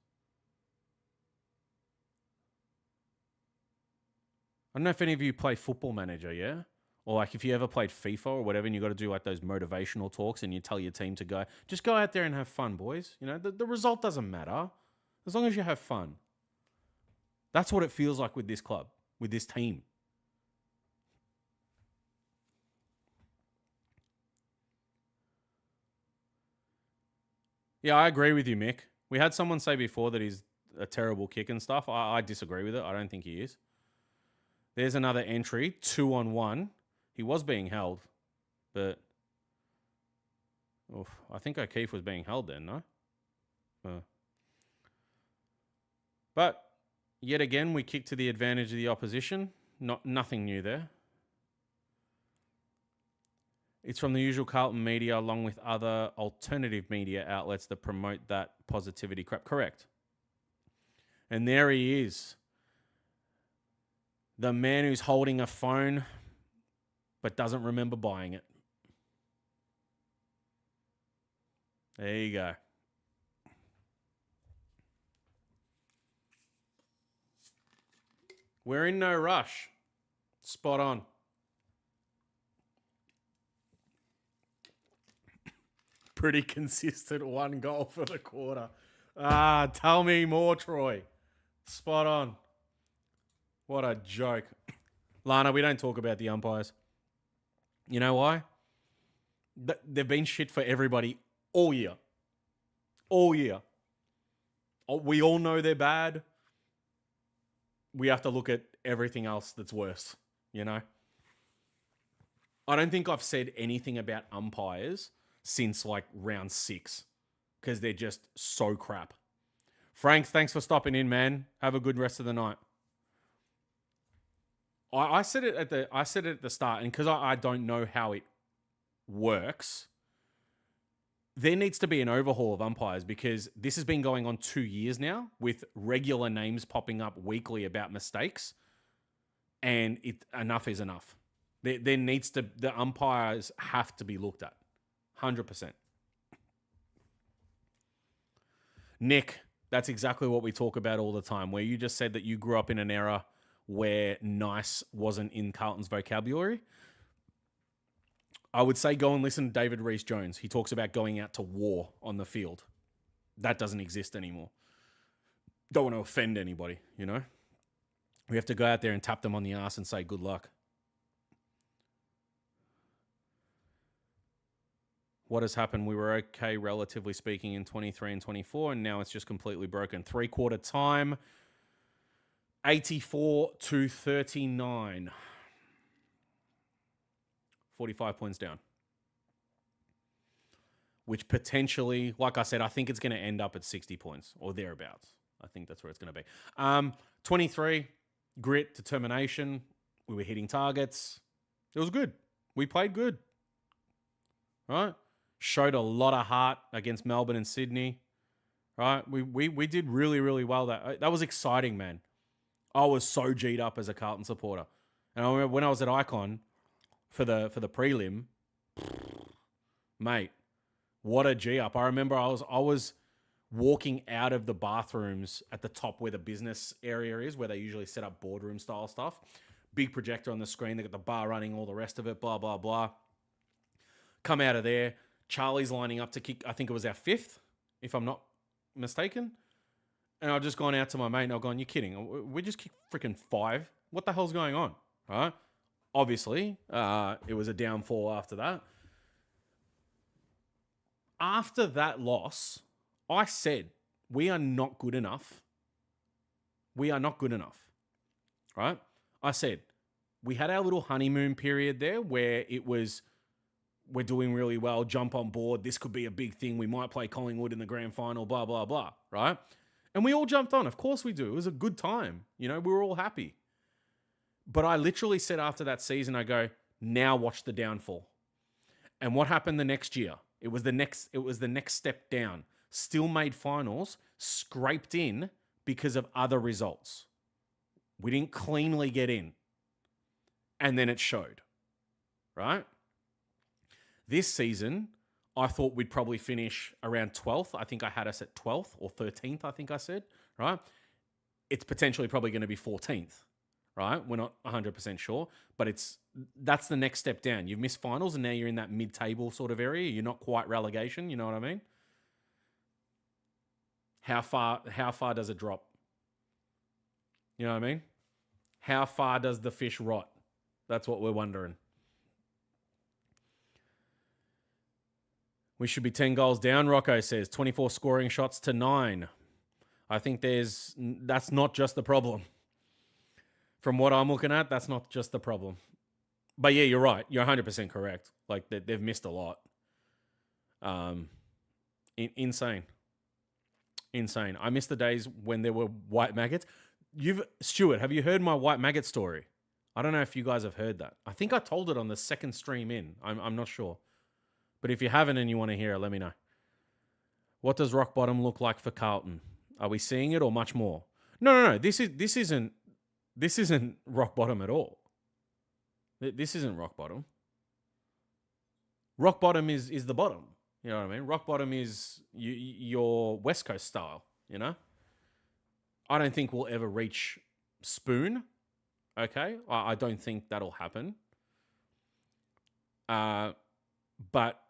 I don't know if any of you play Football Manager, yeah? Or like if you ever played FIFA or whatever and you got to do like those motivational talks and you tell your team to go, just go out there and have fun, boys. You know, the result doesn't matter. As long as you have fun. That's what it feels like with this club, with this team. Yeah, I agree with you, Mick. We had someone say before that he's a terrible kick and stuff. I disagree with it. I don't think he is. There's another entry, 2-on-1. He was being held, but I think O'Keefe was being held then, no? But yet again, we kick to the advantage of the opposition. Nothing new there. It's from the usual Carlton media along with other alternative media outlets that promote that positivity crap. Correct. And there he is. The man who's holding a phone but doesn't remember buying it. There you go. We're in no rush. Spot on. Pretty consistent 1 goal for the quarter. Tell me more, Troy. Spot on. What a joke. Lana, we don't talk about the umpires. You know why? They've been shit for everybody all year. All year. We all know they're bad. We have to look at everything else that's worse, you know? I don't think I've said anything about umpires since like round 6 because they're just so crap. Frank, thanks for stopping in, man. Have a good rest of the night. I said it at the start, and because I don't know how it works, there needs to be an overhaul of umpires because this has been going on 2 years now with regular names popping up weekly about mistakes, and enough is enough. There needs to, the umpires have to be looked at, 100%. Nick, that's exactly what we talk about all the time, where you just said that you grew up in an era where nice wasn't in Carlton's vocabulary. I would say go and listen to David Rees-Jones. He talks about going out to war on the field. That doesn't exist anymore. Don't want to offend anybody, you know? We have to go out there and tap them on the ass and say good luck. What has happened? We were okay, relatively speaking, in 23 and 24, and now it's just completely broken. 3-quarter time, 84-39. 45 points down. Which potentially, like I said, I think it's going to end up at 60 points or thereabouts. I think that's where it's going to be. 23, grit, determination. We were hitting targets. It was good. We played good. Right? Showed a lot of heart against Melbourne and Sydney. Right? We did really, really well. That was exciting, man. I was so G'd up as a Carlton supporter. And I remember when I was at Icon for the prelim, mate, what a G up. I remember I was walking out of the bathrooms at the top where the business area is, where they usually set up boardroom style stuff. Big projector on the screen. They got the bar running, all the rest of it, blah, blah, blah. Come out of there. Charlie's lining up to kick, I think it was our 5th, if I'm not mistaken. And I've just gone out to my mate and I've gone, you're kidding. We just kicked freaking 5. What the hell's going on? All right. Obviously, it was a downfall after that. After that loss, I said, we are not good enough. We are not good enough. Right? I said, we had our little honeymoon period there where it was, we're doing really well, jump on board. This could be a big thing. We might play Collingwood in the grand final, blah, blah, blah. Right? And we all jumped on. Of course we do. It was a good time. You know, we were all happy. But I literally said after that season, I go, now watch the downfall. And what happened the next year? It was the next step down. Still made finals, scraped in because of other results. We didn't cleanly get in. And then it showed. Right? This season, I thought we'd probably finish around 12th. I think I had us at 12th or 13th, I think I said. Right? It's potentially probably going to be 14th. Right? We're not 100% sure, but that's the next step down. You've missed finals and now you're in that mid-table sort of area. You're not quite relegation, you know what I mean? How far does it drop? You know what I mean? How far does the fish rot? That's what we're wondering. We should be 10 goals down, Rocco says. 24 scoring shots to 9. I think that's not just the problem. From what I'm looking at, that's not just the problem. But yeah, you're right. You're 100% correct. Like, they've missed a lot. Insane. I miss the days when there were white maggots. Stuart, have you heard my white maggot story? I don't know if you guys have heard that. I think I told it on the second stream in. I'm not sure. But if you haven't and you want to hear it, let me know. What does rock bottom look like for Carlton? Are we seeing it or much more? No. This isn't rock bottom at all. This isn't rock bottom. Rock bottom is the bottom. You know what I mean? Rock bottom is your West Coast style, you know? I don't think we'll ever reach spoon, okay? I don't think that'll happen. But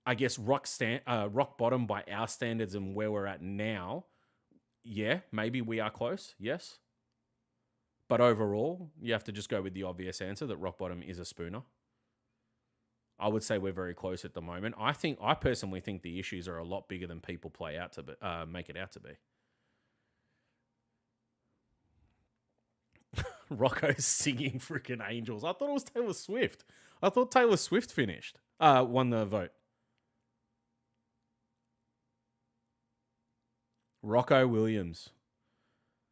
I guess rock bottom by our standards and where we're at now, yeah, maybe we are close, yes. But overall, you have to just go with the obvious answer that rock bottom is a spooner. I would say we're very close at the moment. I personally think the issues are a lot bigger than people make it out to be. Rocco's singing freaking angels. I thought it was Taylor Swift. I thought Taylor Swift finished. Won the vote. Rocco Williams.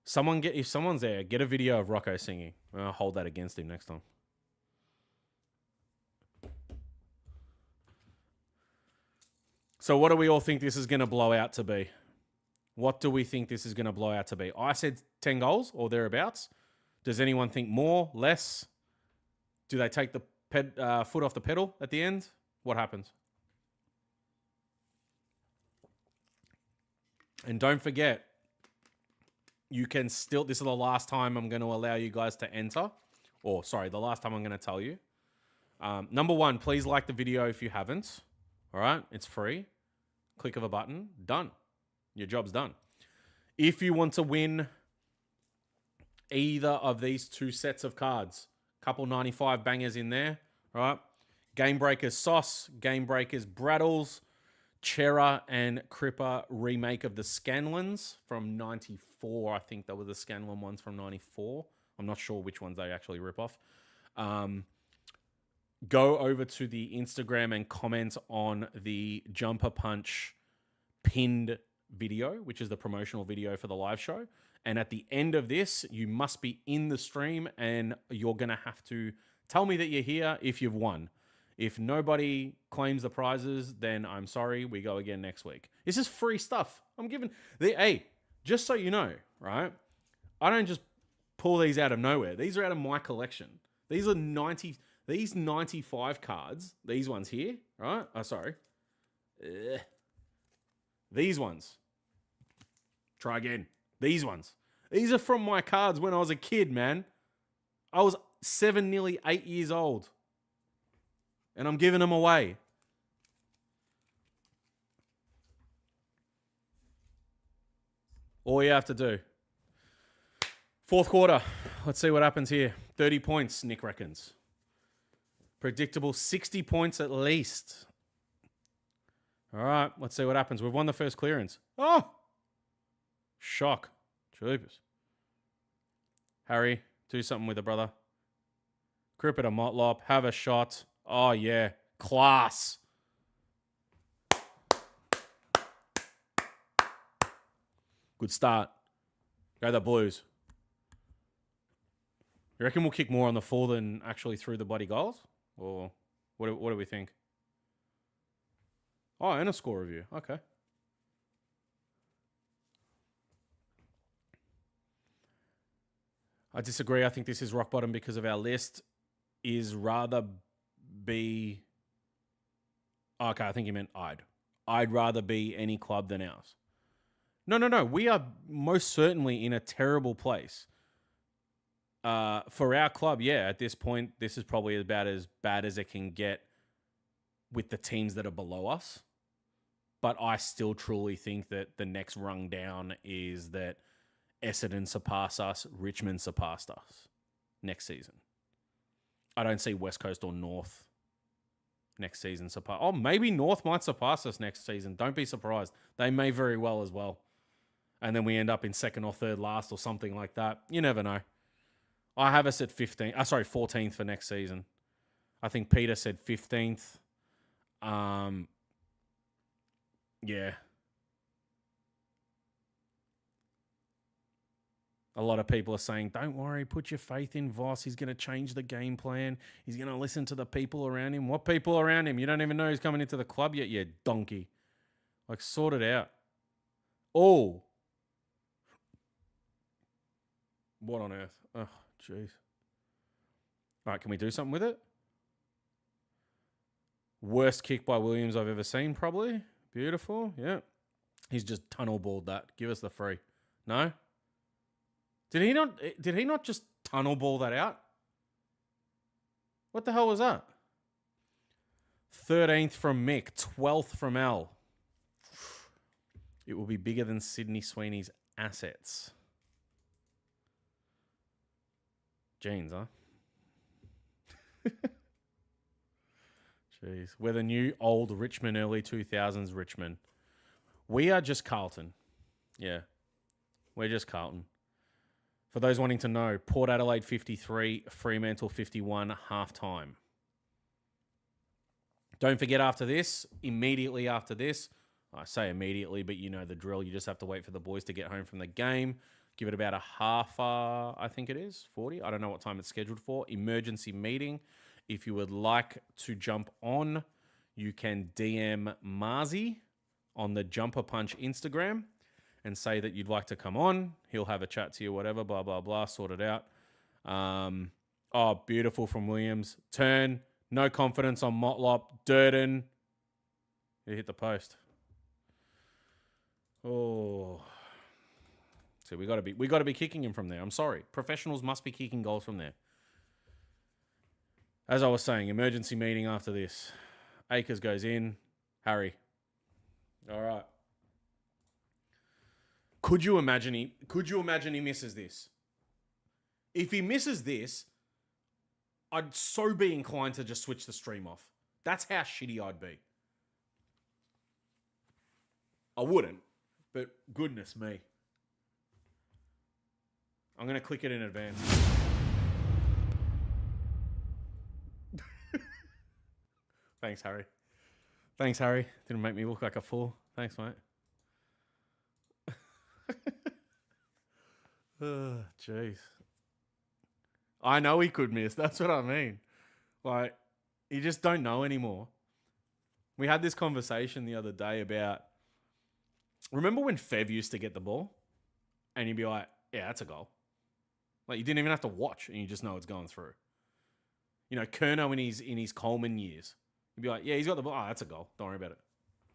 If someone's there, get a video of Rocco singing. I'll hold that against him next time. So what do we all think this is going to blow out to be? What do we think this is going to blow out to be? I said 10 goals or thereabouts. Does anyone think more, less? Do they take the foot off the pedal at the end? What happens? And don't forget, you can still... This is the last time I'm going to allow you guys to enter. Or, sorry, the last time I'm going to tell you. Number one, please like the video if you haven't. All right? It's free. Click of a button. Done. Your job's done. If you want to win either of these two sets of cards, couple 95 bangers in there, right? Game Breakers Sauce, Game Breakers Brattles, Chera and Cripper remake of the Scanlons from 94. I think that were the Scanlon ones from 94. I'm not sure which ones they actually rip off. Go over to the Instagram and comment on the Jumper Punch pinned video, which is the promotional video for the live show. And at the end of this, you must be in the stream and you're going to have to tell me that you're here if you've won. If nobody claims the prizes, then I'm sorry. We go again next week. This is free stuff. I'm giving... Hey, just so you know, right? I don't just pull these out of nowhere. These are out of my collection. These are 95 cards. These ones here, right? Oh, sorry. These ones. Try again. These ones. These are from my cards when I was a kid, man. I was 7, nearly 8 years old. And I'm giving them away. All you have to do. Fourth quarter. Let's see what happens here. 30 points, Nick reckons. Predictable 60 points at least. All right, let's see what happens. We've won the first clearance. Oh! Shock. Troopers. Harry, do something with it, brother. Crippet a Motlop. Have a shot. Oh, yeah. Class. Good start. Go the Blues. You reckon we'll kick more on the full than actually through the bloody goals? Or what do we think? Oh, and a score review. Okay. I disagree. I think this is rock bottom because of our list is rather be... Okay, I think you meant I'd. I'd rather be any club than ours. No. We are most certainly in a terrible place. For our club, yeah, at this point, this is probably about as bad as it can get with the teams that are below us. But I still truly think that the next rung down is that Essendon surpass us, Richmond surpassed us next season. I don't see West Coast or North next season surpass. Oh, maybe North might surpass us next season. Don't be surprised. They may very well as well. And then we end up in second or third last or something like that. You never know. I have us at 14th for next season. I think Peter said 15th. Yeah. A lot of people are saying, don't worry, put your faith in Voss. He's going to change the game plan. He's going to listen to the people around him. What people around him? You don't even know he's coming into the club yet, you donkey. Like, sort it out. Oh. What on earth? Oh, jeez. All right, can we do something with it? Worst kick by Williams I've ever seen, probably. Beautiful. Yeah. He's just tunnel balled that. Give us the free. No? Did he not just tunnel ball that out? What the hell was that? 13th from Mick, 12th from L. It will be bigger than Sydney Sweeney's assets. Jeans, huh? Jeez. We're the new old Richmond, early 2000s Richmond. We are just Carlton. Yeah. We're just Carlton. For those wanting to know, Port Adelaide 53, Fremantle 51, halftime. Don't forget immediately after this, I say immediately, but you know the drill. You just have to wait for the boys to get home from the game. Give it about a half, I think it is, 40. I don't know what time it's scheduled for. Emergency meeting. If you would like to jump on, you can DM Marzi on the Jumper Punch Instagram and say that you'd like to come on. He'll have a chat to you, whatever, blah, blah, blah, sort it out. Oh, beautiful from Williams. Turn, no confidence on Motlop. Durden. He hit the post. Oh. So we got to be kicking him from there. I'm sorry. Professionals must be kicking goals from there. As I was saying, emergency meeting after this. Akers goes in. Harry. All right. Could you imagine he misses this? If he misses this, I'd so be inclined to just switch the stream off. That's how shitty I'd be. I wouldn't, but goodness me. I'm going to click it in advance. Thanks, Harry. Thanks, Harry. Didn't make me look like a fool. Thanks, mate. Oh, jeez. I know he could miss. That's what I mean. Like, you just don't know anymore. We had this conversation the other day about... Remember when Fev used to get the ball? And you'd be like, yeah, that's a goal. Like, you didn't even have to watch and you just know it's going through. You know, Kerno in his Coleman years. You'd be like, yeah, he's got the ball. Oh, that's a goal. Don't worry about it.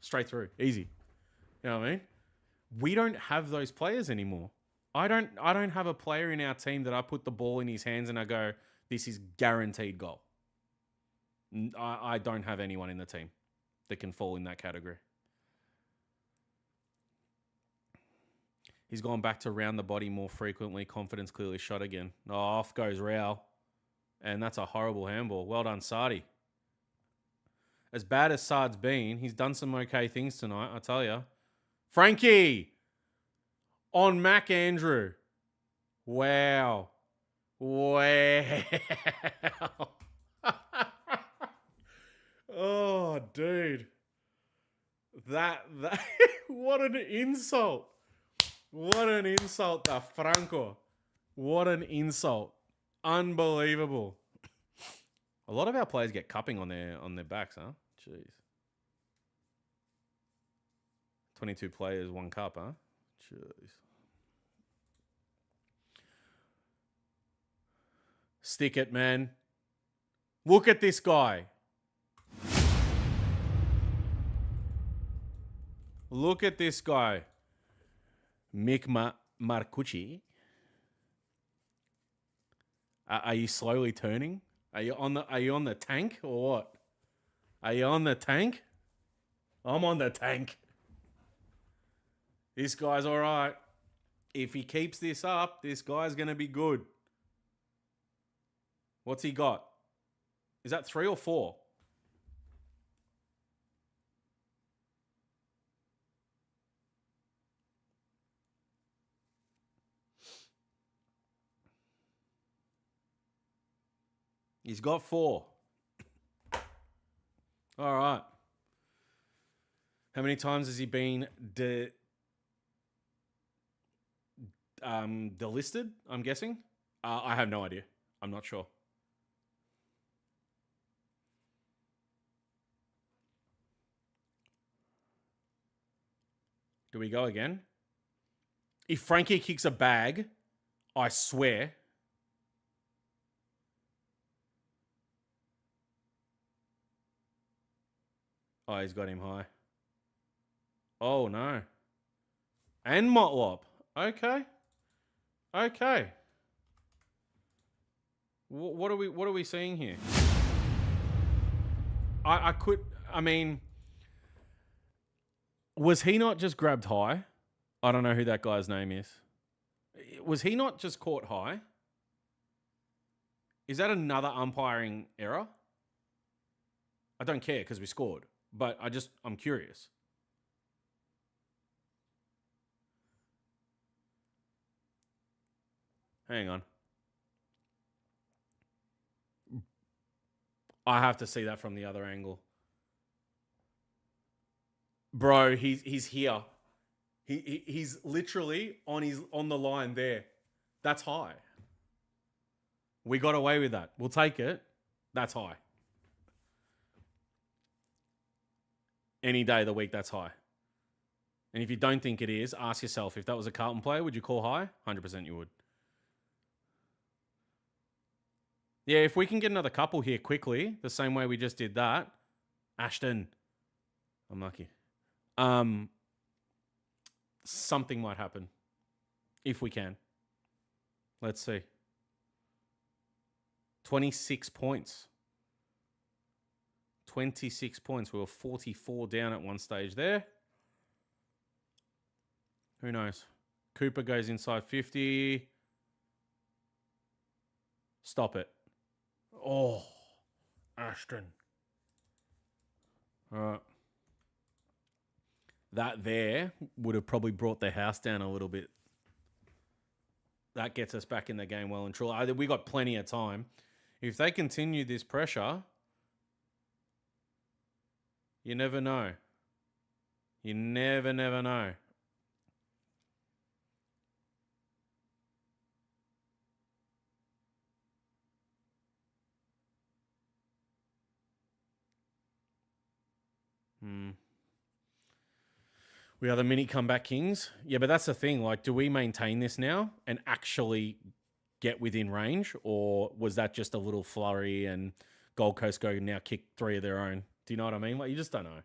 Straight through. Easy. You know what I mean? We don't have those players anymore. I don't have a player in our team that I put the ball in his hands and I go, this is guaranteed goal. I don't have anyone in the team that can fall in that category. He's gone back to round the body more frequently. Confidence clearly shot again. Oh, off goes Rao. And that's a horrible handball. Well done, Sardi. As bad as Sard's been, he's done some okay things tonight, I tell you. Frankie! On Mac Andrew. Wow. Wow. Oh, dude. That what an insult. What an insult to Franco. What an insult. Unbelievable. A lot of our players get cupping on their backs, huh? Jeez. 22 players, 1 cup, huh? Jeez. Stick it, man. Look at this guy. Look at this guy. Mick Marcucci. Are you slowly turning? Are you on the tank or what? Are you on the tank? I'm on the tank. This guy's all right. If he keeps this up, this guy's going to be good. What's he got? Is that 3 or 4? He's got 4. All right. How many times has he been delisted, I'm guessing? I have no idea. I'm not sure. Do we go again? If Frankie kicks a bag, I swear. Oh, he's got him high. Oh, no. And Motlop. Okay. Okay. What are we seeing here? I mean, was he not just grabbed high? I don't know who that guy's name is. Was he not just caught high? Is that another umpiring error? I don't care because we scored, but I'm curious. Hang on. I have to see that from the other angle. Bro, he's here. He's literally on the line there. That's high. We got away with that. We'll take it. That's high. Any day of the week, that's high. And if you don't think it is, ask yourself, if that was a Carlton player, would you call high? 100% you would. Yeah, if we can get another couple here quickly, the same way we just did that. Ashton. I'm lucky. Something might happen. If we can. Let's see. 26 points. 26 points. We were 44 down at one stage there. Who knows? Cooper goes inside 50. Stop it. Oh, Ashton. All right. That there would have probably brought the house down a little bit. That gets us back in the game well and truly. We got plenty of time. If they continue this pressure, you never know. You never know. We are the mini comeback kings. Yeah, but that's the thing. Like, do we maintain this now and actually get within range? Or was that just a little flurry and Gold Coast go now kick 3 of their own? Do you know what I mean? Like, you just don't know.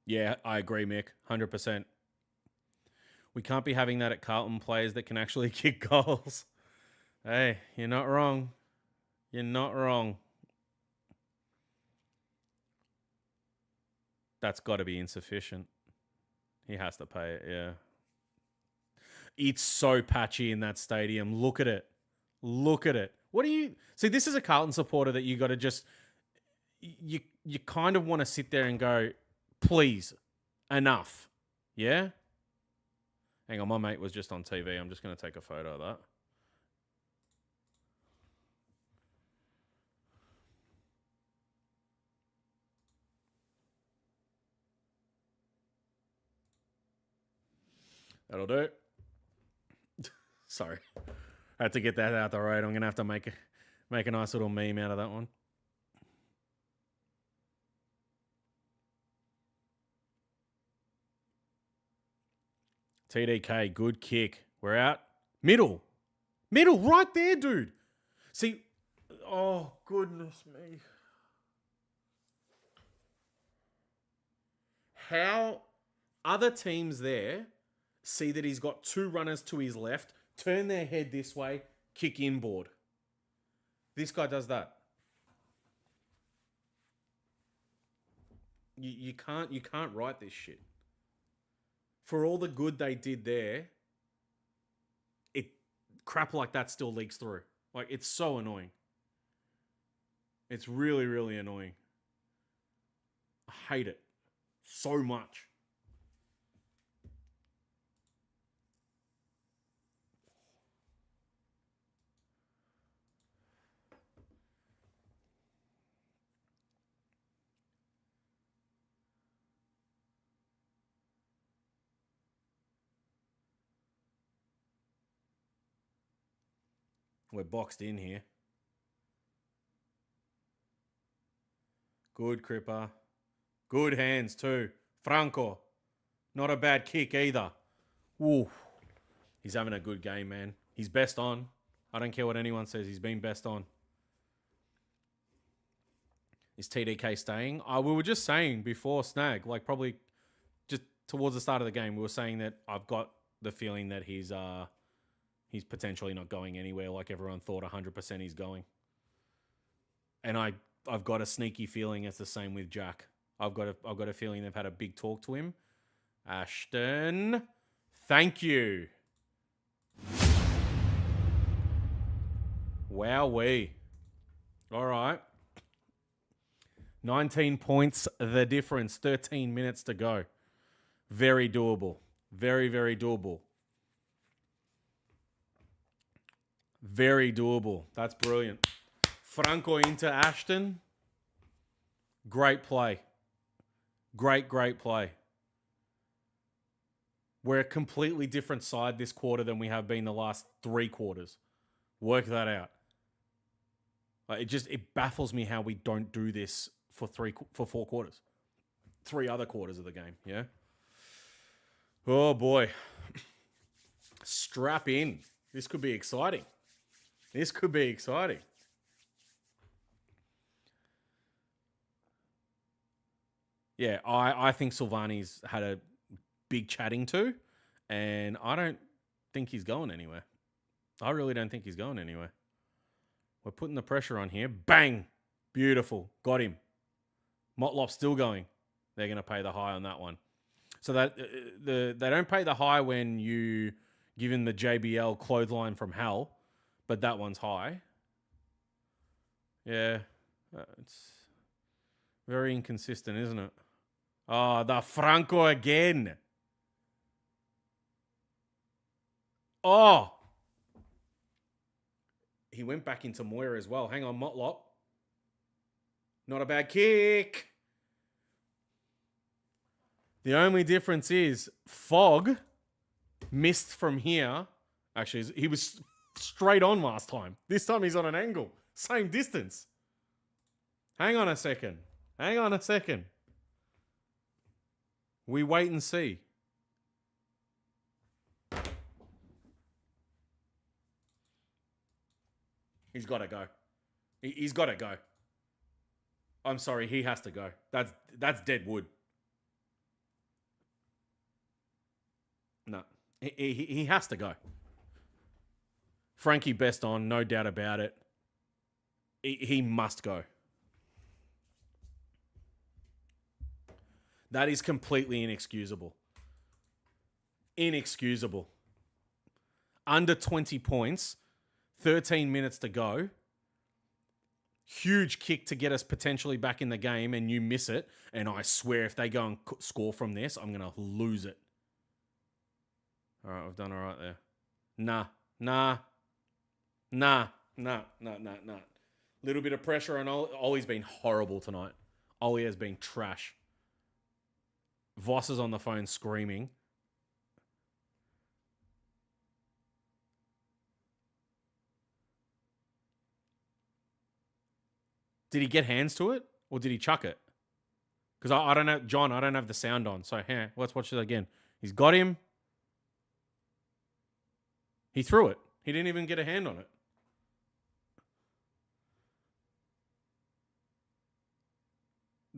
Yeah, I agree, Mick. 100%. We can't be having that at Carlton, players that can actually kick goals. Hey, you're not wrong. You're not wrong. That's got to be insufficient. He has to pay it, yeah. It's so patchy in that stadium. Look at it. Look at it. What do you... See, this is a Carlton supporter that you got to just... You kind of want to sit there and go, please, enough. Yeah? Hang on, my mate was just on TV. I'm just going to take a photo of that. That'll do. Sorry. I had to get that out the road. I'm going to have to make a nice little meme out of that one. TDK, good kick. We're out. Middle, right there, dude. See, oh, goodness me. How other teams there see that he's got 2 runners to his left, turn their head this way, kick inboard. This guy does that. You can't write this shit. For all the good they did there, crap like that still leaks through. Like, it's so annoying. It's really, really annoying. I hate it so much. We're boxed in here. Good Cripper. Good hands too. Franco. Not a bad kick either. Ooh. He's having a good game, man. He's best on. I don't care what anyone says. He's been best on. Is TDK staying? We were just saying before Snag, like probably just towards the start of the game, we were saying that I've got the feeling that he's potentially not going anywhere like everyone thought 100% he's going. And I've got a sneaky feeling it's the same with Jack. I've got a feeling they've had a big talk to him. Ashton, thank you. Wowee. All right. 19 points, the difference. 13 minutes to go. Very doable. Very, very doable. Very doable. That's brilliant. Franco into Ashton. Great play. Great play. We're a completely different side this quarter than we have been the last 3 quarters. Work that out. It baffles me how we don't do this for 4 quarters. 3 other quarters of the game, yeah? Oh, boy. Strap in. This could be exciting. This could be exciting. Yeah, I think Silvani's had a big chatting to, and I don't think he's going anywhere. I really don't think he's going anywhere. We're putting the pressure on here. Bang! Beautiful. Got him. Motlop's still going. They're going to pay the high on that one. So that they don't pay the high when you give him the JBL clothesline from hell, but that one's high. Yeah. It's very inconsistent, isn't it? Oh, the Franco again. Oh. He went back into Moira as well. Hang on, Motlop. Not a bad kick. The only difference is Fog missed from here. Actually, he was straight on last time. This time he's on an angle. Same distance. Hang on a second. We wait and see. He's got to go. He's got to go. I'm sorry, he has to go. That's dead wood. No, he has to go. Frankie best on, no doubt about it. He must go. That is completely inexcusable. Inexcusable. Under 20 points, 13 minutes to go. Huge kick to get us potentially back in the game, and you miss it. And I swear if they go and score from this, I'm going to lose it. All right, we've done all right there. Nah. Little bit of pressure on Ollie. Ollie's been horrible tonight. Ollie has been trash. Voss is on the phone screaming. Did he get hands to it or did he chuck it? Because I don't know, John, I don't have the sound on. So, let's watch it again. He's got him. He threw it. He didn't even get a hand on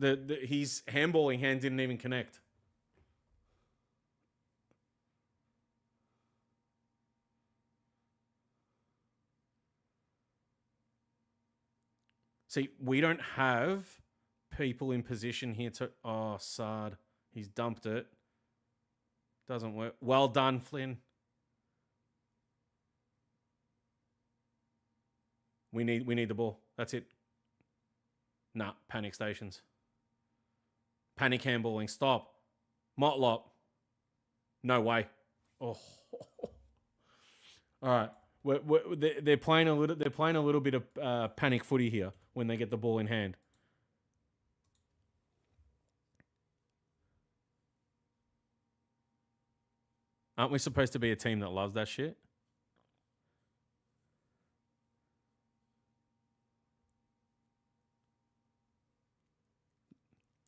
it. His handballing hand didn't even connect. See, we don't have people in position here to... Oh, Sard. He's dumped it. Doesn't work. Well done, Flynn. We need the ball. That's it. Nah, panic stations. Panic handballing. Stop. Motlop. No way. Oh. All right. They're playing a little. They're playing a little bit of panic footy here when they get the ball in hand. Aren't we supposed to be a team that loves that shit?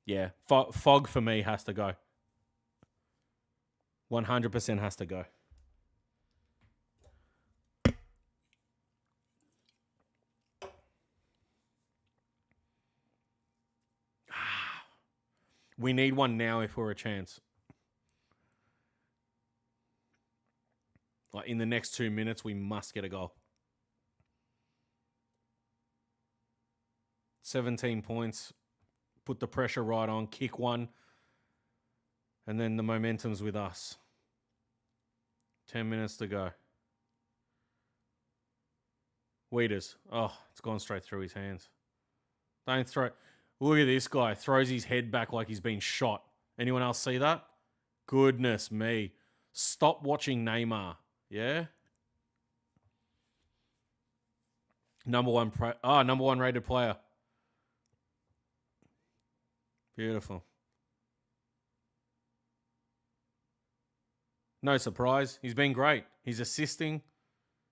Yeah. Fog for me has to go. 100% has to go. We need one now if we're a chance. Like in the next 2 minutes, we must get a goal. 17 points. Put the pressure right on. Kick one. And then the momentum's with us. 10 minutes to go. Weeders. Oh, it's gone straight through his hands. Don't throw... Look at this guy. Throws his head back like he's been shot. Anyone else see that? Goodness me. Stop watching Neymar. Yeah? Number one rated player. Beautiful. No surprise. He's been great. He's assisting.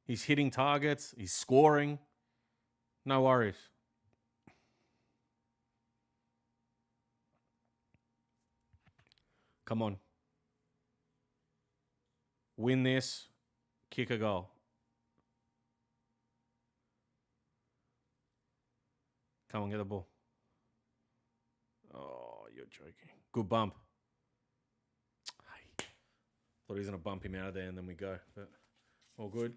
He's hitting targets. He's scoring. No worries. Come on. Win this. Kick a goal. Come on, get the ball. Oh, you're joking. Good bump. Hey. Thought he was going to bump him out of there and then we go. But all good.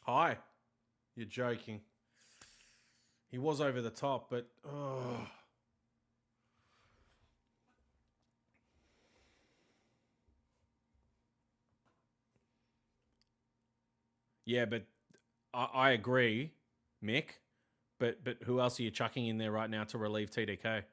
Hi. You're joking. He was over the top, but... Oh. Yeah, but I agree, Mick. But who else are you chucking in there right now to relieve TDK?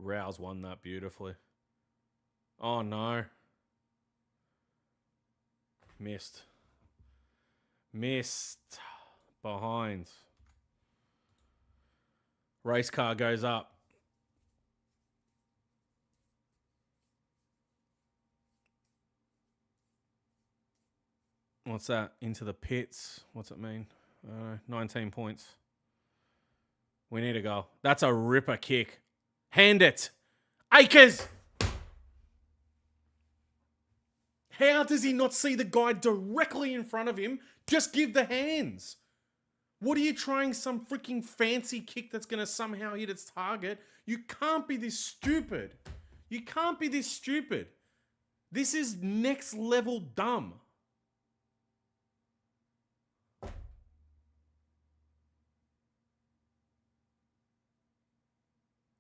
Rouse won that beautifully. Oh, no. Missed. Behind. Race car goes up. What's that? Into the pits. What's it mean? 19 points. We need a goal. That's a ripper kick. Hand it. Akers! How does he not see the guy directly in front of him? Just give the hands. What are you trying some freaking fancy kick that's going to somehow hit its target? You can't be this stupid. You can't be this stupid. This is next level dumb.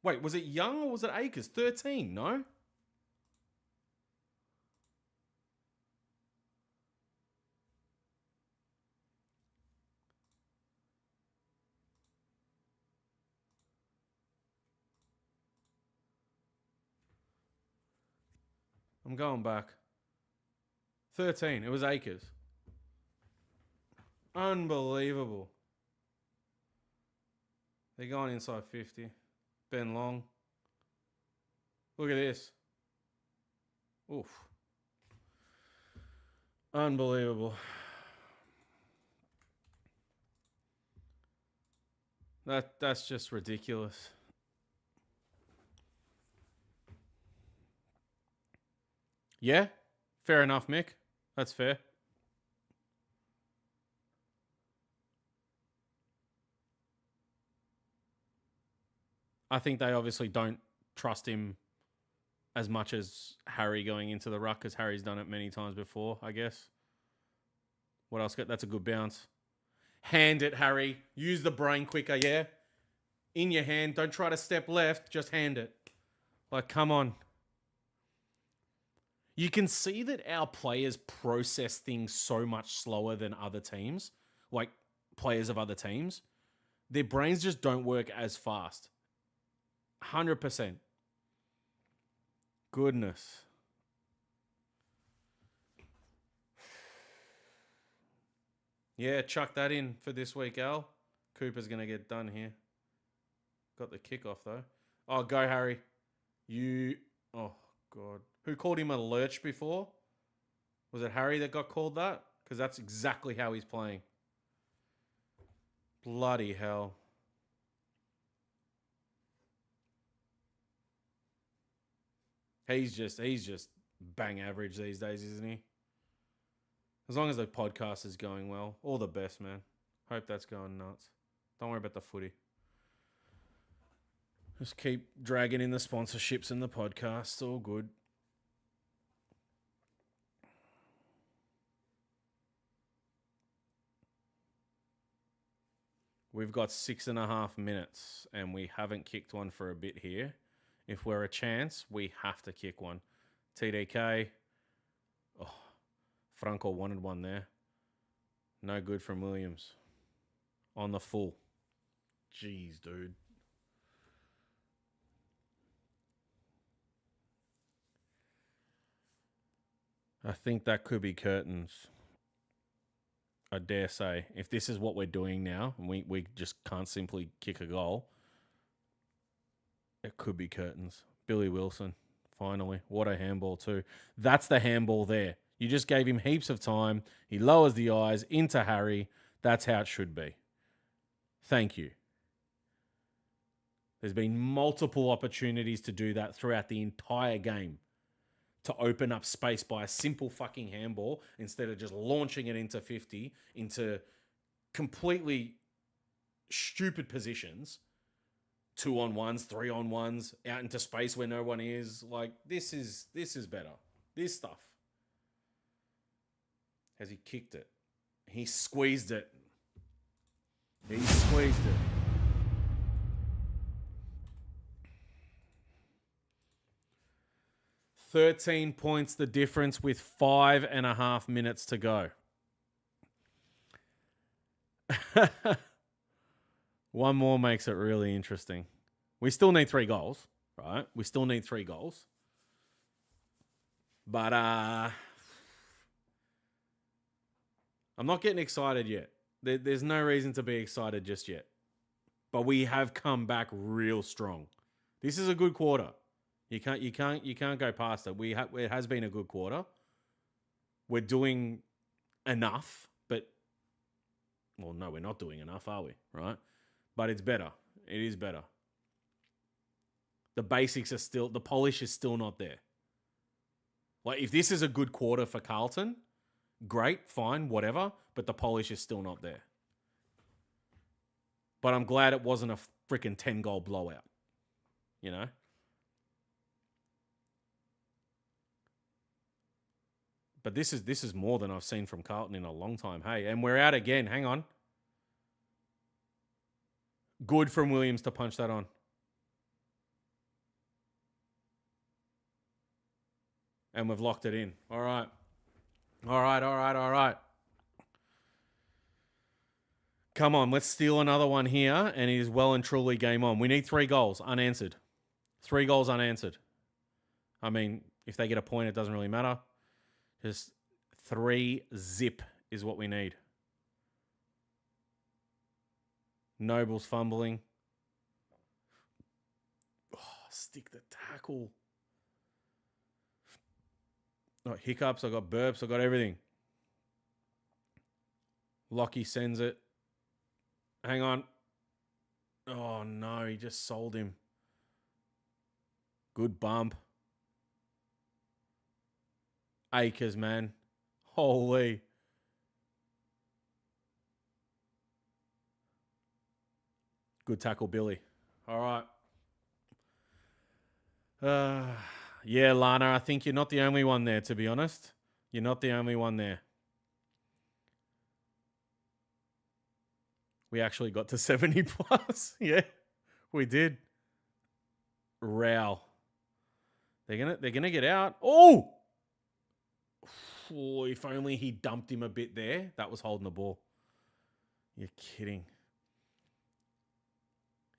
Wait, was it Young or was it Akers? 13, no? I'm going back. 13, it was Akers. Unbelievable. They're going inside 50. Ben Long. Look at this. Oof. Unbelievable. That's just ridiculous. Yeah, fair enough, Mick. That's fair. I think they obviously don't trust him as much as Harry going into the ruck, because Harry's done it many times before, I guess. What else? That's a good bounce. Hand it, Harry. Use the brain quicker, yeah? In your hand. Don't try to step left. Just hand it. Like, come on. You can see that our players process things so much slower than other teams, like players of other teams. Their brains just don't work as fast. 100%. Goodness. Yeah, chuck that in for this week, Al. Cooper's going to get done here. Got the kickoff, though. Oh, go, Harry. You... Oh, God. Who called him a lurch before? Was it Harry that got called that? Because that's exactly how he's playing. Bloody hell. He's just bang average these days, isn't he? As long as the podcast is going well, all the best, man. Hope that's going nuts. Don't worry about the footy. Just keep dragging in the sponsorships and the podcast. All good. We've got 6.5 minutes and we haven't kicked one for a bit here. If we're a chance, we have to kick one. TDK. Oh, Franco wanted one there. No good from Williams. On the full. Jeez, dude. I think that could be curtains. I dare say. If this is what we're doing now, and we just can't simply kick a goal, it could be curtains. Billy Wilson, finally. What a handball too. That's the handball there. You just gave him heaps of time. He lowers the eyes into Harry. That's how it should be. Thank you. There's been multiple opportunities to do that throughout the entire game. To open up space by a simple fucking handball instead of just launching it into 50, into completely stupid positions. 2-on-1s, 3-on-1s, out into space where no one is. Like, this is better. This stuff. Has he kicked it? He squeezed it. He squeezed it. $13 points the difference with 5.5 minutes to go. One more makes it really interesting. We still need 3 goals, right? We still need 3 goals. But I'm not getting excited yet. There's no reason to be excited just yet. But we have come back real strong. This is a good quarter. You can't go past it. It has been a good quarter. We're doing enough, but well, no, we're not doing enough, are we? Right? But it's better. It is better. The basics are still, the polish is still not there. Like, if this is a good quarter for Carlton, great, fine, whatever, but the polish is still not there. But I'm glad it wasn't a freaking 10-goal blowout. You know? But this is more than I've seen from Carlton in a long time. Hey, and we're out again. Hang on. Good from Williams to punch that on. And we've locked it in. All right. All right. Come on, let's steal another one here, and it is well and truly game on. We need 3 goals unanswered. 3 goals unanswered. I mean, if they get a point, it doesn't really matter. Just 3 zip is what we need. Noble's fumbling. Oh, stick the tackle. I got hiccups, I got burps, I got everything. Lockie sends it. Hang on. Oh, no. He just sold him. Good bump. Acres, man. Holy. Good tackle, Billy. All right. Yeah, Lana, I think you're not the only one there, to be honest. You're not the only one there. We actually got to 70 plus. Yeah, we did. Row. They're gonna get out. Oh! If only he dumped him a bit there. That was holding the ball. You're kidding.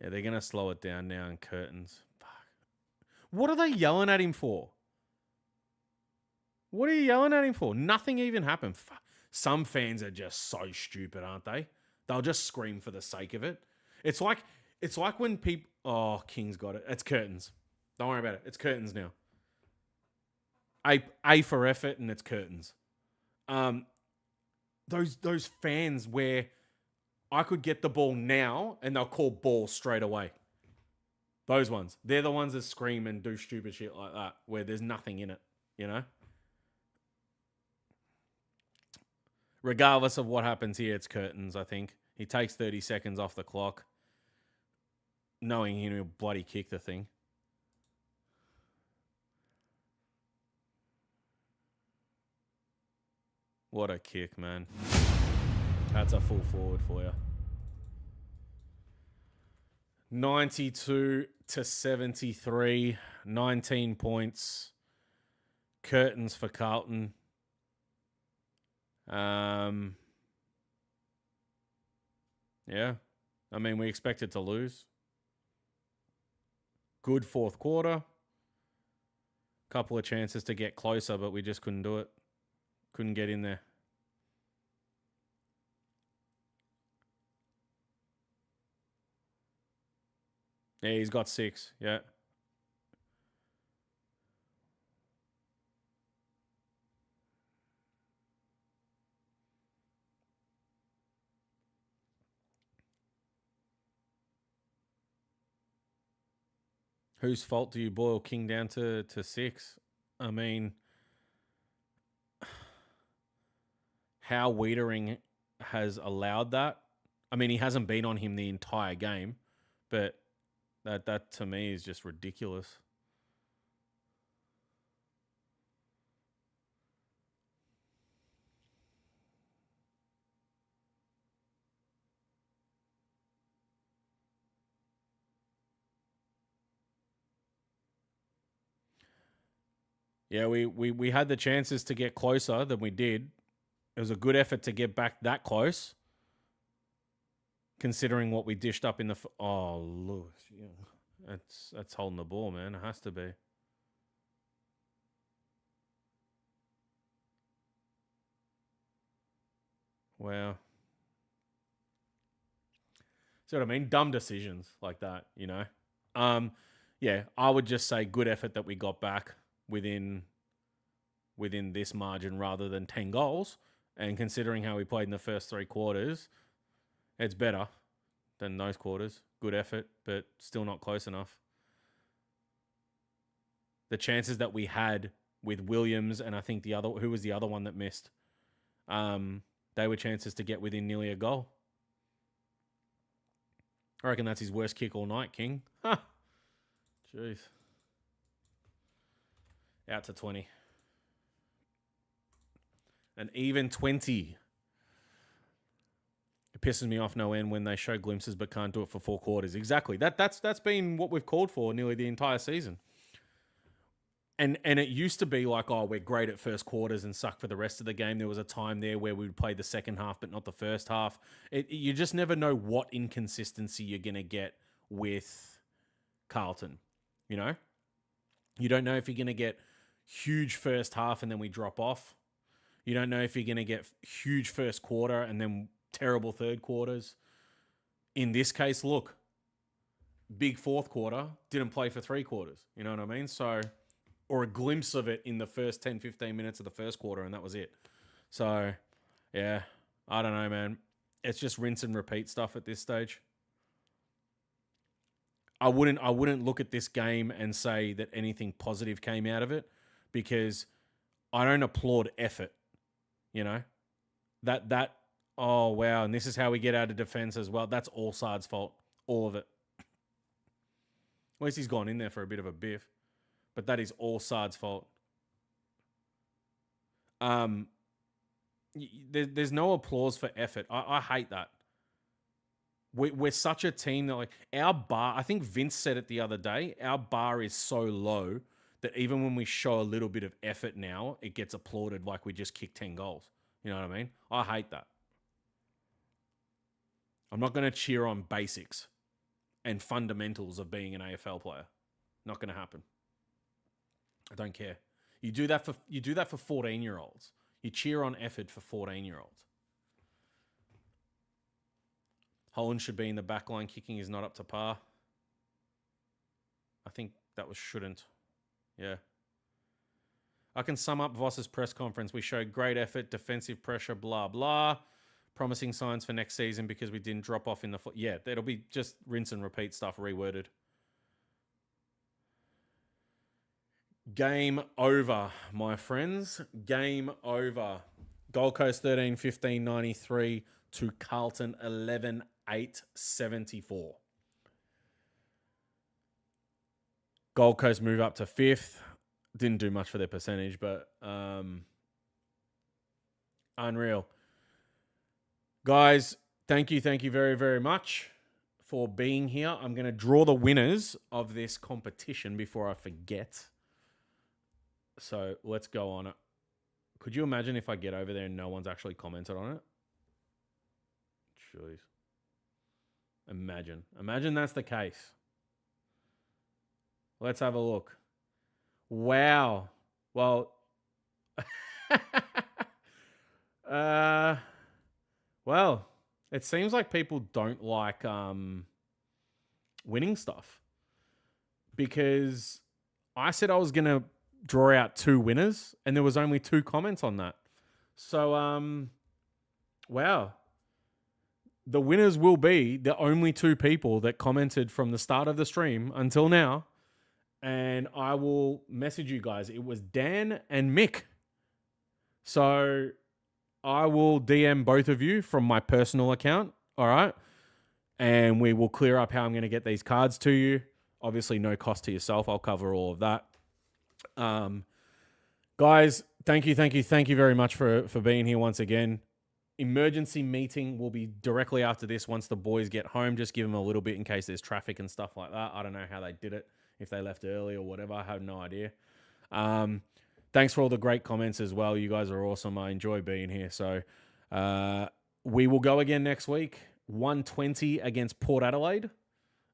Yeah, they're gonna slow it down now in curtains. Fuck. What are they yelling at him for? What are you yelling at him for? Nothing even happened. Some fans are just so stupid, aren't they? They'll just scream for the sake of it. It's like when people... Oh, King's got it. It's curtains. Don't worry about it. It's curtains now. A for effort, and it's curtains. Those fans where I could get the ball now and they'll call ball straight away. Those ones. They're the ones that scream and do stupid shit like that where there's nothing in it, you know? Regardless of what happens here, it's curtains, I think. He takes 30 seconds off the clock, knowing he'll bloody kick the thing. What a kick, man. That's a full forward for you. 92-73, 19 points. Curtains for Carlton. Yeah. I mean, we expected to lose. Good fourth quarter. Couple of chances to get closer, but we just couldn't do it. Couldn't get in there. Yeah, he's got 6. Yeah. Whose fault do you boil King down to 6? I mean, how Wiedering has allowed that. I mean, he hasn't been on him the entire game, but that to me is just ridiculous. Yeah, we had the chances to get closer than we did. It was a good effort to get back that close, considering what we dished up in the... Oh, Lewis. Yeah. That's holding the ball, man. It has to be. Wow. See what I mean? Dumb decisions like that, you know? Yeah, I would just say good effort that we got back within this margin rather than 10 goals. And considering how we played in the first 3 quarters, it's better than those quarters. Good effort, but still not close enough. The chances that we had with Williams and I think who was the other one that missed? They were chances to get within nearly a goal. I reckon that's his worst kick all night, King. Ha! Jeez. Out to 20. An even 20. It pisses me off no end when they show glimpses but can't do it for 4 quarters. Exactly. That's been what we've called for nearly the entire season. And it used to be like, oh, we're great at first quarters and suck for the rest of the game. There was a time there where we would play the second half but not the first half. You just never know what inconsistency you're going to get with Carlton, you know? You don't know if you're going to get huge first half and then we drop off. You don't know if you're going to get huge first quarter and then terrible third quarters. In this case, look, big fourth quarter, didn't play for 3 quarters. You know what I mean? So... or a glimpse of it in the first 10, 15 minutes of the first quarter, and that was it. So, yeah, I don't know, man. It's just rinse and repeat stuff at this stage. I wouldn't look at this game and say that anything positive came out of it, because I don't applaud effort, you know? That oh wow, and this is how we get out of defense as well. That's all Sard's fault. All of it. At least he's gone in there for a bit of a biff. But that is all Sard's fault. There's no applause for effort. I hate that. We're such a team that, like, our bar, I think Vince said it the other day, our bar is so low that even when we show a little bit of effort now, it gets applauded like we just kicked 10 goals. You know what I mean? I hate that. I'm not going to cheer on basics and fundamentals of being an AFL player. Not going to happen. I don't care. You do that for 14-year-olds. You cheer on effort for 14-year-olds. Holland should be in the back line. Kicking is not up to par. I think that was shouldn't. Yeah. I can sum up Voss's press conference. We showed great effort, defensive pressure, blah, blah. Promising signs for next season because we didn't drop off in the... Yeah, it'll be just rinse and repeat stuff reworded. Game over, my friends. Game over. Gold Coast 13-15-93 to Carlton 11-8-74. Gold Coast move up to 5th. Didn't do much for their percentage, but unreal. Guys, thank you very, very much for being here. I'm going to draw the winners of this competition before I forget. So let's go on it. Could you imagine if I get over there and no one's actually commented on it? Jeez. Imagine that's the case. Let's have a look. Wow. Well, well, it seems like people don't like winning stuff, because I said I was going to draw out 2 winners and there was only 2 comments on that. So, wow. The winners will be the only 2 people that commented from the start of the stream until now. And I will message you guys. It was Dan and Mick. So I will DM both of you from my personal account. All right. And we will clear up how I'm going to get these cards to you. Obviously, no cost to yourself. I'll cover all of that. Guys, thank you very much for being here once again. Emergency meeting will be directly after this once the boys get home. Just give them a little bit in case there's traffic and stuff like that. I don't know how they did it, if they left early or whatever. I have no idea. Thanks for all the great comments as well. You guys are awesome. I enjoy being here. So we will go again next week. 1:20 against Port Adelaide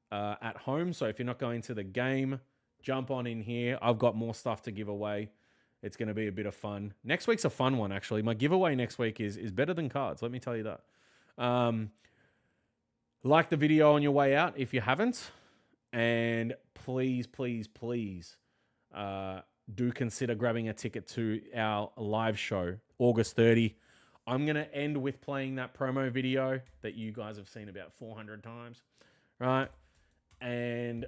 at home. So if you're not going to the game, jump on in here. I've got more stuff to give away. It's going to be a bit of fun. Next week's a fun one, actually. My giveaway next week is better than cards. Let me tell you that. Like the video on your way out if you haven't. And please do consider grabbing a ticket to our live show, August 30. I'm going to end with playing that promo video that you guys have seen about 400 times. Right? And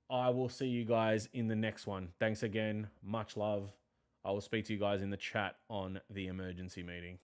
I will see you guys in the next one. Thanks again. Much love. I will speak to you guys in the chat on the emergency meeting.